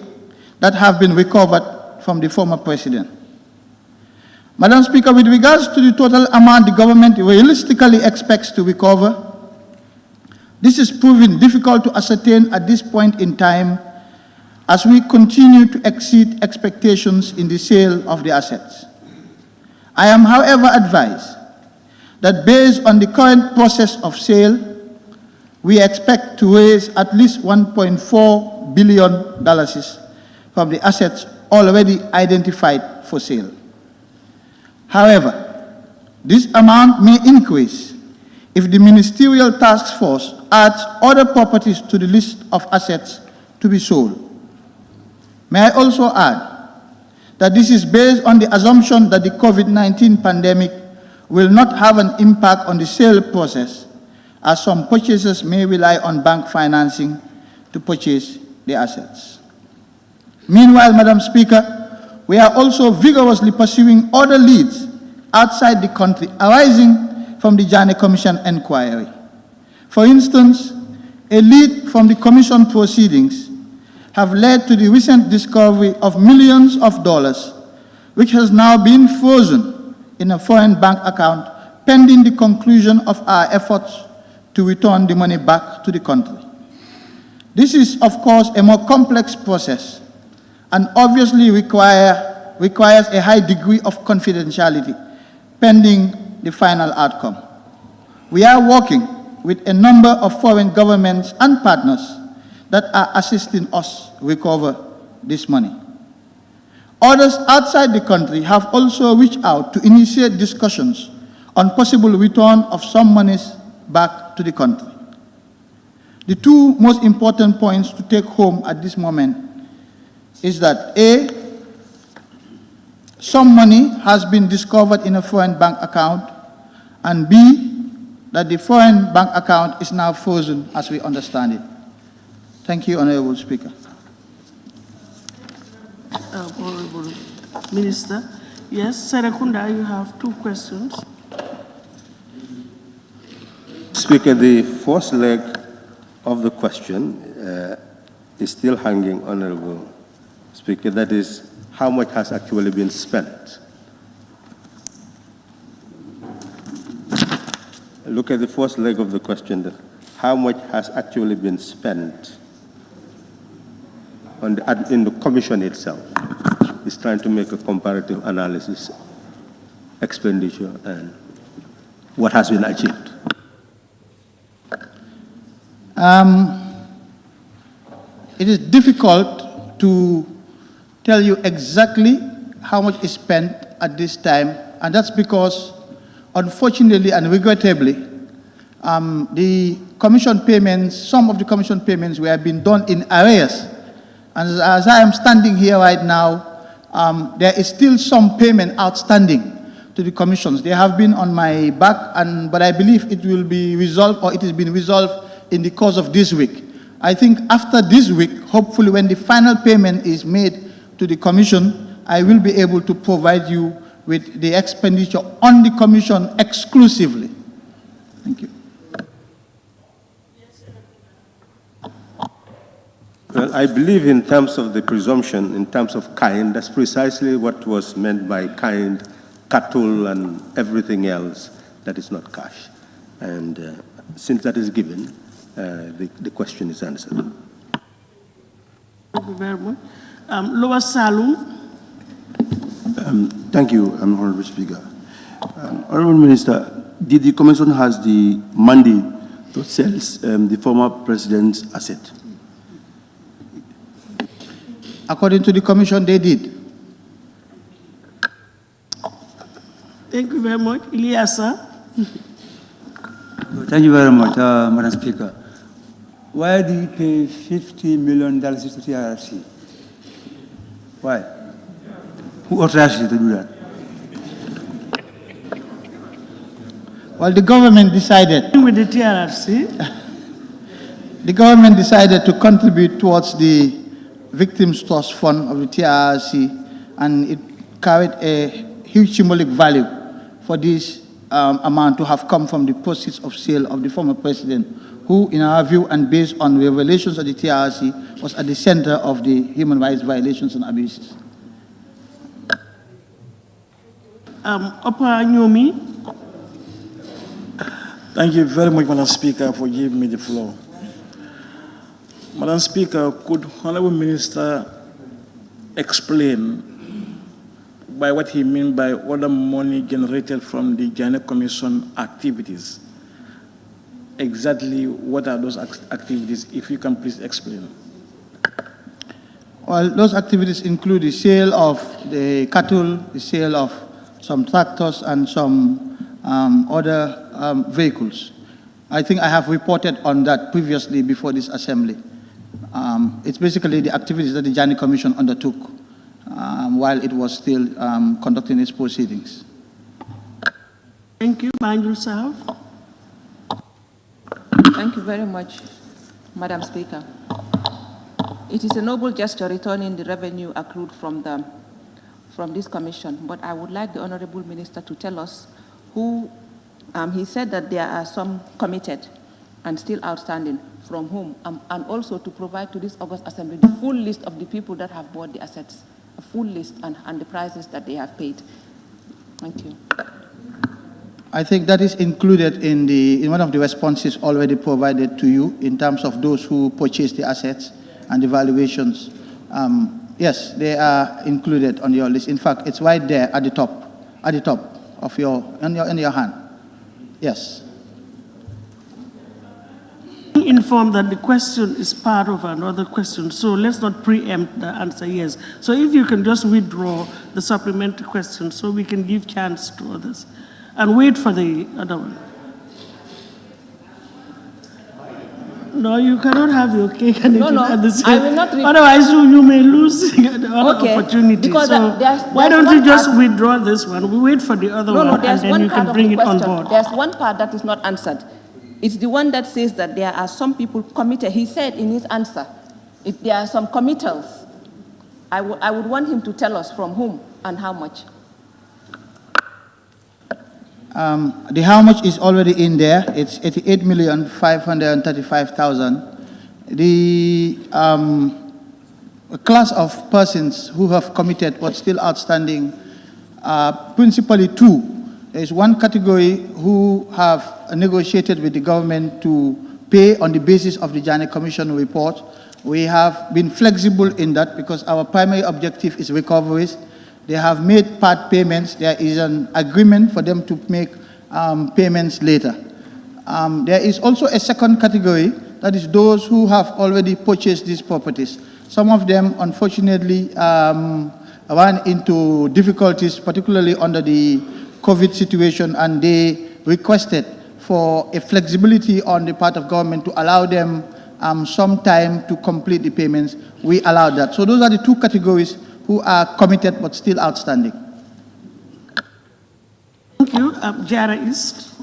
that have been recovered from the former president. Madam Speaker, with regards to the total amount the government realistically expects to recover, this is proving difficult to ascertain at this point in time as we continue to exceed expectations in the sale of the assets. I am, however, advised that based on the current process of sale, we expect to raise at least $1.4 billion from the assets already identified for sale. However, this amount may increase if the Ministerial Task Force adds other properties to the list of assets to be sold. May I also add that this is based on the assumption that the COVID-19 pandemic will not have an impact on the sale process, as some purchasers may rely on bank financing to purchase the assets. Meanwhile, Madam Speaker, we are also vigorously pursuing other leads outside the country arising from the Janneh Commission inquiry. For instance, a lead from the Commission proceedings have led to the recent discovery of millions of dollars, which has now been frozen in a foreign bank account pending the conclusion of our efforts to return the money back to the country. This is, of course, a more complex process and obviously requires a high degree of confidentiality pending the final outcome. We are working with a number of foreign governments and partners that are assisting us recover this money. Others outside the country have also reached out to initiate discussions on possible return of some monies back to the country. The two most important points to take home at this moment is that A, some money has been discovered in a foreign bank account, and B, that the foreign bank account is now frozen as we understand it. Thank you, Honorable Speaker. Honorable Minister. Yes, Serekunda, you have two questions. Speaker, the first leg of the question is still hanging, Honorable Speaker. That is, how much has actually been spent? Look at the first leg of the question. How much has actually been spent on in the commission itself? It's trying to make a comparative analysis, expenditure, and what has been achieved. It is difficult to tell you exactly how much is spent at this time, and that's because, unfortunately and regrettably, the commission payments, some of the commission payments were being done in arrears. And as I am standing here right now, there is still some payment outstanding to the commissions. They have been on my back, but I believe it will be resolved, or it has been resolved in the course of this week. I think after this week, hopefully when the final payment is made to the commission, I will be able to provide you with the expenditure on the commission exclusively. Thank you. Well, I believe in terms of the presumption, in terms of kind, that's precisely what was meant by kind, cattle, and everything else that is not cash. And since that is given, the question is answered. Thank you very much. Lower Salum. Thank you, Honorable Speaker. Honorable Minister, did the Commission has the mandate to sell the former president's asset? According to the Commission, they did. Thank you very much. Ilyasa. Thank you very much, Madam Speaker. Why do you pay $50 million to TRRC? Why? Who authorized you to do that? Well, the government decided. With the TRRC? The government decided to contribute towards the Victims Trust Fund of the TRRC, and it carried a huge symbolic value for this amount to have come from the proceeds of sale of the former president, who, in our view and based on revelations of the TRRC, was at the center of the human rights violations and abuses. Opa Nyomi. Thank you very much, Madam Speaker, for giving me the floor. Madam Speaker, could Honorable Minister explain by what he means by other money generated from the Janet Commission activities? Exactly what are those activities, if you can please explain? Well, those activities include the sale of the cattle, the sale of some tractors, and some other vehicles. I think I have reported on that previously before this assembly. It's basically the activities that the Janet Commission undertook while it was still conducting its proceedings. Thank you, Banjul Sahab. Thank you very much, Madam Speaker. It is a noble gesture returning the revenue accrued from this commission, but I would like the Honorable Minister to tell us who, he said that there are some committed and still outstanding, from whom, and also to provide to this August Assembly the full list of the people that have bought the assets, a full list and the prices that they have paid. Thank you. I think that is included in one of the responses already provided to you in terms of those who purchased the assets and the valuations. Yes, they are included on your list. In fact, it's right there at the top of in your hand. Yes. Informed that the question is part of another question, so let's not preempt the answer yes. So if you can just withdraw the supplementary question so we can give chance to others and wait for the other one. No, you cannot have your cake and eat it at the same. I will not. Otherwise, you may lose the other opportunity. Because so why don't you just withdraw this one? We wait for the other one, and then you can bring it on board. There's one part that is not answered. It's the one that says that there are some people committed. He said in his answer, there are some committals. I would want him to tell us from whom and how much. The how much is already in there. It's 88,535,000. The class of persons who have committed what's still outstanding are principally two. There's one category who have negotiated with the government to pay on the basis of the Janet Commission report. We have been flexible in that because our primary objective is recoveries. They have made part payments. There is an agreement for them to make payments later. There is also a second category, that is those who have already purchased these properties. Some of them, unfortunately, ran into difficulties, particularly under the COVID situation, and they requested for a flexibility on the part of government to allow them some time to complete the payments. We allowed that. So those are the two categories who are committed but still outstanding. Thank you. Jara East.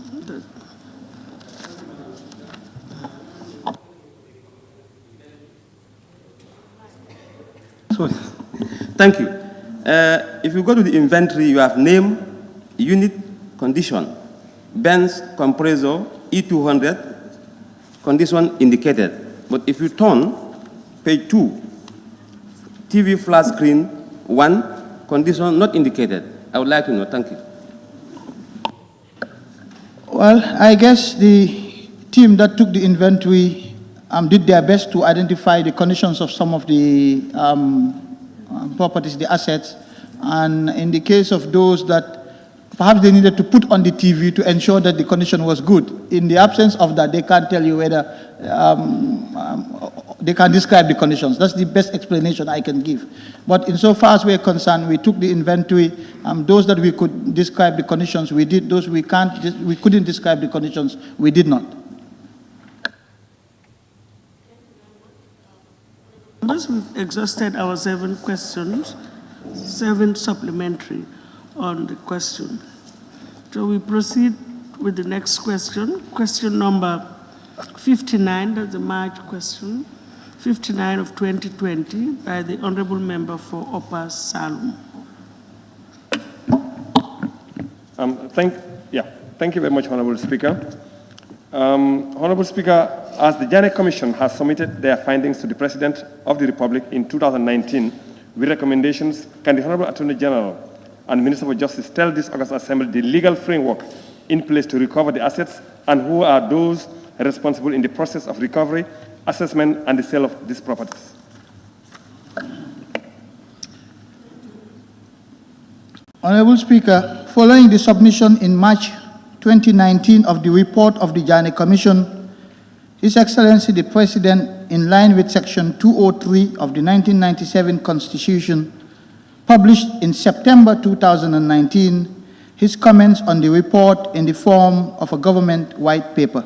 So, thank you. If you go to the inventory, you have name, unit, condition, Benz compressor E200, condition indicated. But if you turn page 2, TV flat screen 1, condition not indicated. I would like to know. Thank you. Well, I guess the team that took the inventory did their best to identify the conditions of some of the properties, the assets, and in the case of those that perhaps they needed to put on the TV to ensure that the condition was good. In the absence of that, they can't tell you whether they can describe the conditions. That's the best explanation I can give. But insofar as we're concerned, we took the inventory. Those that we could describe the conditions, we did. Those we couldn't describe the conditions, we did not. Unless we've exhausted our 7 questions, 7 supplementary on the question. So we proceed with the next question, question number 59, that's the March question, 59 of 2020 by the Honorable Member for Upper Salum. Thank you very much, Honorable Speaker. Honorable Speaker, as the Janet Commission has submitted their findings to the President of the Republic in 2019 with recommendations, can the Honorable Attorney General and Minister for Justice tell this August Assembly the legal framework in place to recover the assets and who are those responsible in the process of recovery, assessment, and the sale of these properties? Honorable Speaker, following the submission in March 2019 of the report of the Janet Commission, His Excellency the President, in line with Section 203 of the 1997 Constitution, published in September 2019, his comments on the report in the form of a government white paper,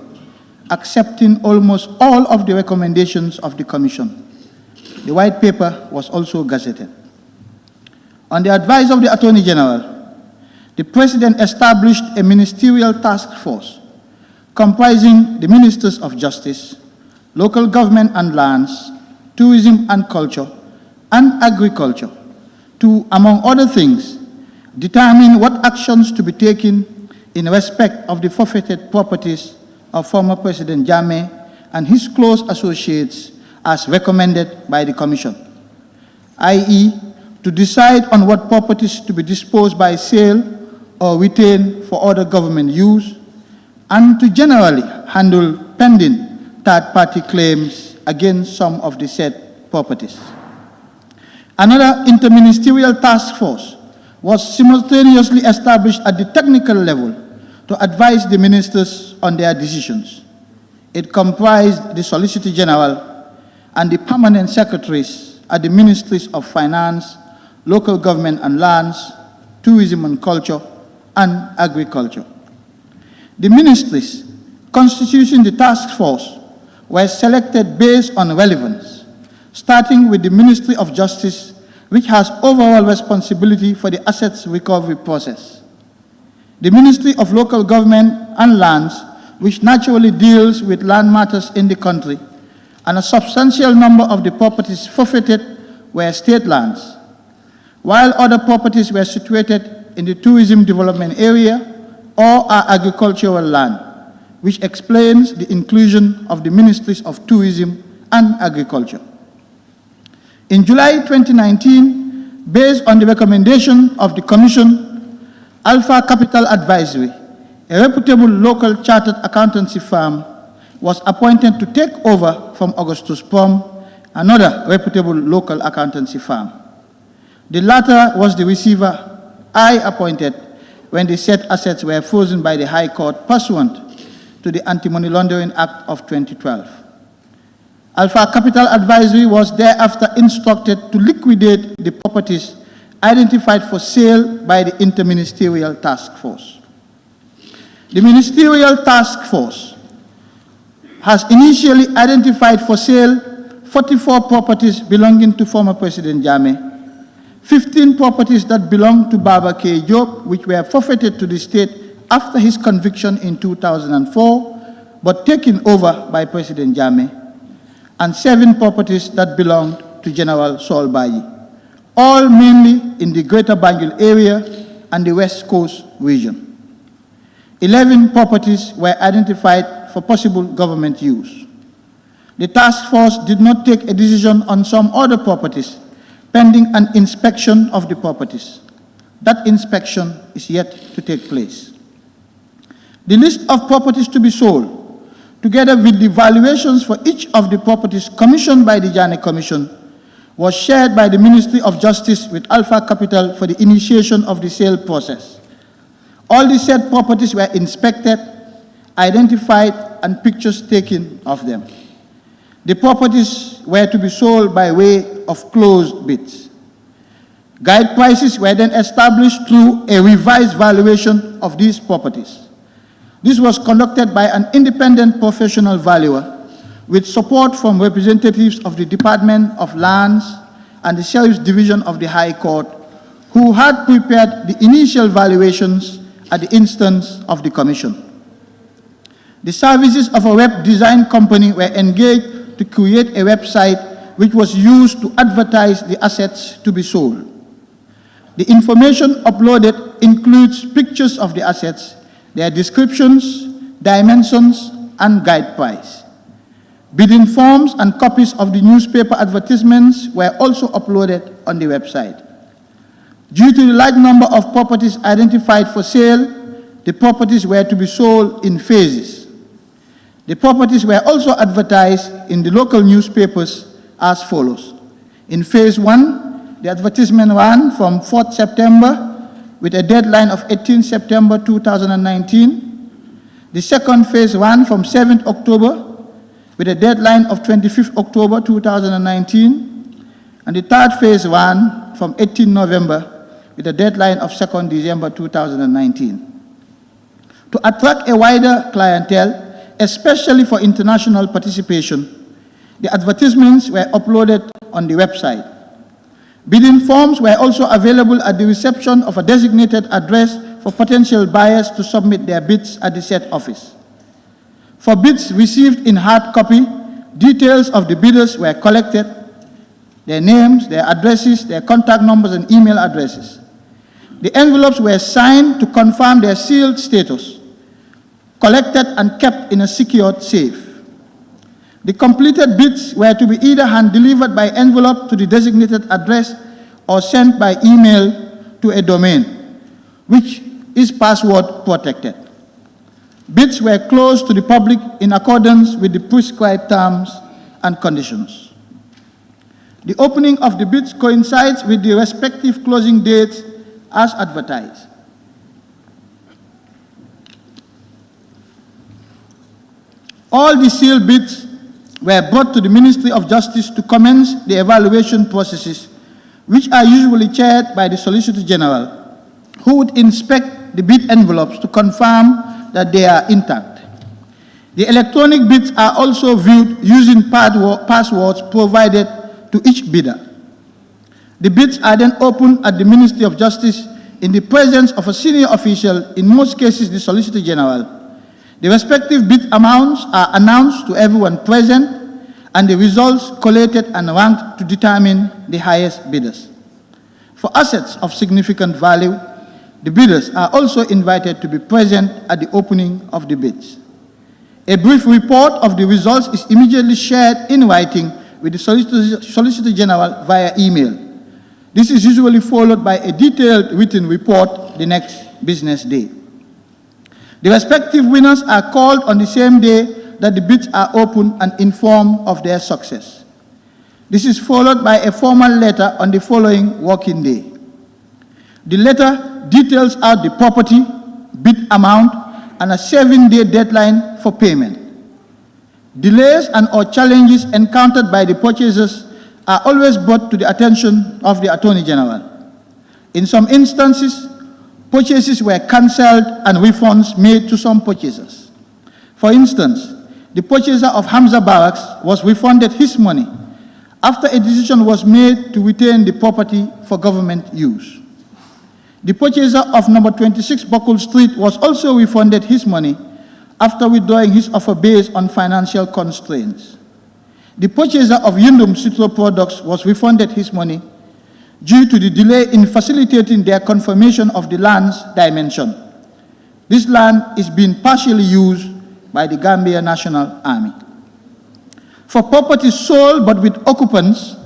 accepting almost all of the recommendations of the Commission. The white paper was also gazetted. On the advice of the Attorney General, the President established a ministerial task force comprising the Ministers of Justice, Local Government and Lands, Tourism and Culture, and Agriculture to, among other things, determine what actions to be taken in respect of the forfeited properties of former President Jammeh and his close associates as recommended by the Commission, i.e., to decide on what properties to be disposed by sale or retained for other government use, and to generally handle pending third-party claims against some of the said properties. Another interministerial task force was simultaneously established at the technical level to advise the ministers on their decisions. It comprised the Solicitor General and the permanent secretaries at the Ministries of Finance, Local Government and Lands, Tourism and Culture, and Agriculture. The ministries constituting the task force were selected based on relevance, starting with the Ministry of Justice, which has overall responsibility for the assets recovery process. The Ministry of Local Government and Lands, which naturally deals with land matters in the country, and a substantial number of the properties forfeited were state lands, while other properties were situated in the tourism development area or are agricultural land, which explains the inclusion of the Ministries of Tourism and Agriculture. In July 2019, based on the recommendation of the Commission, Alpha Capital Advisory, a reputable local chartered accountancy firm, was appointed to take over from Augustus Prom, another reputable local accountancy firm. The latter was the receiver I appointed when the said assets were frozen by the High Court pursuant to the Anti-Money Laundering Act of 2012. Alpha Capital Advisory was thereafter instructed to liquidate the properties identified for sale by the Interministerial Task Force. The Ministerial Task Force has initially identified for sale 44 properties belonging to former President Jammeh, 15 properties that belonged to Baba K. Job, which were forfeited to the state after his conviction in 2004, but taken over by President Jammeh, and 7 properties that belonged to General Saul Bayi, all mainly in the Greater Banjul area and the West Coast region. 11 properties were identified for possible government use. The task force did not take a decision on some other properties, pending an inspection of the properties. That inspection is yet to take place. The list of properties to be sold, together with the valuations for each of the properties commissioned by the Janet Commission, was shared by the Ministry of Justice with Alpha Capital for the initiation of the sale process. All the said properties were inspected, identified, and pictures taken of them. The properties were to be sold by way of closed bids. Guide prices were then established through a revised valuation of these properties. This was conducted by an independent professional valuer with support from representatives of the Department of Lands and the Sheriff's Division of the High Court, who had prepared the initial valuations at the instance of the Commission. The services of a web design company were engaged to create a website which was used to advertise the assets to be sold. The information uploaded includes pictures of the assets, their descriptions, dimensions, and guide price. Bidding forms and copies of the newspaper advertisements were also uploaded on the website. Due to the large number of properties identified for sale, the properties were to be sold in phases. The properties were also advertised in the local newspapers as follows. In phase 1, the advertisement ran from 4th September with a deadline of 18 September 2019. The second phase ran from 7th October with a deadline of 25th October 2019. And the third phase ran from 18 November with a deadline of 2nd December 2019. To attract a wider clientele, especially for international participation, the advertisements were uploaded on the website. Bidding forms were also available at the reception of a designated address for potential buyers to submit their bids at the said office. For bids received in hard copy, details of the bidders were collected, their names, their addresses, their contact numbers, and email addresses. The envelopes were signed to confirm their sealed status, collected and kept in a secured safe. The completed bids were to be either hand-delivered by envelope to the designated address or sent by email to a domain, which is password protected. Bids were closed to the public in accordance with the prescribed terms and conditions. The opening of the bids coincides with the respective closing dates as advertised. All the sealed bids were brought to the Ministry of Justice to commence the evaluation processes, which are usually chaired by the Solicitor General, who would inspect the bid envelopes to confirm that they are intact. The electronic bids are also viewed using passwords provided to each bidder. The bids are then opened at the Ministry of Justice in the presence of a senior official, in most cases the Solicitor General. The respective bid amounts are announced to everyone present, and the results collated and ranked to determine the highest bidders. For assets of significant value, the bidders are also invited to be present at the opening of the bids. A brief report of the results is immediately shared in writing with the Solicitor General via email. This is usually followed by a detailed written report the next business day. The respective winners are called on the same day that the bids are opened and informed of their success. This is followed by a formal letter on the following working day. The letter details out the property, bid amount, and a 7-day deadline for payment. Delays and/or challenges encountered by the purchasers are always brought to the attention of the Attorney General. In some instances, purchases were cancelled and refunds made to some purchasers. For instance, the purchaser of Hamza Barracks was refunded his money after a decision was made to retain the property for government use. The purchaser of number 26 Buckle Street was also refunded his money after withdrawing his offer based on financial constraints. The purchaser of Yundum Citro Products was refunded his money due to the delay in facilitating their confirmation of the land's dimension. This land is being partially used by the Gambia National Army. For properties sold but with occupants,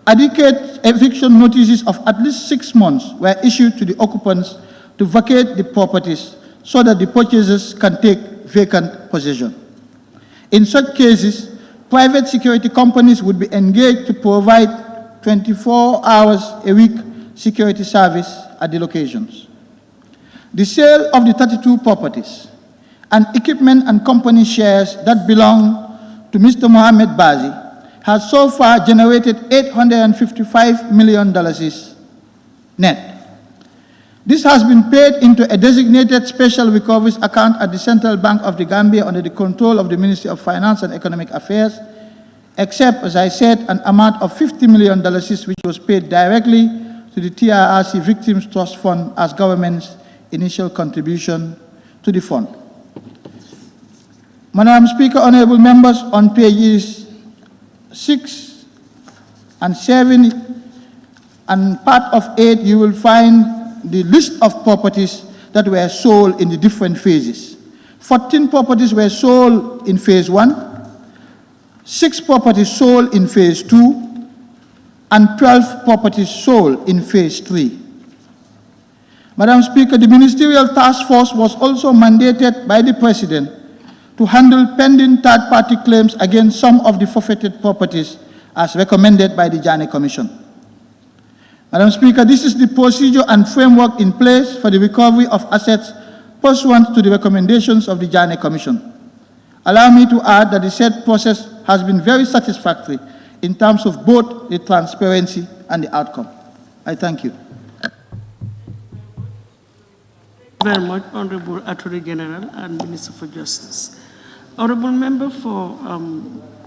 adequate eviction notices of at least 6 months were issued to the occupants to vacate the properties so that the purchasers can take vacant possession. In such cases, private security companies would be engaged to provide 24 hours a week security service at the locations. The sale of the 32 properties and equipment and company shares that belong to Mr. Mohamed Bazi has so far generated $855 million net. This has been paid into a designated special recoveries account at the Central Bank of the Gambia under the control of the Ministry of Finance and Economic Affairs, except, as I said, an amount of $50 million which was paid directly to the TRRC Victims Trust Fund as government's initial contribution to the fund. Madam Speaker, honorable members, on pages 6 and 7 and part of 8, you will find the list of properties that were sold in the different phases. 14 properties were sold in phase 1, 6 properties sold in phase 2, and 12 properties sold in phase 3. Madam Speaker, the ministerial task force was also mandated by the President to handle pending third-party claims against some of the forfeited properties as recommended by the Janneh Commission. Madam Speaker, this is the procedure and framework in place for the recovery of assets pursuant to the recommendations of the Janneh Commission. Allow me to add that the said process has been very satisfactory in terms of both the transparency and the outcome. I thank you. Very much, Honorable Attorney General and Minister for Justice. Honorable Member for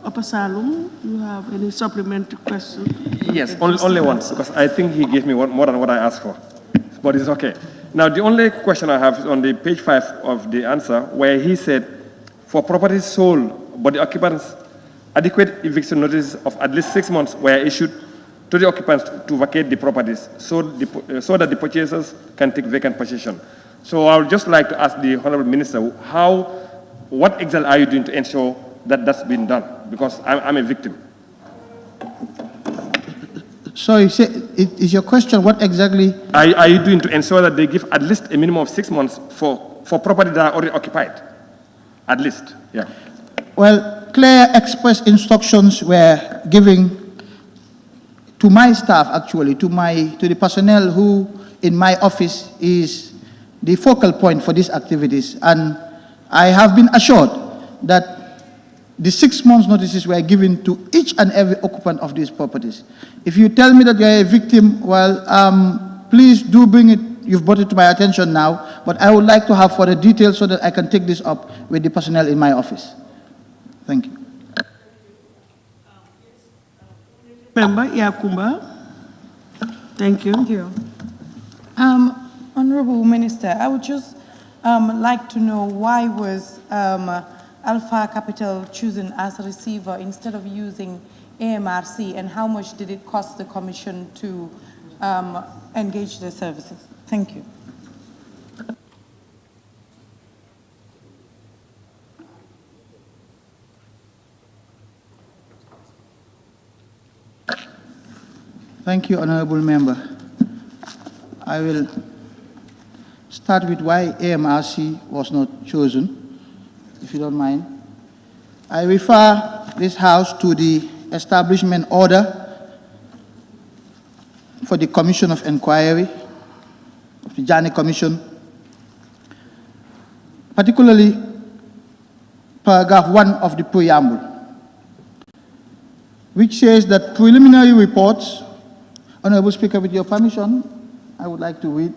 Upper Salum, you have any supplementary question? Yes, only one, because I think he gave me more than what I asked for, but it's okay. Now, the only question I have is on the page 5 of the answer, where he said, for properties sold, but the occupants, adequate eviction notices of at least 6 months were issued to the occupants to vacate the properties so that the purchasers can take vacant possession. So I would just like to ask the Honorable Minister, what exactly are you doing to ensure that that's been done? Because I'm a victim. Sorry, is your question what exactly? Are you doing to ensure that they give at least a minimum of 6 months for property that are already occupied? At least, yeah. Well, clear express instructions were given to my staff, actually, to the personnel who in my office is the focal point for these activities. And I have been assured that the 6 months notices were given to each and every occupant of these properties. If you tell me that you're a victim, well, please do bring it. You've brought it to my attention now, but I would like to have further details so that I can take this up with the personnel in my office. Thank you. Member Yakumba. Thank you. Thank you. Honorable Minister, I would just like to know why was Alpha Capital chosen as a receiver instead of using AMRC, and how much did it cost the Commission to engage their services? Thank you. Thank you, Honorable Member. I will start with why AMRC was not chosen, if you don't mind. I refer this House to the establishment order for the Commission of Inquiry, of the Janneh Commission, particularly paragraph 1 of the preamble, which says that preliminary reports, Honorable Speaker, with your permission, I would like to read.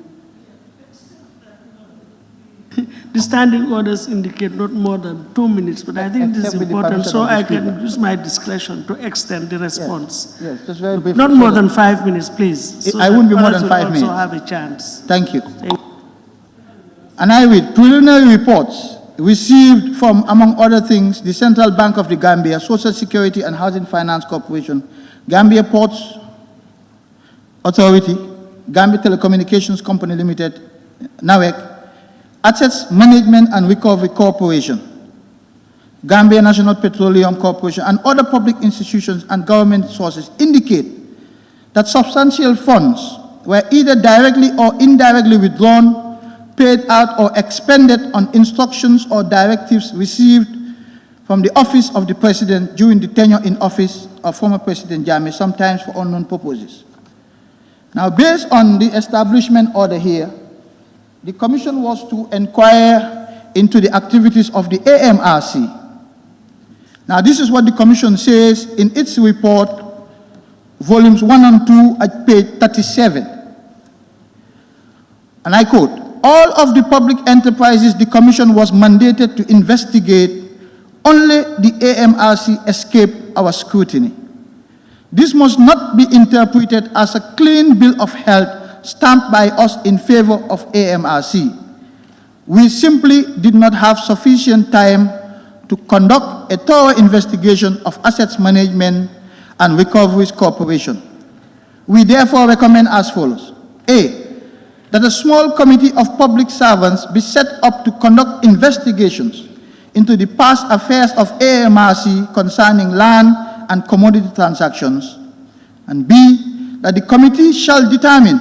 The standing orders indicate not more than 2 minutes, but I think this is important, so I can use my discretion to extend the response. Yes, just very briefly. Not more than 5 minutes, please. So I wouldn't be more than 5 minutes. Also have a chance. Thank you. And I read, preliminary reports received from, among other things, the Central Bank of the Gambia, Social Security and Housing Finance Corporation, Gambia Ports Authority, Gambia Telecommunications Company Limited, NAWEC, Assets Management and Recovery Corporation, Gambia National Petroleum Corporation, and other public institutions and government sources indicate that substantial funds were either directly or indirectly withdrawn, paid out, or expended on instructions or directives received from the office of the President during the tenure in office of former President Jammeh, sometimes for unknown purposes. Now, based on the establishment order here, the Commission was to inquire into the activities of the AMRC. Now, this is what the Commission says in its report, volumes 1 and 2 at page 37. And I quote, all of the public enterprises the Commission was mandated to investigate, only the AMRC escaped our scrutiny. This must not be interpreted as a clean bill of health stamped by us in favor of AMRC. We simply did not have sufficient time to conduct a thorough investigation of Assets Management and Recoveries Corporation. We therefore recommend as follows. A, that a small committee of public servants be set up to conduct investigations into the past affairs of AMRC concerning land and commodity transactions. And B, that the committee shall determine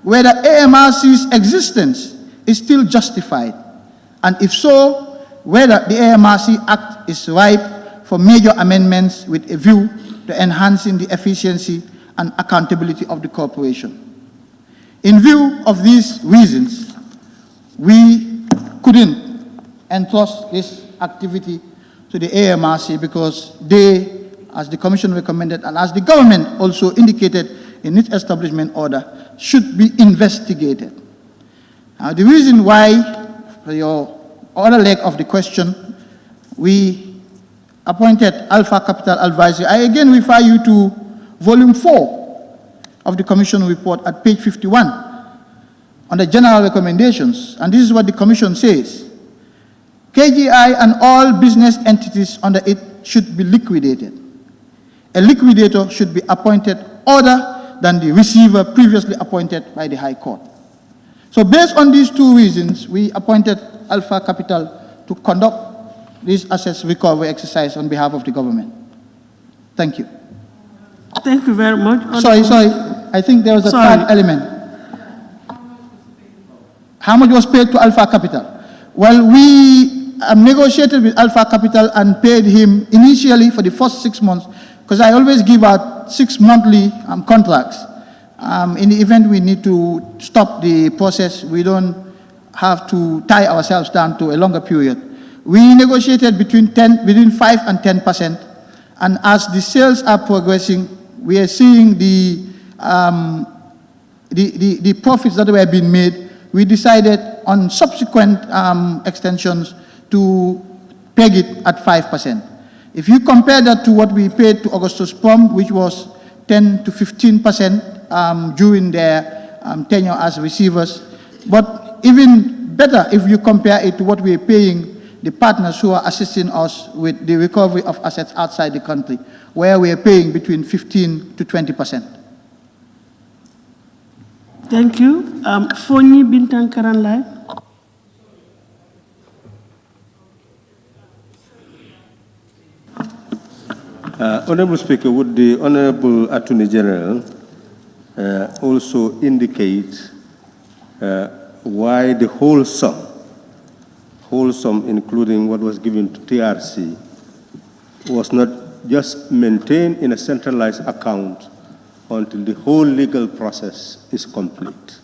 whether AMRC's existence is still justified, and if so, whether the AMRC Act is ripe for major amendments with a view to enhancing the efficiency and accountability of the corporation. In view of these reasons, we couldn't entrust this activity to the AMRC because they, as the Commission recommended and as the government also indicated in its establishment order, should be investigated. Now, the reason why, for your other leg of the question, we appointed Alpha Capital Advisory. I again refer you to volume 4 of the Commission report at page 51 on the general recommendations. And this is what the Commission says. KGI and all business entities under it should be liquidated. A liquidator should be appointed other than the receiver previously appointed by the High Court. So based on these two reasons, we appointed Alpha Capital to conduct this assets recovery exercise on behalf of the government. Thank you. Thank you very much. Sorry. I think there was a third element. How much was paid to Alpha Capital? Well, we negotiated with Alpha Capital and paid him initially for the first 6 months, because I always give out 6 monthly contracts. In the event we need to stop the process, we don't have to tie ourselves down to a longer period. We negotiated between 5 and 10%, and as the sales are progressing, we are seeing the profits that were being made. We decided on subsequent extensions to peg it at 5%. If you compare that to what we paid to Augustus Prom, which was 10 to 15% during their tenure as receivers, but even better if you compare it to what we are paying the partners who are assisting us with the recovery of assets outside the country, where we are paying between 15 to 20%. Thank you. Fonyi Bintang Karanlai. Honorable Speaker, would the Honorable Attorney General also indicate why the whole sum, including what was given to TRC, was not just maintained in a centralized account until the whole legal process is complete?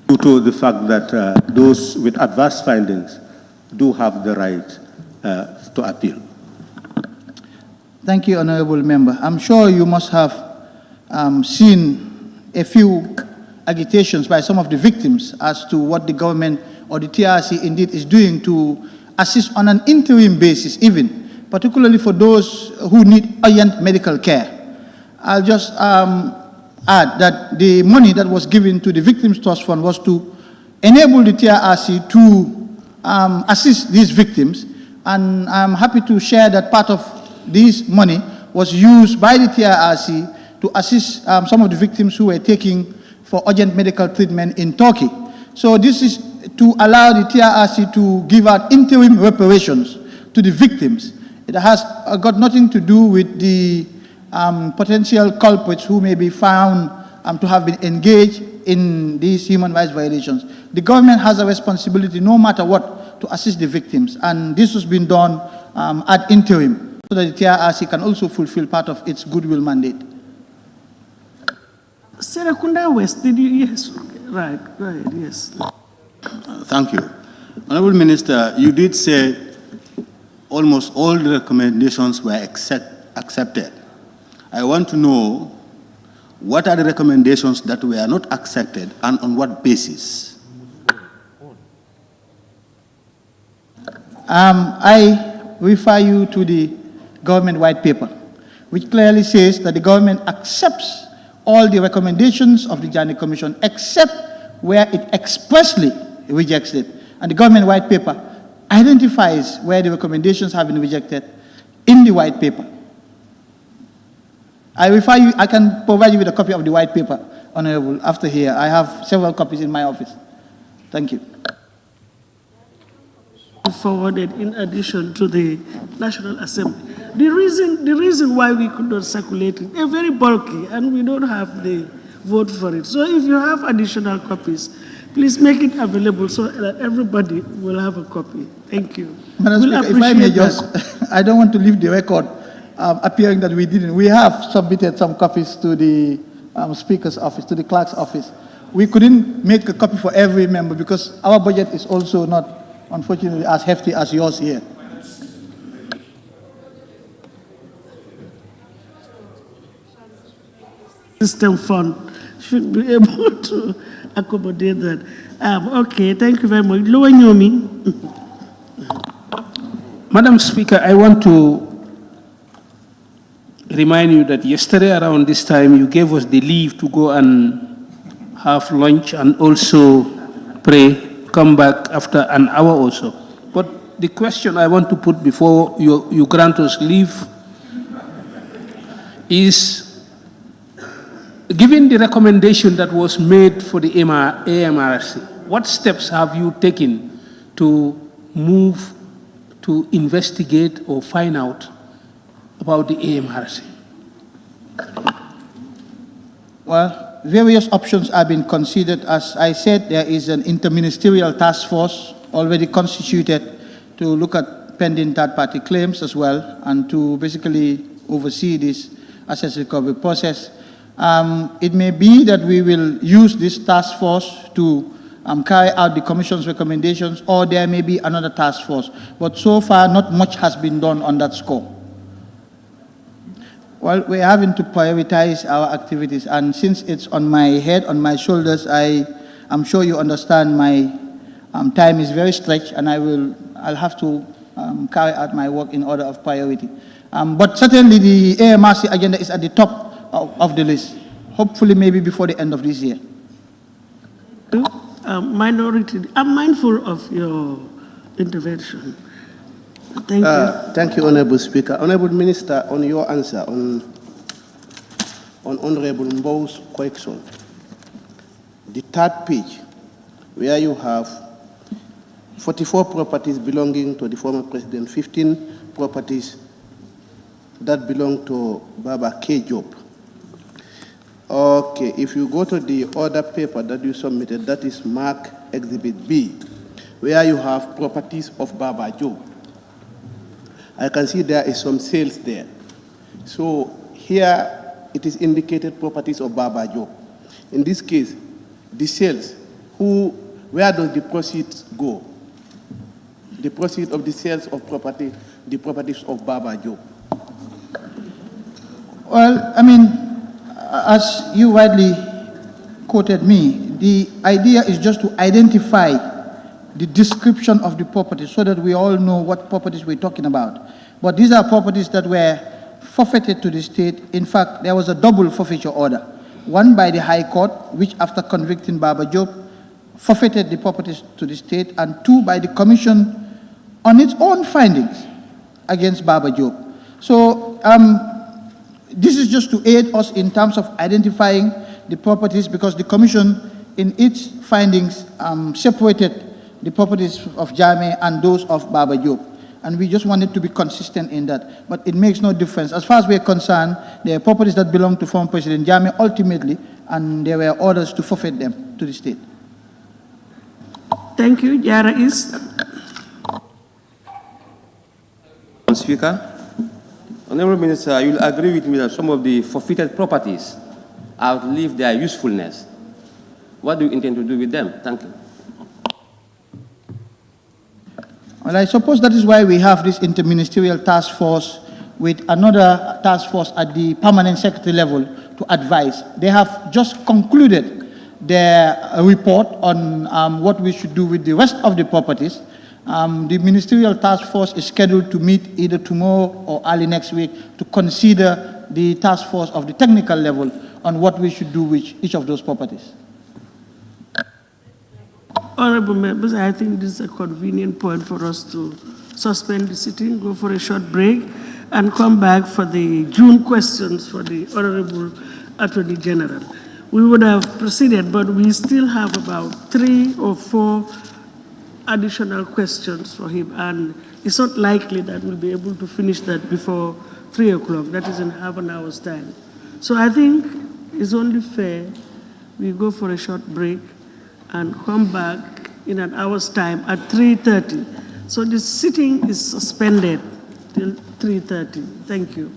Due to the fact that those with adverse findings do have the right to appeal. Thank you, Honorable Member. I'm sure you must have seen a few agitations by some of the victims as to what the government or the TRC indeed is doing to assist on an interim basis, even, particularly for those who need urgent medical care. I'll just add that the money that was given to the Victims Trust Fund was to enable the TRC to assist these victims, and I'm happy to share that part of this money was used by the TRC to assist some of the victims who were taking for urgent medical treatment in Turkey. So this is to allow the TRC to give out interim reparations to the victims. It has got nothing to do with the potential culprits who may be found to have been engaged in these human rights violations. The government has a responsibility, no matter what, to assist the victims, and this has been done ad interim, so that the TRC can also fulfill part of its goodwill mandate. Serakunda West, did you? Yes. Right, go ahead, yes. Thank you. Honorable Minister, you did say almost all the recommendations were accepted. I want to know what are the recommendations that were not accepted and on what basis? I refer you to the government white paper, which clearly says that the government accepts all the recommendations of the Janney Commission, except where it expressly rejects it. And the government white paper identifies where the recommendations have been rejected in the white paper. I can provide you with a copy of the white paper, Honorable, after here. I have several copies in my office. Thank you. Forwarded in addition to the National Assembly. The reason why we could not circulate it, they're very bulky and we don't have the vote for it. So if you have additional copies, please make it available so that everybody will have a copy. Thank you. Madam We'll Speaker, if I may appreciate just, I don't want to leave the record appearing that we didn't. We have submitted some copies to the Speaker's office, to the Clerk's office. We couldn't make a copy for every member because our budget is also not, unfortunately, as hefty as yours here. System fund should be able to accommodate that. Okay, thank you very much. Madam Speaker, I want to remind you that yesterday around this time you gave us the leave to go and have lunch and also pray, come back after an hour or so. But the question I want to put before you grant us leave is, given the recommendation that was made for the AMRC, what steps have you taken to move to investigate or find out about the AMRC? Well, various options have been considered. As I said, there is an interministerial task force already constituted to look at pending third-party claims as well and to basically oversee this asset recovery process. It may be that we will use this task force to carry out the Commission's recommendations, or there may be another task force. But so far, not much has been done on that score. Well, we're having to prioritize our activities, and since it's on my head, on my shoulders, I'm sure you understand my time is very stretched, and I'll have to carry out my work in order of priority. But certainly the AMRC agenda is at the top of the list, hopefully maybe before the end of this year. Minority, I'm mindful of your intervention. Thank you. Thank you, Honorable Speaker. Honorable Minister, on your answer on Honorable Mbow's question, the third page, where you have 44 properties belonging to the former president, 15 properties that belong to Baba K. Job. Okay, if you go to the other paper that you submitted, that is Mark Exhibit B, where you have properties of Baba Job. I can see there is some sales there. So here it is indicated properties of Baba Job. In this case, the sales, where does the proceeds go? The proceeds of the sales of property, the properties of Baba Job. Well, I mean, as you widely quoted me, the idea is just to identify the description of the property so that we all know what properties we're talking about. But these are properties that were forfeited to the state. In fact, there was a double forfeiture order. One by the High Court, which after convicting Baba Job, forfeited the properties to the state, and two by the Commission on its own findings against Baba Job. So this is just to aid us in terms of identifying the properties, because the Commission in its findings separated the properties of Jammeh and those of Baba Job. And we just wanted to be consistent in that. But it makes no difference. As far as we're concerned, there are properties that belong to former President Jammeh ultimately, and there were orders to forfeit them to the state. Thank you. Jara East. Speaker, Honorable Minister, you'll agree with me that some of the forfeited properties outlive their usefulness. What do you intend to do with them? Thank you. Well, I suppose that is why we have this interministerial task force with another task force at the permanent secretary level to advise. They have just concluded their report on what we should do with the rest of the properties. The ministerial task force is scheduled to meet either tomorrow or early next week to consider the task force of the technical level on what we should do with each of those properties. Honorable members, I think this is a convenient point for us to suspend the sitting, go for a short break, and come back for the June questions for the Honorable Attorney General. We would have proceeded, but we still have about 3 or 4 additional questions for him, and it's not likely that we'll be able to finish that before 3 o'clock. That is in half an hour's time. So I think it's only fair we go for a short break and come back in an hour's time at 3:30. So the sitting is suspended till 3:30. Thank you.